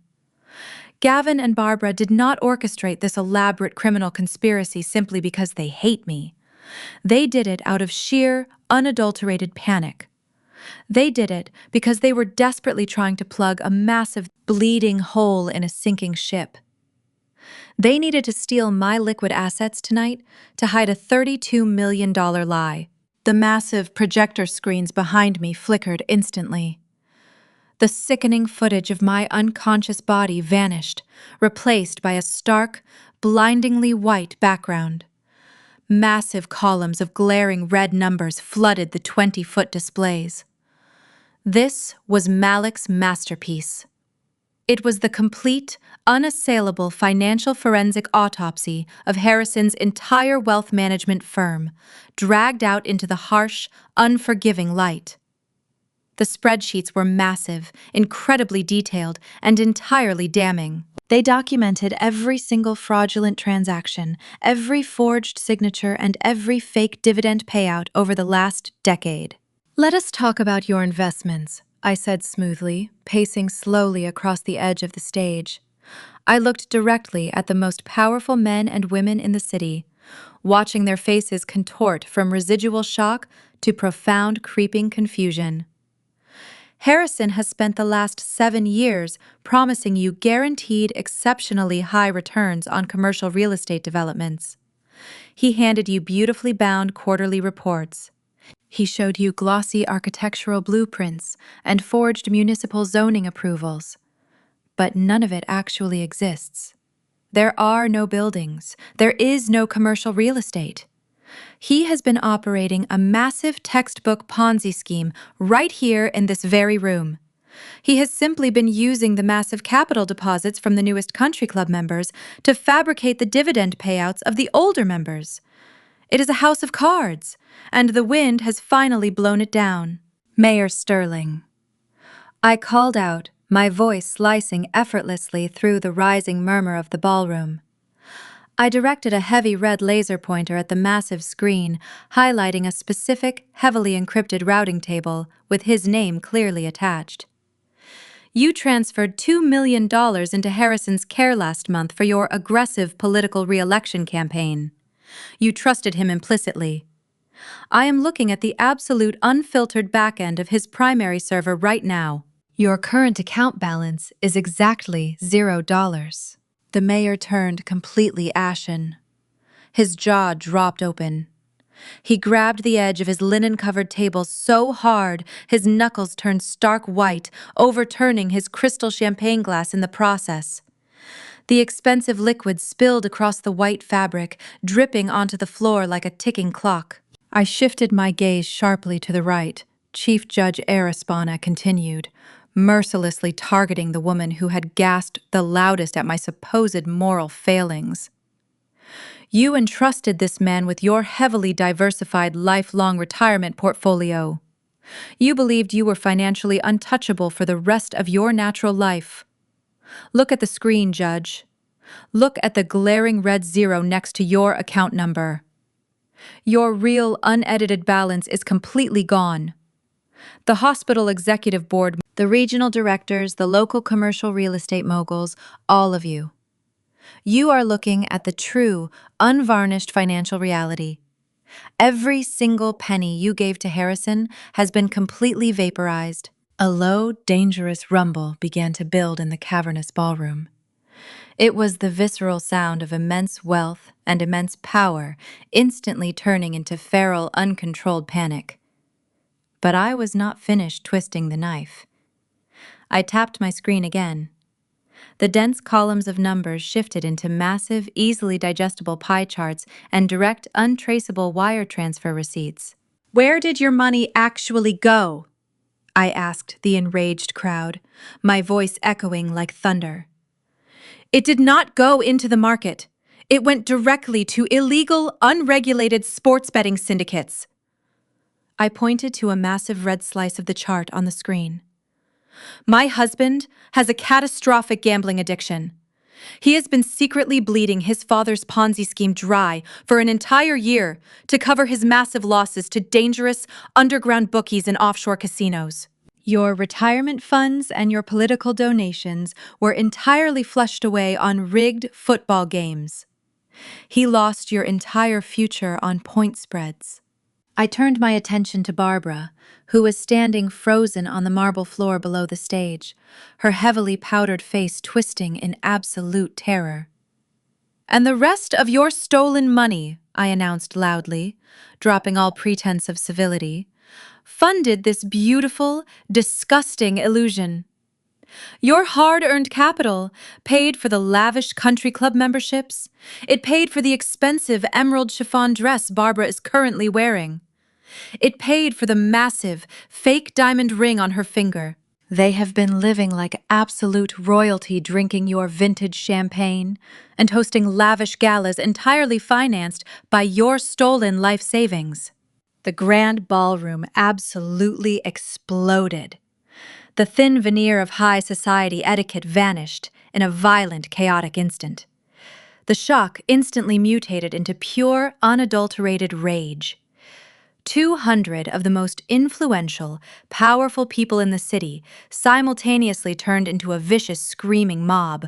Gavin and Barbara did not orchestrate this elaborate criminal conspiracy simply because they hate me. They did it out of sheer, unadulterated panic. They did it because they were desperately trying to plug a massive, bleeding hole in a sinking ship. They needed to steal my liquid assets tonight to hide a $32 million lie. The massive projector screens behind me flickered instantly. The sickening footage of my unconscious body vanished, replaced by a stark, blindingly white background. Massive columns of glaring red numbers flooded the 20-foot displays. This was Malik's masterpiece. It was the complete, unassailable financial forensic autopsy of Harrison's entire wealth management firm, dragged out into the harsh, unforgiving light. The spreadsheets were massive, incredibly detailed, and entirely damning. They documented every single fraudulent transaction, every forged signature, and every fake dividend payout over the last decade. "Let us talk about your investments," I said smoothly, pacing slowly across the edge of the stage. I looked directly at the most powerful men and women in the city, watching their faces contort from residual shock to profound creeping confusion. Harrison has spent the last 7 years promising you guaranteed exceptionally high returns on commercial real estate developments. He handed you beautifully bound quarterly reports. He showed you glossy architectural blueprints and forged municipal zoning approvals. But none of it actually exists. There are no buildings. There is no commercial real estate. He has been operating a massive textbook Ponzi scheme right here in this very room. He has simply been using the massive capital deposits from the newest country club members to fabricate the dividend payouts of the older members. It is a house of cards, and the wind has finally blown it down. "Mayor Sterling," I called out, my voice slicing effortlessly through the rising murmur of the ballroom. I directed a heavy red laser pointer at the massive screen, highlighting a specific, heavily encrypted routing table with his name clearly attached. You transferred $2 million into Harrison's care last month for your aggressive political re-election campaign. You trusted him implicitly. I am looking at the absolute unfiltered back end of his primary server right now. Your current account balance is exactly $0. The mayor turned completely ashen. His jaw dropped open. He grabbed the edge of his linen-covered table so hard his knuckles turned stark white, overturning his crystal champagne glass in the process. The expensive liquid spilled across the white fabric, dripping onto the floor like a ticking clock. I shifted my gaze sharply to the right. Chief Judge Araspana continued, mercilessly targeting the woman who had gasped the loudest at my supposed moral failings. You entrusted this man with your heavily diversified lifelong retirement portfolio. You believed you were financially untouchable for the rest of your natural life. Look at the screen, Judge. Look at the glaring red zero next to your account number. Your real, unedited balance is completely gone. The hospital executive board, the regional directors, the local commercial real estate moguls, all of you. You are looking at the true, unvarnished financial reality. Every single penny you gave to Harrison has been completely vaporized. A low, dangerous rumble began to build in the cavernous ballroom. It was the visceral sound of immense wealth and immense power instantly turning into feral, uncontrolled panic. But I was not finished twisting the knife. I tapped my screen again. The dense columns of numbers shifted into massive, easily digestible pie charts and direct, untraceable wire transfer receipts. Where did your money actually go? I asked the enraged crowd, my voice echoing like thunder. It did not go into the market. It went directly to illegal, unregulated sports betting syndicates. I pointed to a massive red slice of the chart on the screen. My husband has a catastrophic gambling addiction. He has been secretly bleeding his father's Ponzi scheme dry for an entire year to cover his massive losses to dangerous, underground bookies and offshore casinos. Your retirement funds and your political donations were entirely flushed away on rigged football games. He lost your entire future on point spreads. I turned my attention to Barbara, who was standing frozen on the marble floor below the stage, her heavily powdered face twisting in absolute terror. And the rest of your stolen money, I announced loudly, dropping all pretense of civility, funded this beautiful, disgusting illusion. Your hard-earned capital paid for the lavish country club memberships. It paid for the expensive emerald chiffon dress Barbara is currently wearing. It paid for the massive, fake diamond ring on her finger. They have been living like absolute royalty, drinking your vintage champagne and hosting lavish galas entirely financed by your stolen life savings. The grand ballroom absolutely exploded. The thin veneer of high society etiquette vanished in a violent, chaotic instant. The shock instantly mutated into pure, unadulterated rage. 200 of the most influential, powerful people in the city simultaneously turned into a vicious, screaming mob.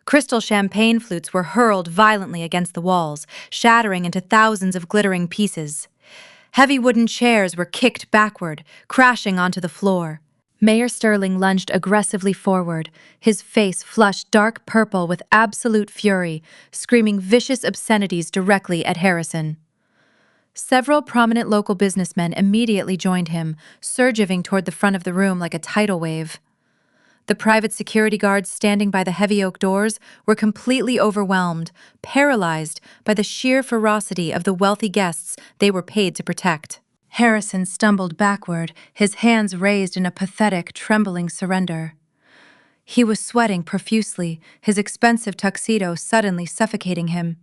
Crystal champagne flutes were hurled violently against the walls, shattering into thousands of glittering pieces. Heavy wooden chairs were kicked backward, crashing onto the floor. Mayor Sterling lunged aggressively forward, his face flushed dark purple with absolute fury, screaming vicious obscenities directly at Harrison. Several prominent local businessmen immediately joined him, surging toward the front of the room like a tidal wave. The private security guards standing by the heavy oak doors were completely overwhelmed, paralyzed by the sheer ferocity of the wealthy guests they were paid to protect. Harrison stumbled backward, his hands raised in a pathetic, trembling surrender. He was sweating profusely, his expensive tuxedo suddenly suffocating him.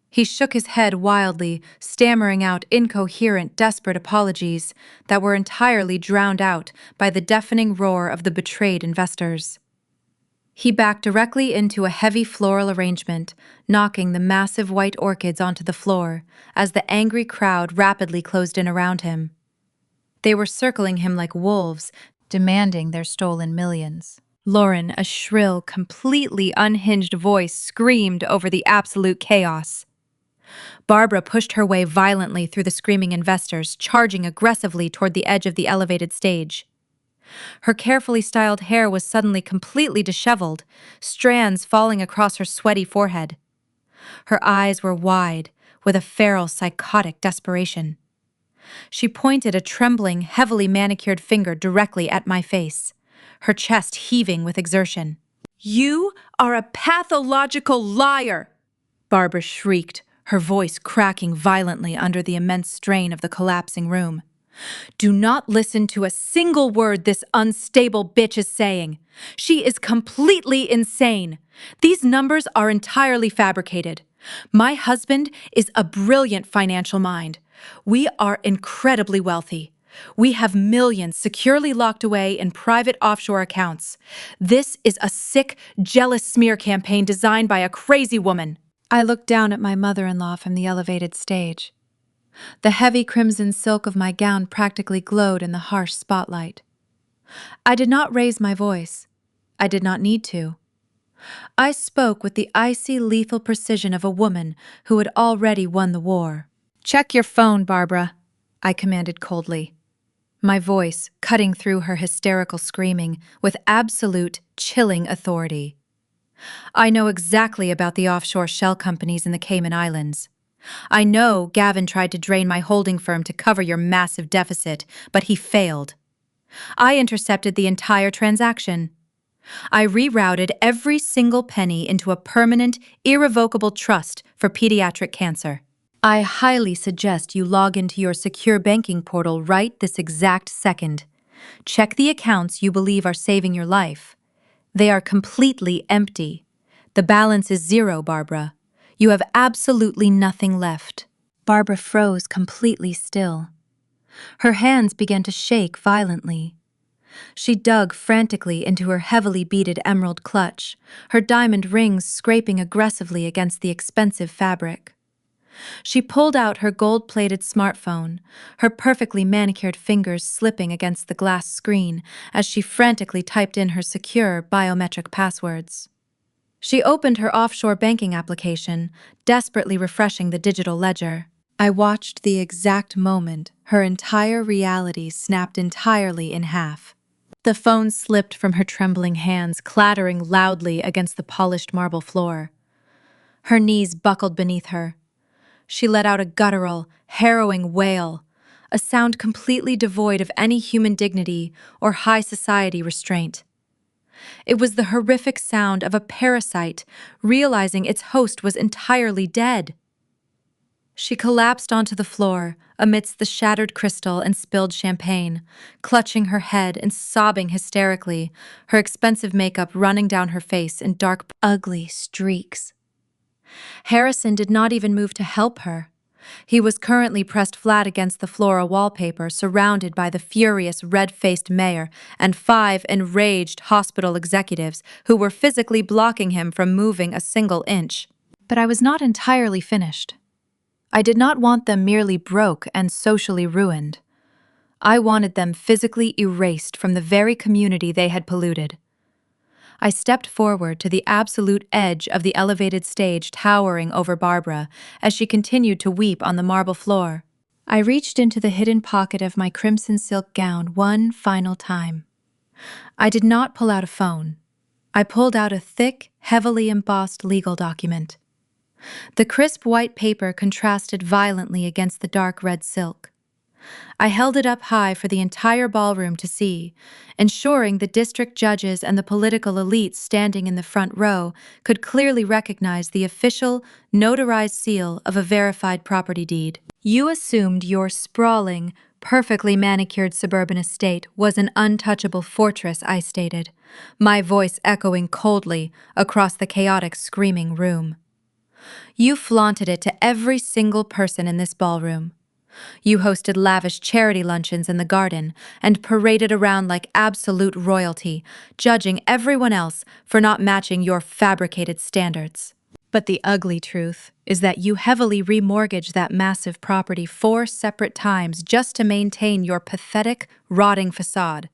He shook his head wildly, stammering out incoherent, desperate apologies that were entirely drowned out by the deafening roar of the betrayed investors. He backed directly into a heavy floral arrangement, knocking the massive white orchids onto the floor as the angry crowd rapidly closed in around him. They were circling him like wolves, demanding their stolen millions. Lauren, a shrill, completely unhinged voice, screamed over the absolute chaos. Barbara pushed her way violently through the screaming investors, charging aggressively toward the edge of the elevated stage. Her carefully styled hair was suddenly completely disheveled, strands falling across her sweaty forehead. Her eyes were wide, with a feral, psychotic desperation. She pointed a trembling, heavily manicured finger directly at my face, her chest heaving with exertion. "You are a pathological liar!" Barbara shrieked, her voice cracking violently under the immense strain of the collapsing room. "Do not listen to a single word this unstable bitch is saying. She is completely insane. These numbers are entirely fabricated. My husband is a brilliant financial mind. We are incredibly wealthy. We have millions securely locked away in private offshore accounts. This is a sick, jealous smear campaign designed by a crazy woman." I looked down at my mother-in-law from the elevated stage. The heavy crimson silk of my gown practically glowed in the harsh spotlight. I did not raise my voice. I did not need to. I spoke with the icy, lethal precision of a woman who had already won the war. "Check your phone, Barbara," I commanded coldly, my voice cutting through her hysterical screaming with absolute, chilling authority. "I know exactly about the offshore shell companies in the Cayman Islands. I know Gavin tried to drain my holding firm to cover your massive deficit, but he failed. I intercepted the entire transaction. I rerouted every single penny into a permanent, irrevocable trust for pediatric cancer. I highly suggest you log into your secure banking portal right this exact second. Check the accounts you believe are saving your life. They are completely empty. The balance is zero, Barbara. You have absolutely nothing left." Barbara froze completely still. Her hands began to shake violently. She dug frantically into her heavily beaded emerald clutch, her diamond rings scraping aggressively against the expensive fabric. She pulled out her gold-plated smartphone, her perfectly manicured fingers slipping against the glass screen as she frantically typed in her secure biometric passwords. She opened her offshore banking application, desperately refreshing the digital ledger. I watched the exact moment her entire reality snapped entirely in half. The phone slipped from her trembling hands, clattering loudly against the polished marble floor. Her knees buckled beneath her. She let out a guttural, harrowing wail, a sound completely devoid of any human dignity or high society restraint. It was the horrific sound of a parasite realizing its host was entirely dead. She collapsed onto the floor amidst the shattered crystal and spilled champagne, clutching her head and sobbing hysterically, her expensive makeup running down her face in dark, ugly streaks. Harrison did not even move to help her. He was currently pressed flat against the floral wallpaper, surrounded by the furious, red-faced mayor and 5 enraged hospital executives who were physically blocking him from moving a single inch. But I was not entirely finished. I did not want them merely broke and socially ruined. I wanted them physically erased from the very community they had polluted. I stepped forward to the absolute edge of the elevated stage towering over Barbara as she continued to weep on the marble floor. I reached into the hidden pocket of my crimson silk gown one final time. I did not pull out a phone. I pulled out a thick, heavily embossed legal document. The crisp white paper contrasted violently against the dark red silk. I held it up high for the entire ballroom to see, ensuring the district judges and the political elites standing in the front row could clearly recognize the official, notarized seal of a verified property deed. "You assumed your sprawling, perfectly manicured suburban estate was an untouchable fortress," I stated, my voice echoing coldly across the chaotic, screaming room. "You flaunted it to every single person in this ballroom. You hosted lavish charity luncheons in the garden and paraded around like absolute royalty, judging everyone else for not matching your fabricated standards. But the ugly truth is that you heavily remortgaged that massive property 4 separate times just to maintain your pathetic, rotting facade.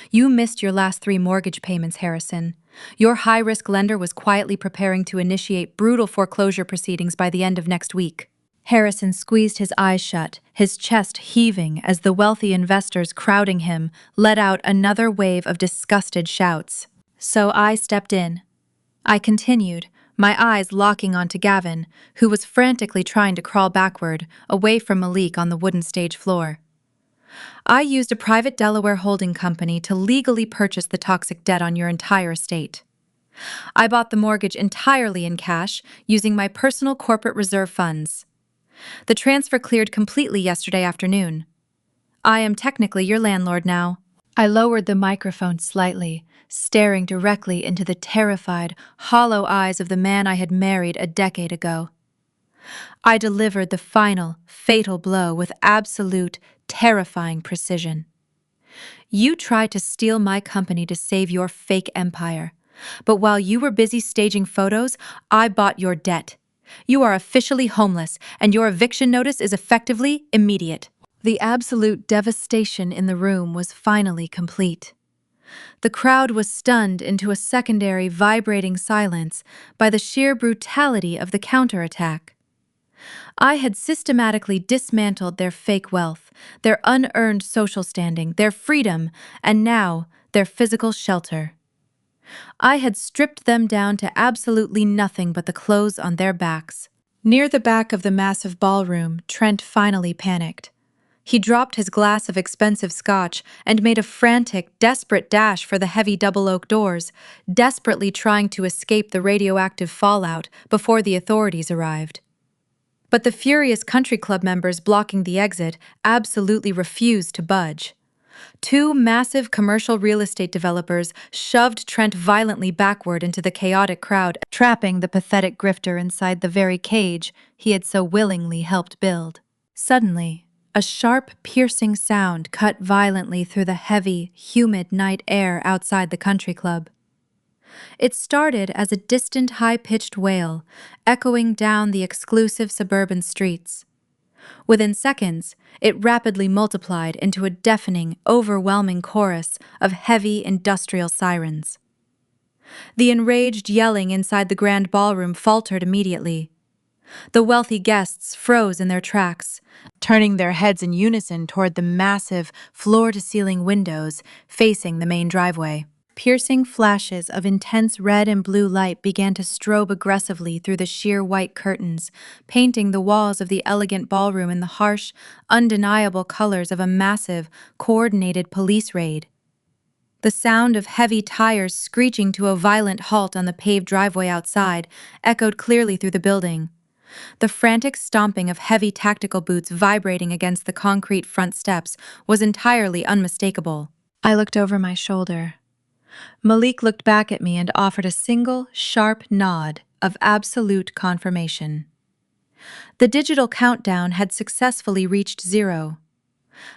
You missed your last 3 mortgage payments, Harrison. Your high-risk lender was quietly preparing to initiate brutal foreclosure proceedings by the end of next week. Harrison squeezed his eyes shut, his chest heaving as the wealthy investors crowding him let out another wave of disgusted shouts. So I stepped in. I continued, my eyes locking onto Gavin, who was frantically trying to crawl backward, away from Malik on the wooden stage floor. I used a private Delaware holding company to legally purchase the toxic debt on your entire estate. I bought the mortgage entirely in cash, using my personal corporate reserve funds. The transfer cleared completely yesterday afternoon. I am technically your landlord now. I lowered the microphone slightly, staring directly into the terrified, hollow eyes of the man I had married a decade ago. I delivered the final, fatal blow with absolute, terrifying precision. You tried to steal my company to save your fake empire. But while you were busy staging photos, I bought your debt. You are officially homeless, and your eviction notice is effectively immediate. The absolute devastation in the room was finally complete. The crowd was stunned into a secondary, vibrating silence by the sheer brutality of the counterattack. I had systematically dismantled their fake wealth, their unearned social standing, their freedom, and now their physical shelter. I had stripped them down to absolutely nothing but the clothes on their backs. Near the back of the massive ballroom, Trent finally panicked. He dropped his glass of expensive scotch and made a frantic, desperate dash for the heavy double oak doors, desperately trying to escape the radioactive fallout before the authorities arrived. But the furious country club members blocking the exit absolutely refused to budge. 2 massive commercial real estate developers shoved Trent violently backward into the chaotic crowd, trapping the pathetic grifter inside the very cage he had so willingly helped build. Suddenly, a sharp, piercing sound cut violently through the heavy, humid night air outside the country club. It started as a distant, high-pitched wail, echoing down the exclusive suburban streets. Within seconds, it rapidly multiplied into a deafening, overwhelming chorus of heavy industrial sirens. The enraged yelling inside the grand ballroom faltered immediately. The wealthy guests froze in their tracks, turning their heads in unison toward the massive, floor-to-ceiling windows facing the main driveway. Piercing flashes of intense red and blue light began to strobe aggressively through the sheer white curtains, painting the walls of the elegant ballroom in the harsh, undeniable colors of a massive, coordinated police raid. The sound of heavy tires screeching to a violent halt on the paved driveway outside echoed clearly through the building. The frantic stomping of heavy tactical boots vibrating against the concrete front steps was entirely unmistakable. I looked over my shoulder. Malik looked back at me and offered a single, sharp nod of absolute confirmation. The digital countdown had successfully reached 0.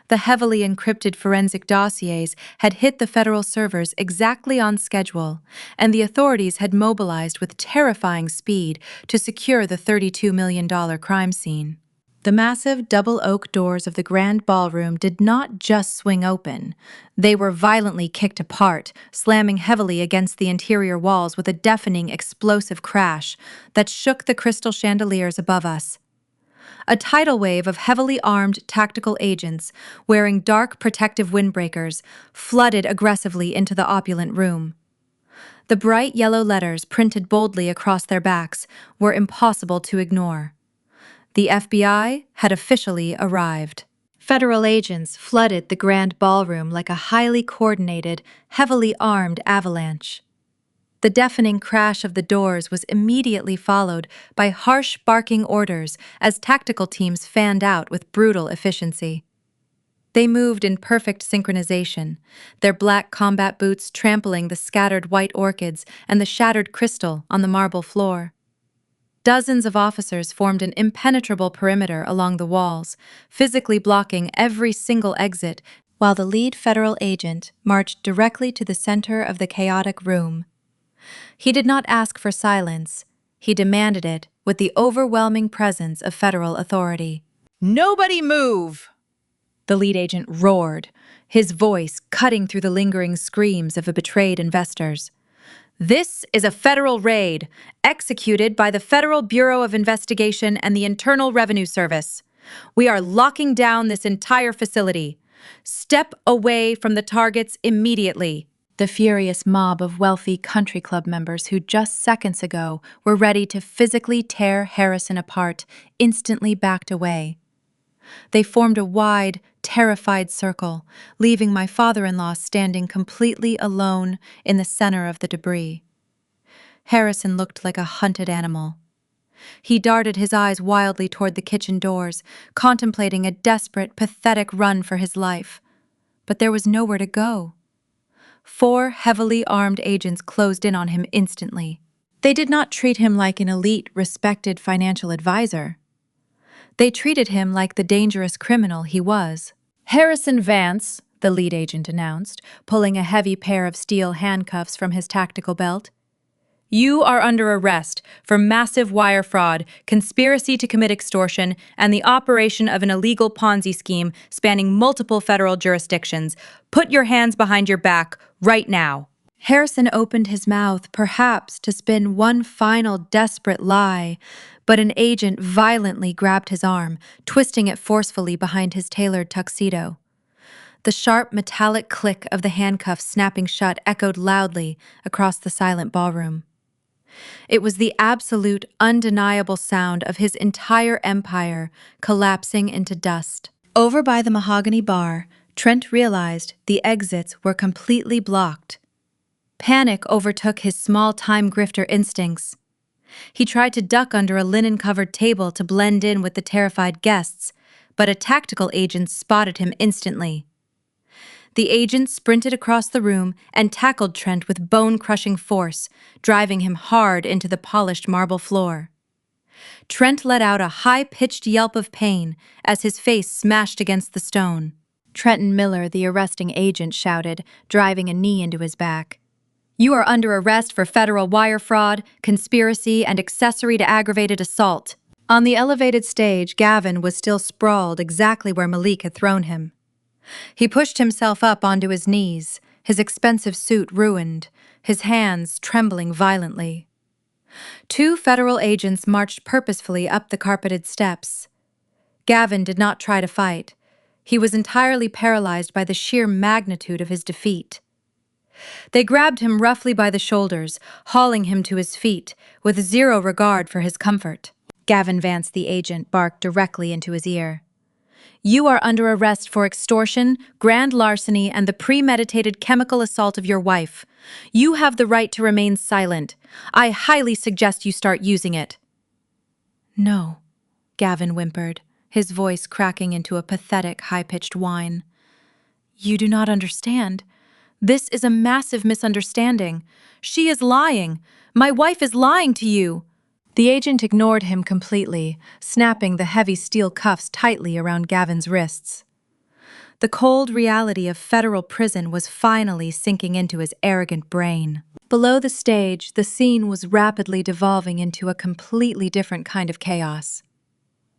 The heavily encrypted forensic dossiers had hit the federal servers exactly on schedule, and the authorities had mobilized with terrifying speed to secure the $32 million crime scene. The massive double oak doors of the grand ballroom did not just swing open. They were violently kicked apart, slamming heavily against the interior walls with a deafening, explosive crash that shook the crystal chandeliers above us. A tidal wave of heavily armed tactical agents, wearing dark protective windbreakers, flooded aggressively into the opulent room. The bright yellow letters printed boldly across their backs were impossible to ignore. The FBI had officially arrived. Federal agents flooded the grand ballroom like a highly coordinated, heavily armed avalanche. The deafening crash of the doors was immediately followed by harsh barking orders as tactical teams fanned out with brutal efficiency. They moved in perfect synchronization, their black combat boots trampling the scattered white orchids and the shattered crystal on the marble floor. Dozens of officers formed an impenetrable perimeter along the walls, physically blocking every single exit, while the lead federal agent marched directly to the center of the chaotic room. He did not ask for silence. He demanded it with the overwhelming presence of federal authority. Nobody move! the lead agent roared, his voice cutting through the lingering screams of the betrayed investors. This is a federal raid, executed by the Federal Bureau of Investigation and the Internal Revenue Service. We are locking down this entire facility. Step away from the targets immediately. The furious mob of wealthy country club members who just seconds ago were ready to physically tear Harrison apart instantly backed away. They formed a wide, terrified circle, leaving my father-in-law standing completely alone in the center of the debris. Harrison looked like a hunted animal. He darted his eyes wildly toward the kitchen doors, contemplating a desperate, pathetic run for his life. But there was nowhere to go. 4 heavily armed agents closed in on him instantly. They did not treat him like an elite, respected financial advisor. They treated him like the dangerous criminal he was. "Harrison Vance," the lead agent announced, pulling a heavy pair of steel handcuffs from his tactical belt. "You are under arrest for massive wire fraud, conspiracy to commit extortion, and the operation of an illegal Ponzi scheme spanning multiple federal jurisdictions. Put your hands behind your back right now." Harrison opened his mouth, perhaps to spin one final desperate lie, but an agent violently grabbed his arm, twisting it forcefully behind his tailored tuxedo. The sharp metallic click of the handcuffs snapping shut echoed loudly across the silent ballroom. It was the absolute, undeniable sound of his entire empire collapsing into dust. Over by the mahogany bar, Trent realized the exits were completely blocked. Panic overtook his small-time grifter instincts. He tried to duck under a linen-covered table to blend in with the terrified guests, but a tactical agent spotted him instantly. The agent sprinted across the room and tackled Trent with bone-crushing force, driving him hard into the polished marble floor. Trent let out a high-pitched yelp of pain as his face smashed against the stone. Trenton Miller, the arresting agent, shouted, driving a knee into his back. "You are under arrest for federal wire fraud, conspiracy, and accessory to aggravated assault." On the elevated stage, Gavin was still sprawled exactly where Malik had thrown him. He pushed himself up onto his knees, his expensive suit ruined, his hands trembling violently. 2 federal agents marched purposefully up the carpeted steps. Gavin did not try to fight. He was entirely paralyzed by the sheer magnitude of his defeat. They grabbed him roughly by the shoulders, hauling him to his feet, with zero regard for his comfort. Gavin Vance, the agent, barked directly into his ear. "You are under arrest for extortion, grand larceny, and the premeditated chemical assault of your wife. You have the right to remain silent. I highly suggest you start using it." "No," Gavin whimpered, his voice cracking into a pathetic, high-pitched whine. "You do not understand. This is a massive misunderstanding. She is lying. My wife is lying to you." The agent ignored him completely, snapping the heavy steel cuffs tightly around Gavin's wrists. The cold reality of federal prison was finally sinking into his arrogant brain. Below the stage, the scene was rapidly devolving into a completely different kind of chaos.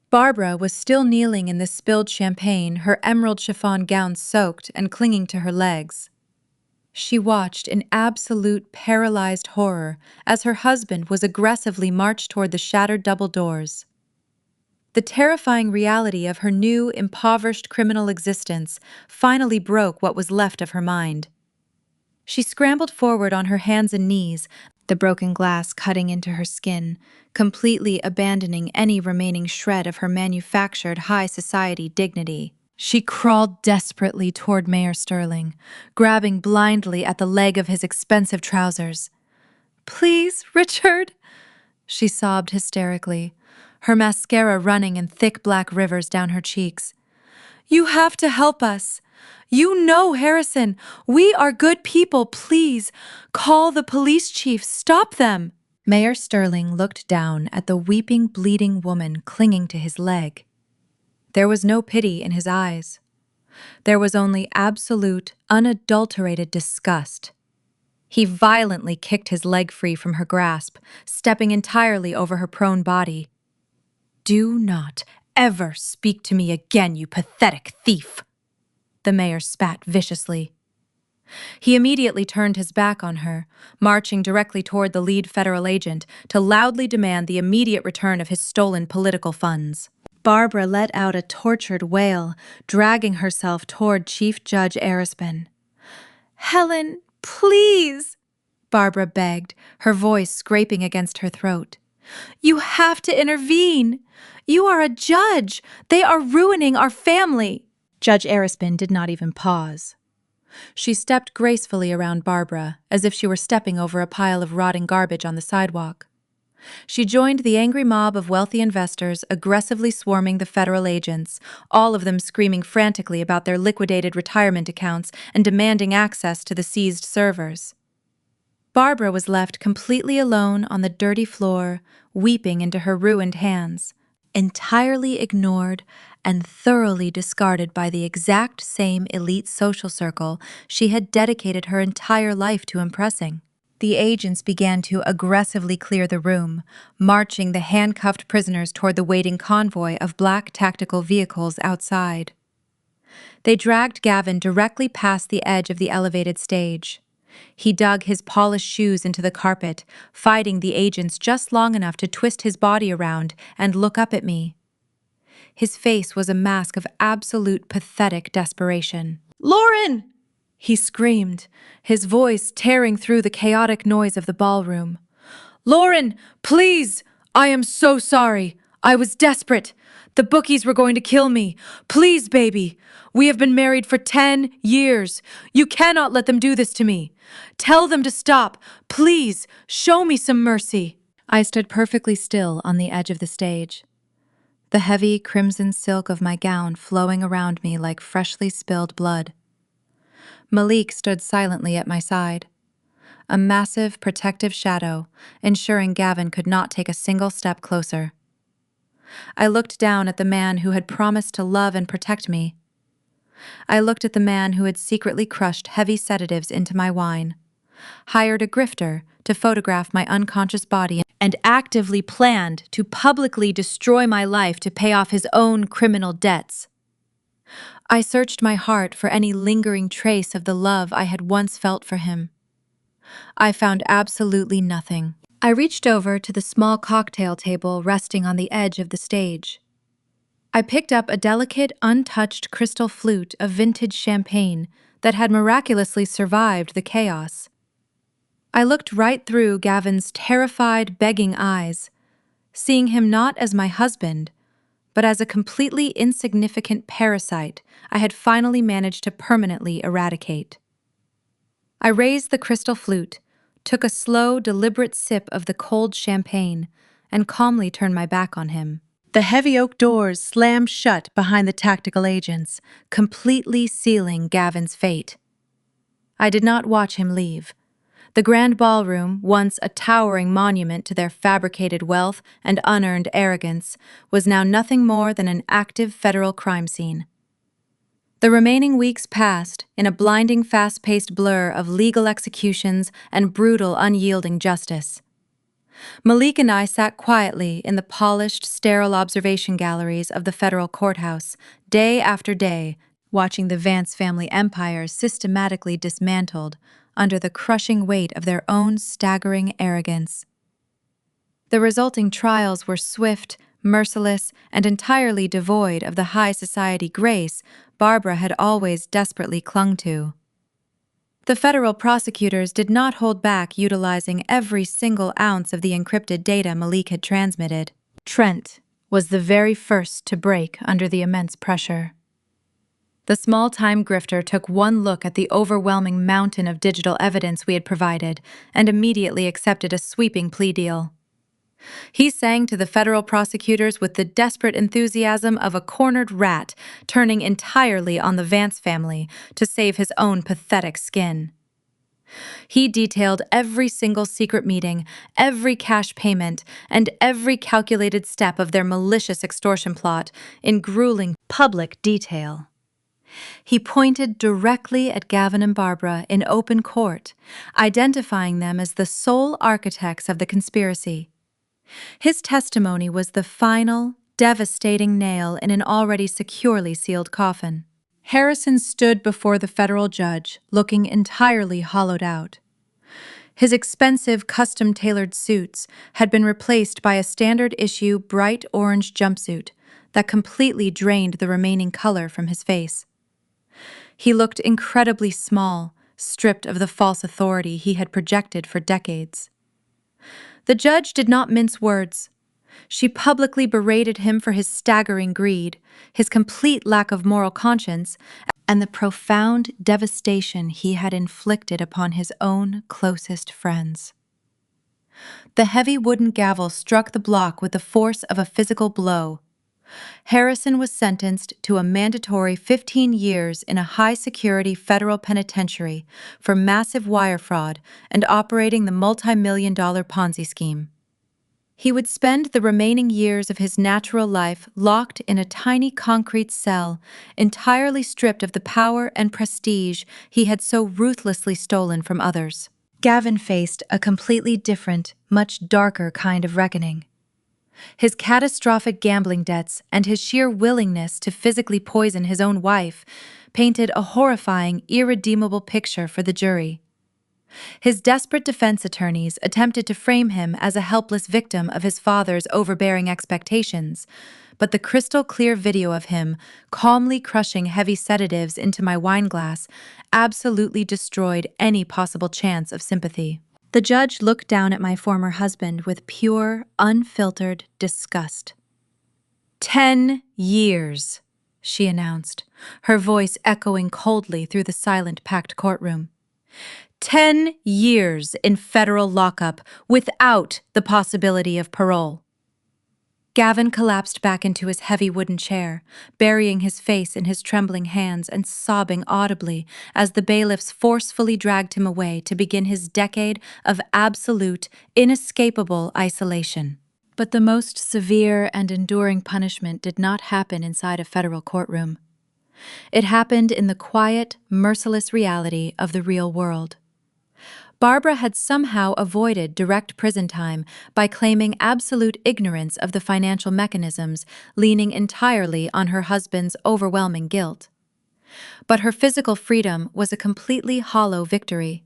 Barbara was still kneeling in the spilled champagne, her emerald chiffon gown soaked and clinging to her legs. She watched in absolute paralyzed horror as her husband was aggressively marched toward the shattered double doors. The terrifying reality of her new, impoverished criminal existence finally broke what was left of her mind. She scrambled forward on her hands and knees, the broken glass cutting into her skin, completely abandoning any remaining shred of her manufactured high society dignity. She crawled desperately toward Mayor Sterling, grabbing blindly at the leg of his expensive trousers. "Please, Richard," she sobbed hysterically, her mascara running in thick black rivers down her cheeks. "You have to help us. You know Harrison. We are good people. Please, call the police chief. Stop them." Mayor Sterling looked down at the weeping, bleeding woman clinging to his leg. There was no pity in his eyes. There was only absolute, unadulterated disgust. He violently kicked his leg free from her grasp, stepping entirely over her prone body. "Do not ever speak to me again, you pathetic thief!" the mayor spat viciously. He immediately turned his back on her, marching directly toward the lead federal agent to loudly demand the immediate return of his stolen political funds. Barbara let out a tortured wail, dragging herself toward Chief Judge Arisbin. "Helen, please!" Barbara begged, her voice scraping against her throat. "You have to intervene! You are a judge! They are ruining our family!" Judge Arisbin did not even pause. She stepped gracefully around Barbara, as if she were stepping over a pile of rotting garbage on the sidewalk. She joined the angry mob of wealthy investors aggressively swarming the federal agents, all of them screaming frantically about their liquidated retirement accounts and demanding access to the seized servers. Barbara was left completely alone on the dirty floor, weeping into her ruined hands, entirely ignored and thoroughly discarded by the exact same elite social circle she had dedicated her entire life to impressing. The agents began to aggressively clear the room, marching the handcuffed prisoners toward the waiting convoy of black tactical vehicles outside. They dragged Gavin directly past the edge of the elevated stage. He dug his polished shoes into the carpet, fighting the agents just long enough to twist his body around and look up at me. His face was a mask of absolute pathetic desperation. "Lauren!" he screamed, his voice tearing through the chaotic noise of the ballroom. "Lauren, please! I am so sorry. I was desperate. The bookies were going to kill me. Please, baby. We have been married for 10 years. You cannot let them do this to me. Tell them to stop. Please, show me some mercy." I stood perfectly still on the edge of the stage, the heavy crimson silk of my gown flowing around me like freshly spilled blood. Malik stood silently at my side, a massive protective shadow, ensuring Gavin could not take a single step closer. I looked down at the man who had promised to love and protect me. I looked at the man who had secretly crushed heavy sedatives into my wine, hired a grifter to photograph my unconscious body, and actively planned to publicly destroy my life to pay off his own criminal debts. I searched my heart for any lingering trace of the love I had once felt for him. I found absolutely nothing. I reached over to the small cocktail table resting on the edge of the stage. I picked up a delicate, untouched crystal flute of vintage champagne that had miraculously survived the chaos. I looked right through Gavin's terrified, begging eyes, seeing him not as my husband, but as a completely insignificant parasite I had finally managed to permanently eradicate. I raised the crystal flute, took a slow, deliberate sip of the cold champagne, and calmly turned my back on him. The heavy oak doors slammed shut behind the tactical agents, completely sealing Gavin's fate. I did not watch him leave. The grand ballroom, once a towering monument to their fabricated wealth and unearned arrogance, was now nothing more than an active federal crime scene. The remaining weeks passed in a blinding, fast-paced blur of legal executions and brutal, unyielding justice. Malik and I sat quietly in the polished, sterile observation galleries of the federal courthouse, day after day, watching the Vance family empire systematically dismantled under the crushing weight of their own staggering arrogance. The resulting trials were swift, merciless, and entirely devoid of the high society grace Barbara had always desperately clung to. The federal prosecutors did not hold back utilizing every single ounce of the encrypted data Malik had transmitted. Trent was the very first to break under the immense pressure. The small-time grifter took one look at the overwhelming mountain of digital evidence we had provided and immediately accepted a sweeping plea deal. He sang to the federal prosecutors with the desperate enthusiasm of a cornered rat turning entirely on the Vance family to save his own pathetic skin. He detailed every single secret meeting, every cash payment, and every calculated step of their malicious extortion plot in grueling public detail. He pointed directly at Gavin and Barbara in open court, identifying them as the sole architects of the conspiracy. His testimony was the final, devastating nail in an already securely sealed coffin. Harrison stood before the federal judge, looking entirely hollowed out. His expensive, custom-tailored suits had been replaced by a standard-issue bright orange jumpsuit that completely drained the remaining color from his face. He looked incredibly small, stripped of the false authority he had projected for decades. The judge did not mince words. She publicly berated him for his staggering greed, his complete lack of moral conscience, and the profound devastation he had inflicted upon his own closest friends. The heavy wooden gavel struck the block with the force of a physical blow. Harrison was sentenced to a mandatory 15 years in a high-security federal penitentiary for massive wire fraud and operating the multi-million-dollar Ponzi scheme. He would spend the remaining years of his natural life locked in a tiny concrete cell, entirely stripped of the power and prestige he had so ruthlessly stolen from others. Gavin faced a completely different, much darker kind of reckoning. His catastrophic gambling debts and his sheer willingness to physically poison his own wife painted a horrifying, irredeemable picture for the jury. His desperate defense attorneys attempted to frame him as a helpless victim of his father's overbearing expectations, but the crystal-clear video of him calmly crushing heavy sedatives into my wine glass absolutely destroyed any possible chance of sympathy. The judge looked down at my former husband with pure, unfiltered disgust. 10 years, she announced, her voice echoing coldly through the silent, packed courtroom. 10 years in federal lockup without the possibility of parole. Gavin collapsed back into his heavy wooden chair, burying his face in his trembling hands and sobbing audibly as the bailiffs forcefully dragged him away to begin his decade of absolute, inescapable isolation. But the most severe and enduring punishment did not happen inside a federal courtroom. It happened in the quiet, merciless reality of the real world. Barbara had somehow avoided direct prison time by claiming absolute ignorance of the financial mechanisms, leaning entirely on her husband's overwhelming guilt. But her physical freedom was a completely hollow victory.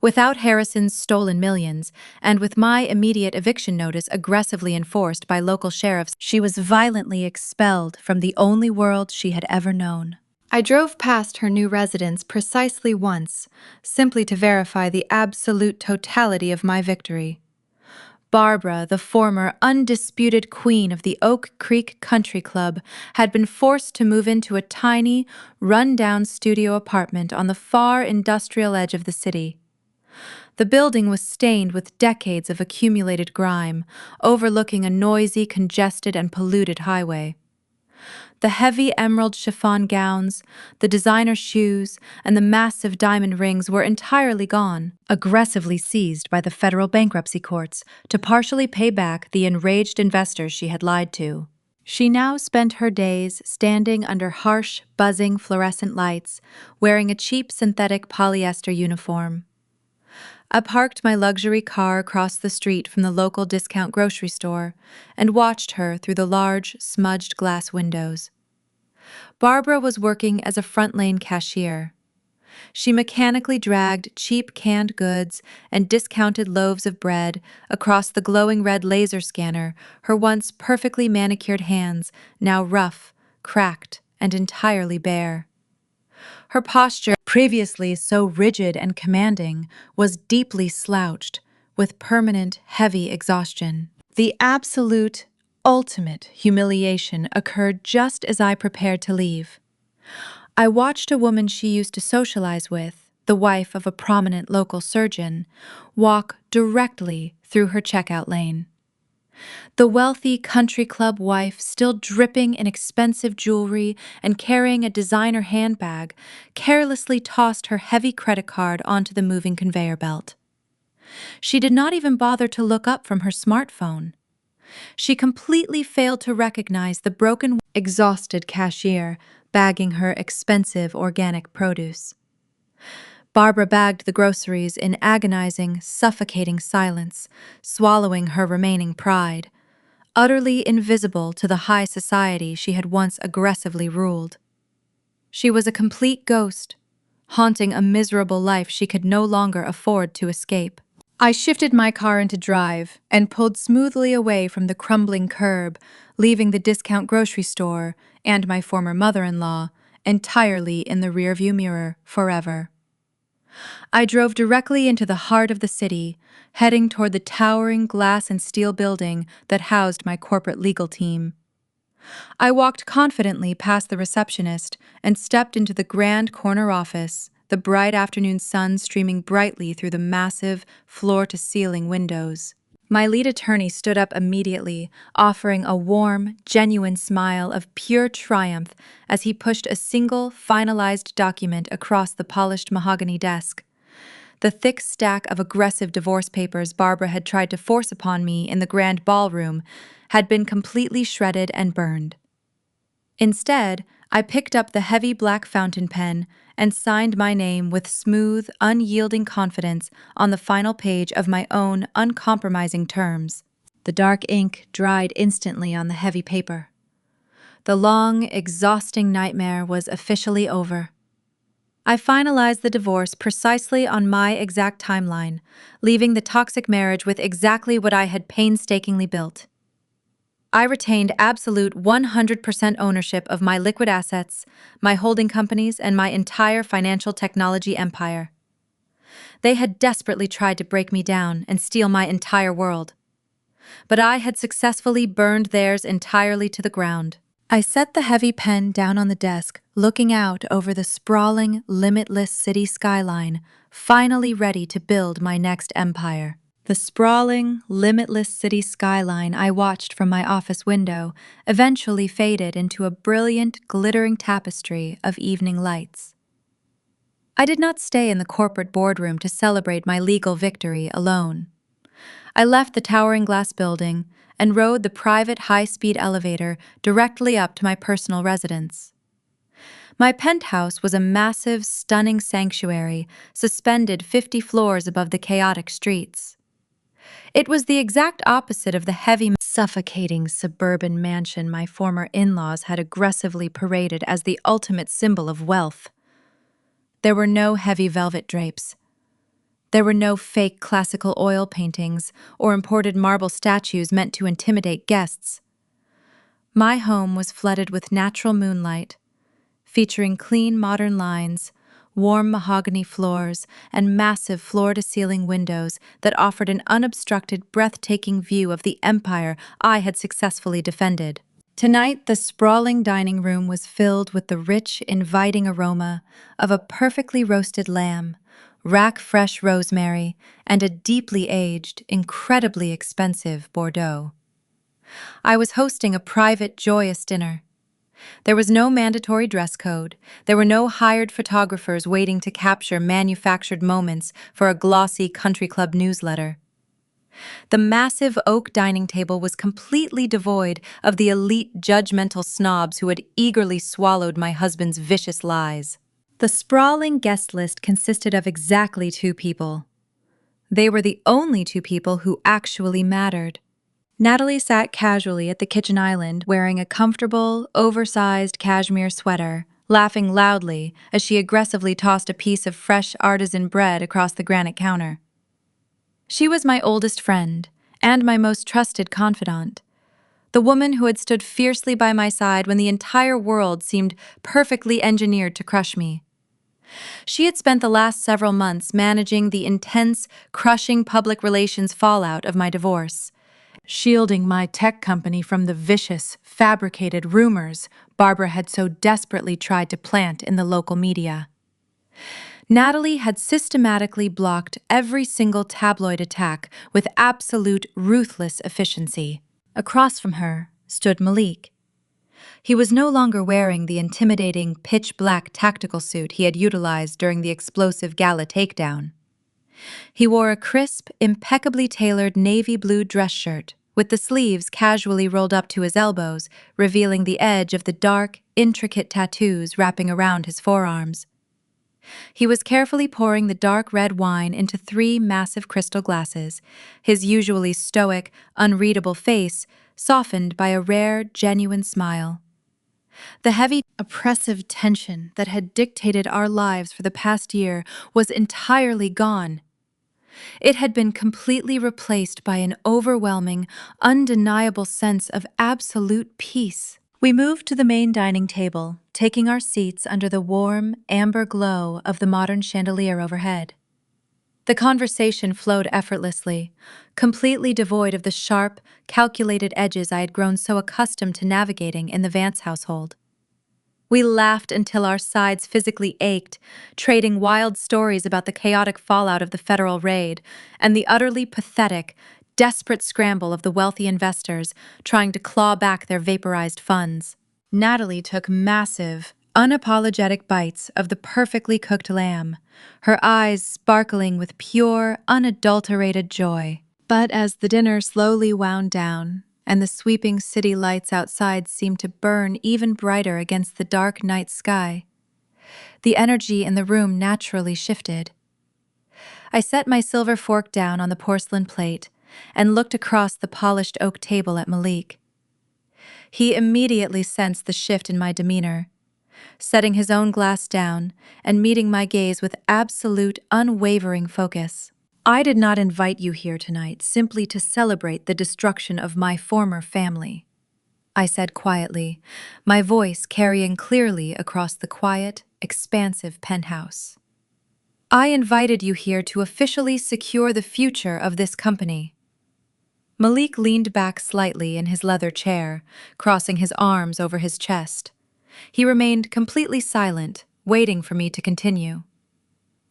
Without Harrison's stolen millions, and with my immediate eviction notice aggressively enforced by local sheriffs, she was violently expelled from the only world she had ever known. I drove past her new residence precisely once, simply to verify the absolute totality of my victory. Barbara, the former undisputed queen of the Oak Creek Country Club, had been forced to move into a tiny, run-down studio apartment on the far industrial edge of the city. The building was stained with decades of accumulated grime, overlooking a noisy, congested, and polluted highway. The heavy emerald chiffon gowns, the designer shoes, and the massive diamond rings were entirely gone, aggressively seized by the federal bankruptcy courts to partially pay back the enraged investors she had lied to. She now spent her days standing under harsh, buzzing fluorescent lights, wearing a cheap synthetic polyester uniform. I parked my luxury car across the street from the local discount grocery store and watched her through the large, smudged glass windows. Barbara was working as a front-lane cashier. She mechanically dragged cheap canned goods and discounted loaves of bread across the glowing red laser scanner, her once perfectly manicured hands now rough, cracked, and entirely bare. Her posture, previously so rigid and commanding, was deeply slouched, with permanent, heavy exhaustion. The absolute, ultimate humiliation occurred just as I prepared to leave. I watched a woman she used to socialize with, the wife of a prominent local surgeon, walk directly through her checkout lane. The wealthy country club wife, still dripping in expensive jewelry and carrying a designer handbag, carelessly tossed her heavy credit card onto the moving conveyor belt. She did not even bother to look up from her smartphone. She completely failed to recognize the broken, exhausted cashier bagging her expensive organic produce. Barbara bagged the groceries in agonizing, suffocating silence, swallowing her remaining pride, utterly invisible to the high society she had once aggressively ruled. She was a complete ghost, haunting a miserable life she could no longer afford to escape. I shifted my car into drive and pulled smoothly away from the crumbling curb, leaving the discount grocery store and my former mother-in-law entirely in the rearview mirror forever. I drove directly into the heart of the city, heading toward the towering glass and steel building that housed my corporate legal team. I walked confidently past the receptionist and stepped into the grand corner office, the bright afternoon sun streaming brightly through the massive, floor-to-ceiling windows. My lead attorney stood up immediately, offering a warm, genuine smile of pure triumph as he pushed a single, finalized document across the polished mahogany desk. The thick stack of aggressive divorce papers Barbara had tried to force upon me in the grand ballroom had been completely shredded and burned. Instead, I picked up the heavy black fountain pen and signed my name with smooth, unyielding confidence on the final page of my own uncompromising terms. The dark ink dried instantly on the heavy paper. The long, exhausting nightmare was officially over. I finalized the divorce precisely on my exact timeline, leaving the toxic marriage with exactly what I had painstakingly built. I retained absolute 100% ownership of my liquid assets, my holding companies, and my entire financial technology empire. They had desperately tried to break me down and steal my entire world, but I had successfully burned theirs entirely to the ground. I set the heavy pen down on the desk, looking out over the sprawling, limitless city skyline, finally ready to build my next empire. The sprawling, limitless city skyline I watched from my office window eventually faded into a brilliant, glittering tapestry of evening lights. I did not stay in the corporate boardroom to celebrate my legal victory alone. I left the towering glass building and rode the private high-speed elevator directly up to my personal residence. My penthouse was a massive, stunning sanctuary suspended 50 floors above the chaotic streets. It was the exact opposite of the heavy, suffocating suburban mansion my former in-laws had aggressively paraded as the ultimate symbol of wealth. There were no heavy velvet drapes. There were no fake classical oil paintings or imported marble statues meant to intimidate guests. My home was flooded with natural moonlight, featuring clean modern lines, warm mahogany floors, and massive floor-to-ceiling windows that offered an unobstructed, breathtaking view of the empire I had successfully defended. Tonight, the sprawling dining room was filled with the rich, inviting aroma of a perfectly roasted lamb, rack-fresh rosemary, and a deeply aged, incredibly expensive Bordeaux. I was hosting a private, joyous dinner. There was no mandatory dress code. There were no hired photographers waiting to capture manufactured moments for a glossy country club newsletter. The massive oak dining table was completely devoid of the elite judgmental snobs who had eagerly swallowed my husband's vicious lies. The sprawling guest list consisted of exactly 2 people. They were the only 2 people who actually mattered. Natalie sat casually at the kitchen island wearing a comfortable, oversized cashmere sweater, laughing loudly as she aggressively tossed a piece of fresh artisan bread across the granite counter. She was my oldest friend and my most trusted confidant, the woman who had stood fiercely by my side when the entire world seemed perfectly engineered to crush me. She had spent the last several months managing the intense, crushing public relations fallout of my divorce, shielding my tech company from the vicious, fabricated rumors Barbara had so desperately tried to plant in the local media. Natalie had systematically blocked every single tabloid attack with absolute ruthless efficiency. Across from her stood Malik. He was no longer wearing the intimidating pitch-black tactical suit he had utilized during the explosive gala takedown. He wore a crisp, impeccably tailored navy blue dress shirt, with the sleeves casually rolled up to his elbows, revealing the edge of the dark, intricate tattoos wrapping around his forearms. He was carefully pouring the dark red wine into 3 massive crystal glasses, his usually stoic, unreadable face softened by a rare, genuine smile. The heavy, oppressive tension that had dictated our lives for the past year was entirely gone. It had been completely replaced by an overwhelming, undeniable sense of absolute peace. We moved to the main dining table, taking our seats under the warm, amber glow of the modern chandelier overhead. The conversation flowed effortlessly, completely devoid of the sharp, calculated edges I had grown so accustomed to navigating in the Vance household. We laughed until our sides physically ached, trading wild stories about the chaotic fallout of the federal raid and the utterly pathetic, desperate scramble of the wealthy investors trying to claw back their vaporized funds. Natalie took massive, unapologetic bites of the perfectly cooked lamb, her eyes sparkling with pure, unadulterated joy. But as the dinner slowly wound down, and the sweeping city lights outside seemed to burn even brighter against the dark night sky, the energy in the room naturally shifted. I set my silver fork down on the porcelain plate and looked across the polished oak table at Malik. He immediately sensed the shift in my demeanor, setting his own glass down and meeting my gaze with absolute, unwavering focus. I did not invite you here tonight simply to celebrate the destruction of my former family, I said quietly, my voice carrying clearly across the quiet, expansive penthouse. I invited you here to officially secure the future of this company. Malik leaned back slightly in his leather chair, crossing his arms over his chest. He remained completely silent, waiting for me to continue.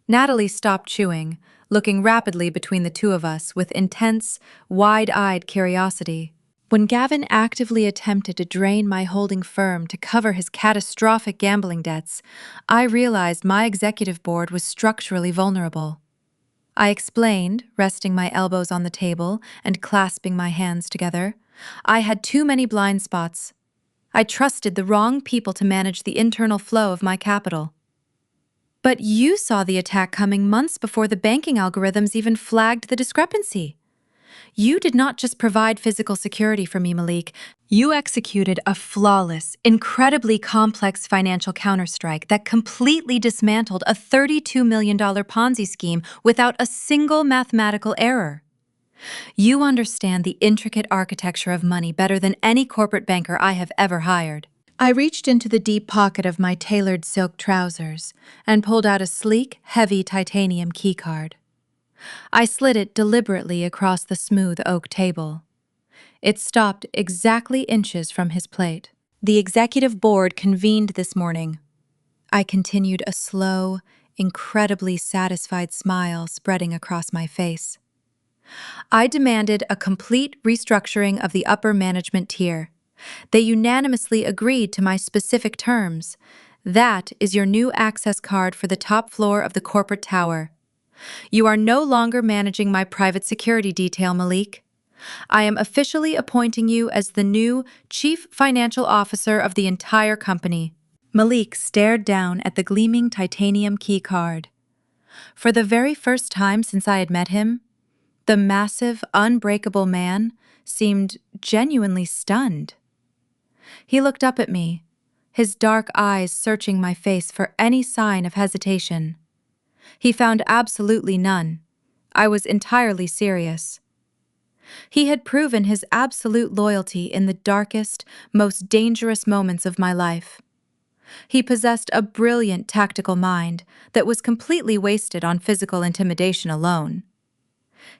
Natalie stopped chewing, looking rapidly between the two of us with intense, wide-eyed curiosity. When Gavin actively attempted to drain my holding firm to cover his catastrophic gambling debts, I realized my executive board was structurally vulnerable. I explained, resting my elbows on the table and clasping my hands together. I had too many blind spots. I trusted the wrong people to manage the internal flow of my capital. But you saw the attack coming months before the banking algorithms even flagged the discrepancy. You did not just provide physical security for me, Malik. You executed a flawless, incredibly complex financial counterstrike that completely dismantled a $32 million Ponzi scheme without a single mathematical error. You understand the intricate architecture of money better than any corporate banker I have ever hired. I reached into the deep pocket of my tailored silk trousers and pulled out a sleek, heavy titanium keycard. I slid it deliberately across the smooth oak table. It stopped exactly inches from his plate. The executive board convened this morning. I continued, a slow, incredibly satisfied smile spreading across my face. I demanded a complete restructuring of the upper management tier. They unanimously agreed to my specific terms. That is your new access card for the top floor of the corporate tower. You are no longer managing my private security detail, Malik. I am officially appointing you as the new Chief Financial Officer of the entire company. Malik stared down at the gleaming titanium key card. For the very first time since I had met him, the massive, unbreakable man seemed genuinely stunned. He looked up at me, his dark eyes searching my face for any sign of hesitation. He found absolutely none. I was entirely serious. He had proven his absolute loyalty in the darkest, most dangerous moments of my life. He possessed a brilliant tactical mind that was completely wasted on physical intimidation alone.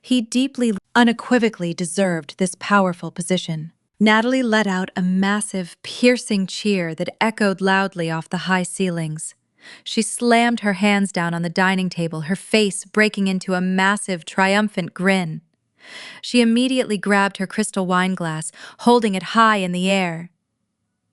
He deeply, unequivocally deserved this powerful position. Natalie let out a massive, piercing cheer that echoed loudly off the high ceilings. She slammed her hands down on the dining table, her face breaking into a massive, triumphant grin. She immediately grabbed her crystal wine glass, holding it high in the air.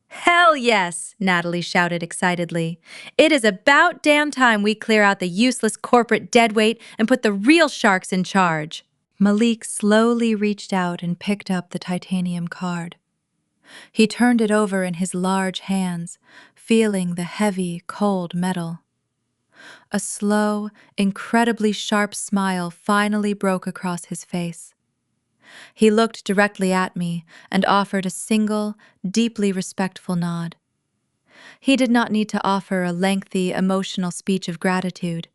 "Hell yes!" Natalie shouted excitedly. "It is about damn time we clear out the useless corporate deadweight and put the real sharks in charge." Malik slowly reached out and picked up the titanium card. He turned it over in his large hands, feeling the heavy, cold metal. A slow, incredibly sharp smile finally broke across his face. He looked directly at me and offered a single, deeply respectful nod. He did not need to offer a lengthy, emotional speech of gratitude.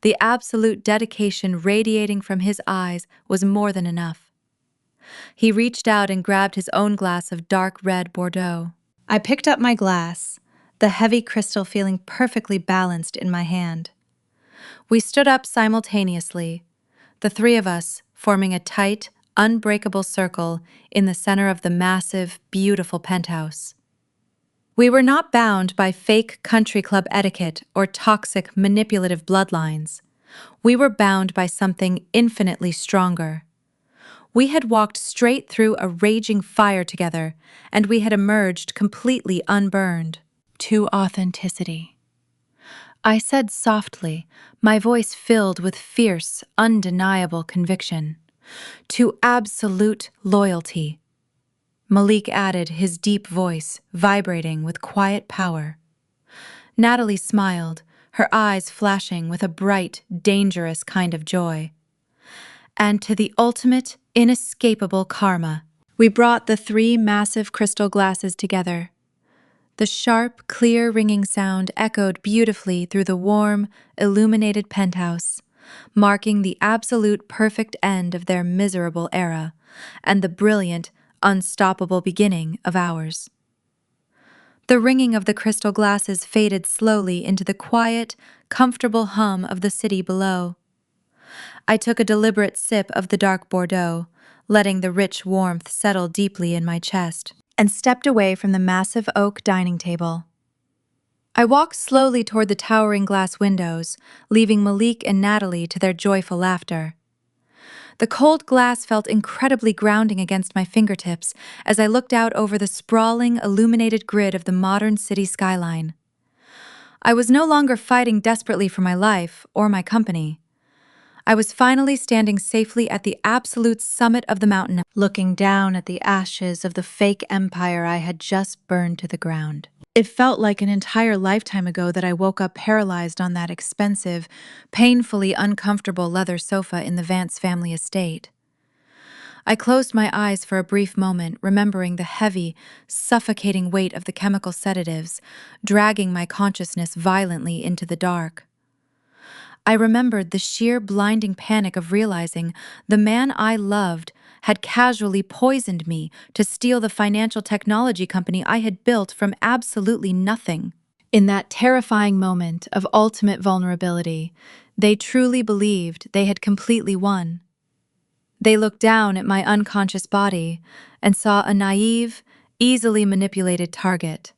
The absolute dedication radiating from his eyes was more than enough. He reached out and grabbed his own glass of dark red Bordeaux. I picked up my glass, the heavy crystal feeling perfectly balanced in my hand. We stood up simultaneously, the three of us forming a tight, unbreakable circle in the center of the massive, beautiful penthouse. We were not bound by fake country club etiquette or toxic, manipulative bloodlines. We were bound by something infinitely stronger. We had walked straight through a raging fire together, and we had emerged completely unburned. To authenticity. I said softly, my voice filled with fierce, undeniable conviction. To absolute loyalty. Malik added, his deep voice vibrating with quiet power. Natalie smiled, her eyes flashing with a bright, dangerous kind of joy. And to the ultimate, inescapable karma. We brought the three massive crystal glasses together. The sharp, clear ringing sound echoed beautifully through the warm, illuminated penthouse, marking the absolute perfect end of their miserable era and the brilliant, unstoppable beginning of ours. The ringing of the crystal glasses faded slowly into the quiet, comfortable hum of the city below. I took a deliberate sip of the dark Bordeaux, letting the rich warmth settle deeply in my chest, and stepped away from the massive oak dining table. I walked slowly toward the towering glass windows, leaving Malik and Natalie to their joyful laughter. The cold glass felt incredibly grounding against my fingertips as I looked out over the sprawling, illuminated grid of the modern city skyline. I was no longer fighting desperately for my life or my company. I was finally standing safely at the absolute summit of the mountain, looking down at the ashes of the fake empire I had just burned to the ground. It felt like an entire lifetime ago that I woke up paralyzed on that expensive, painfully uncomfortable leather sofa in the Vance family estate. I closed my eyes for a brief moment, remembering the heavy, suffocating weight of the chemical sedatives, dragging my consciousness violently into the dark. I remembered the sheer blinding panic of realizing the man I loved had casually poisoned me to steal the financial technology company I had built from absolutely nothing. In that terrifying moment of ultimate vulnerability, they truly believed they had completely won. They looked down at my unconscious body and saw a naive, easily manipulated target.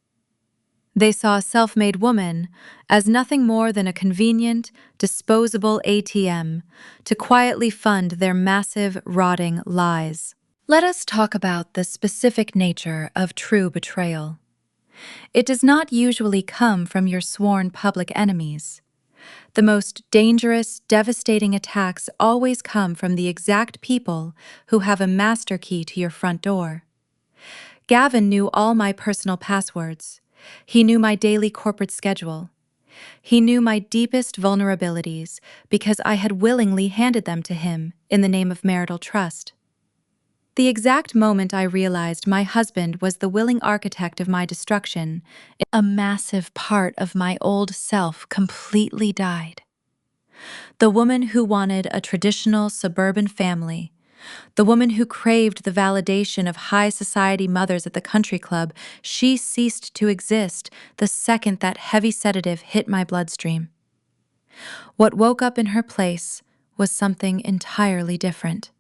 They saw a self-made woman as nothing more than a convenient, disposable ATM to quietly fund their massive, rotting lies. Let us talk about the specific nature of true betrayal. It does not usually come from your sworn public enemies. The most dangerous, devastating attacks always come from the exact people who have a master key to your front door. Gavin knew all my personal passwords. He knew my daily corporate schedule. He knew my deepest vulnerabilities because I had willingly handed them to him in the name of marital trust. The exact moment I realized my husband was the willing architect of my destruction, a massive part of my old self completely died. The woman who wanted a traditional suburban family, the woman who craved the validation of high society mothers at the country club, she ceased to exist the second that heavy sedative hit my bloodstream. What woke up in her place was something entirely different.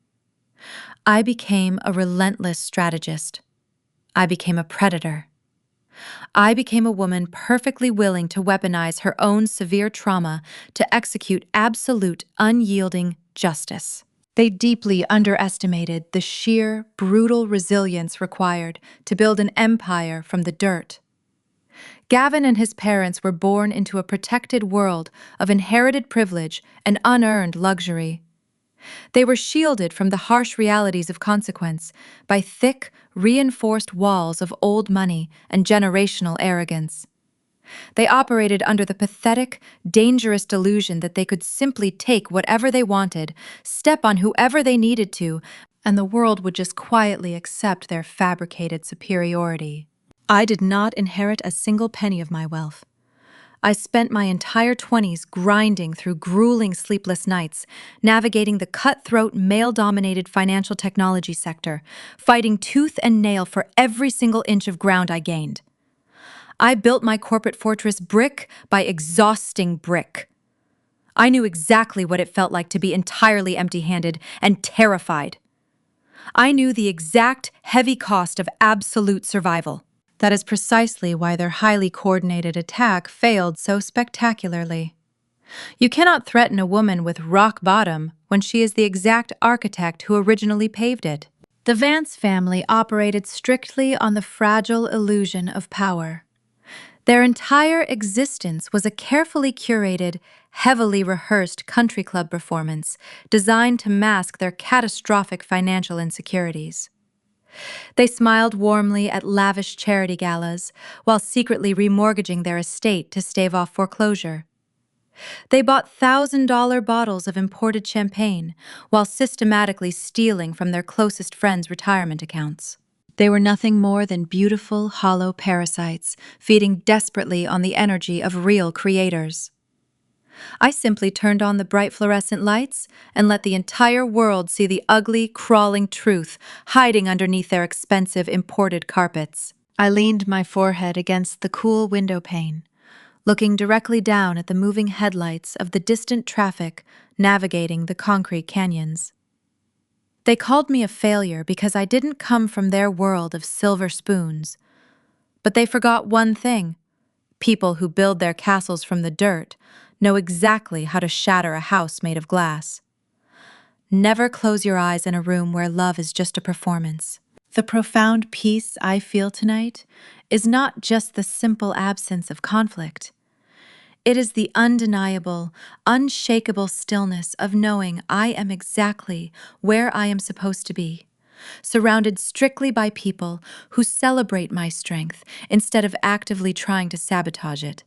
I became a relentless strategist. I became a predator. I became a woman perfectly willing to weaponize her own severe trauma to execute absolute, unyielding justice. They deeply underestimated the sheer, brutal resilience required to build an empire from the dirt. Gavin and his parents were born into a protected world of inherited privilege and unearned luxury. They were shielded from the harsh realities of consequence by thick, reinforced walls of old money and generational arrogance. They operated under the pathetic, dangerous delusion that they could simply take whatever they wanted, step on whoever they needed to, and the world would just quietly accept their fabricated superiority. I did not inherit a single penny of my wealth. I spent my entire 20s grinding through grueling sleepless nights, navigating the cutthroat, male-dominated financial technology sector, fighting tooth and nail for every single inch of ground I gained. I built my corporate fortress brick by exhausting brick. I knew exactly what it felt like to be entirely empty-handed and terrified. I knew the exact heavy cost of absolute survival. That is precisely why their highly coordinated attack failed so spectacularly. You cannot threaten a woman with rock bottom when she is the exact architect who originally paved it. The Vance family operated strictly on the fragile illusion of power. Their entire existence was a carefully curated, heavily rehearsed country club performance designed to mask their catastrophic financial insecurities. They smiled warmly at lavish charity galas while secretly remortgaging their estate to stave off foreclosure. They bought $1,000 bottles of imported champagne while systematically stealing from their closest friends' retirement accounts. They were nothing more than beautiful, hollow parasites, feeding desperately on the energy of real creators. I simply turned on the bright fluorescent lights and let the entire world see the ugly, crawling truth hiding underneath their expensive imported carpets. I leaned my forehead against the cool window pane, looking directly down at the moving headlights of the distant traffic navigating the concrete canyons. They called me a failure because I didn't come from their world of silver spoons. But they forgot one thing. People who build their castles from the dirt know exactly how to shatter a house made of glass. Never close your eyes in a room where love is just a performance. The profound peace I feel tonight is not just the simple absence of conflict. It is the undeniable, unshakable stillness of knowing I am exactly where I am supposed to be, surrounded strictly by people who celebrate my strength instead of actively trying to sabotage it.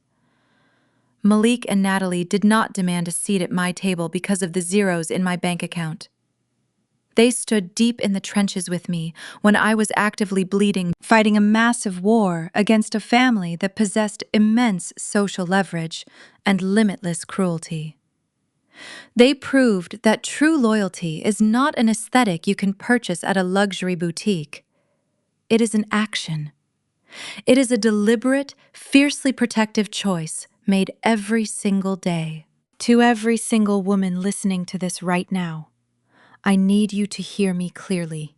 Malik and Natalie did not demand a seat at my table because of the zeros in my bank account. They stood deep in the trenches with me when I was actively bleeding, fighting a massive war against a family that possessed immense social leverage and limitless cruelty. They proved that true loyalty is not an aesthetic you can purchase at a luxury boutique. It is an action. It is a deliberate, fiercely protective choice made every single day. To every single woman listening to this right now, I need you to hear me clearly.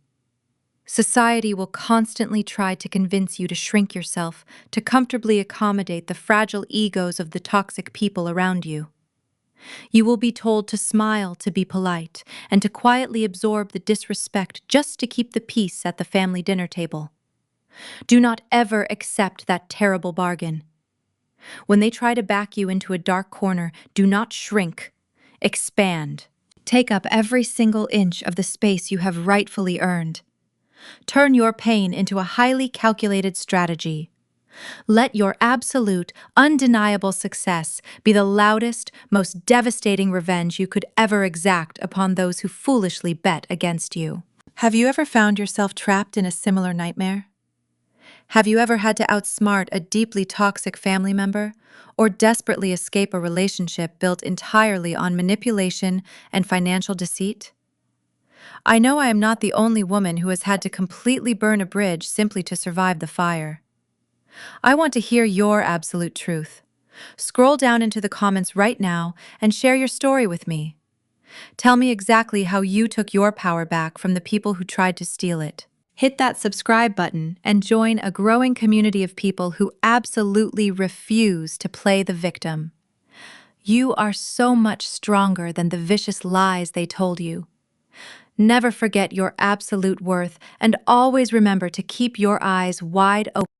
Society will constantly try to convince you to shrink yourself to comfortably accommodate the fragile egos of the toxic people around you. You will be told to smile to be polite and to quietly absorb the disrespect just to keep the peace at the family dinner table. Do not ever accept that terrible bargain. When they try to back you into a dark corner, do not shrink. Expand. Take up every single inch of the space you have rightfully earned. Turn your pain into a highly calculated strategy. Let your absolute, undeniable success be the loudest, most devastating revenge you could ever exact upon those who foolishly bet against you. Have you ever found yourself trapped in a similar nightmare? Have you ever had to outsmart a deeply toxic family member or desperately escape a relationship built entirely on manipulation and financial deceit? I know I am not the only woman who has had to completely burn a bridge simply to survive the fire. I want to hear your absolute truth. Scroll down into the comments right now and share your story with me. Tell me exactly how you took your power back from the people who tried to steal it. Hit that subscribe button and join a growing community of people who absolutely refuse to play the victim. You are so much stronger than the vicious lies they told you. Never forget your absolute worth and always remember to keep your eyes wide open.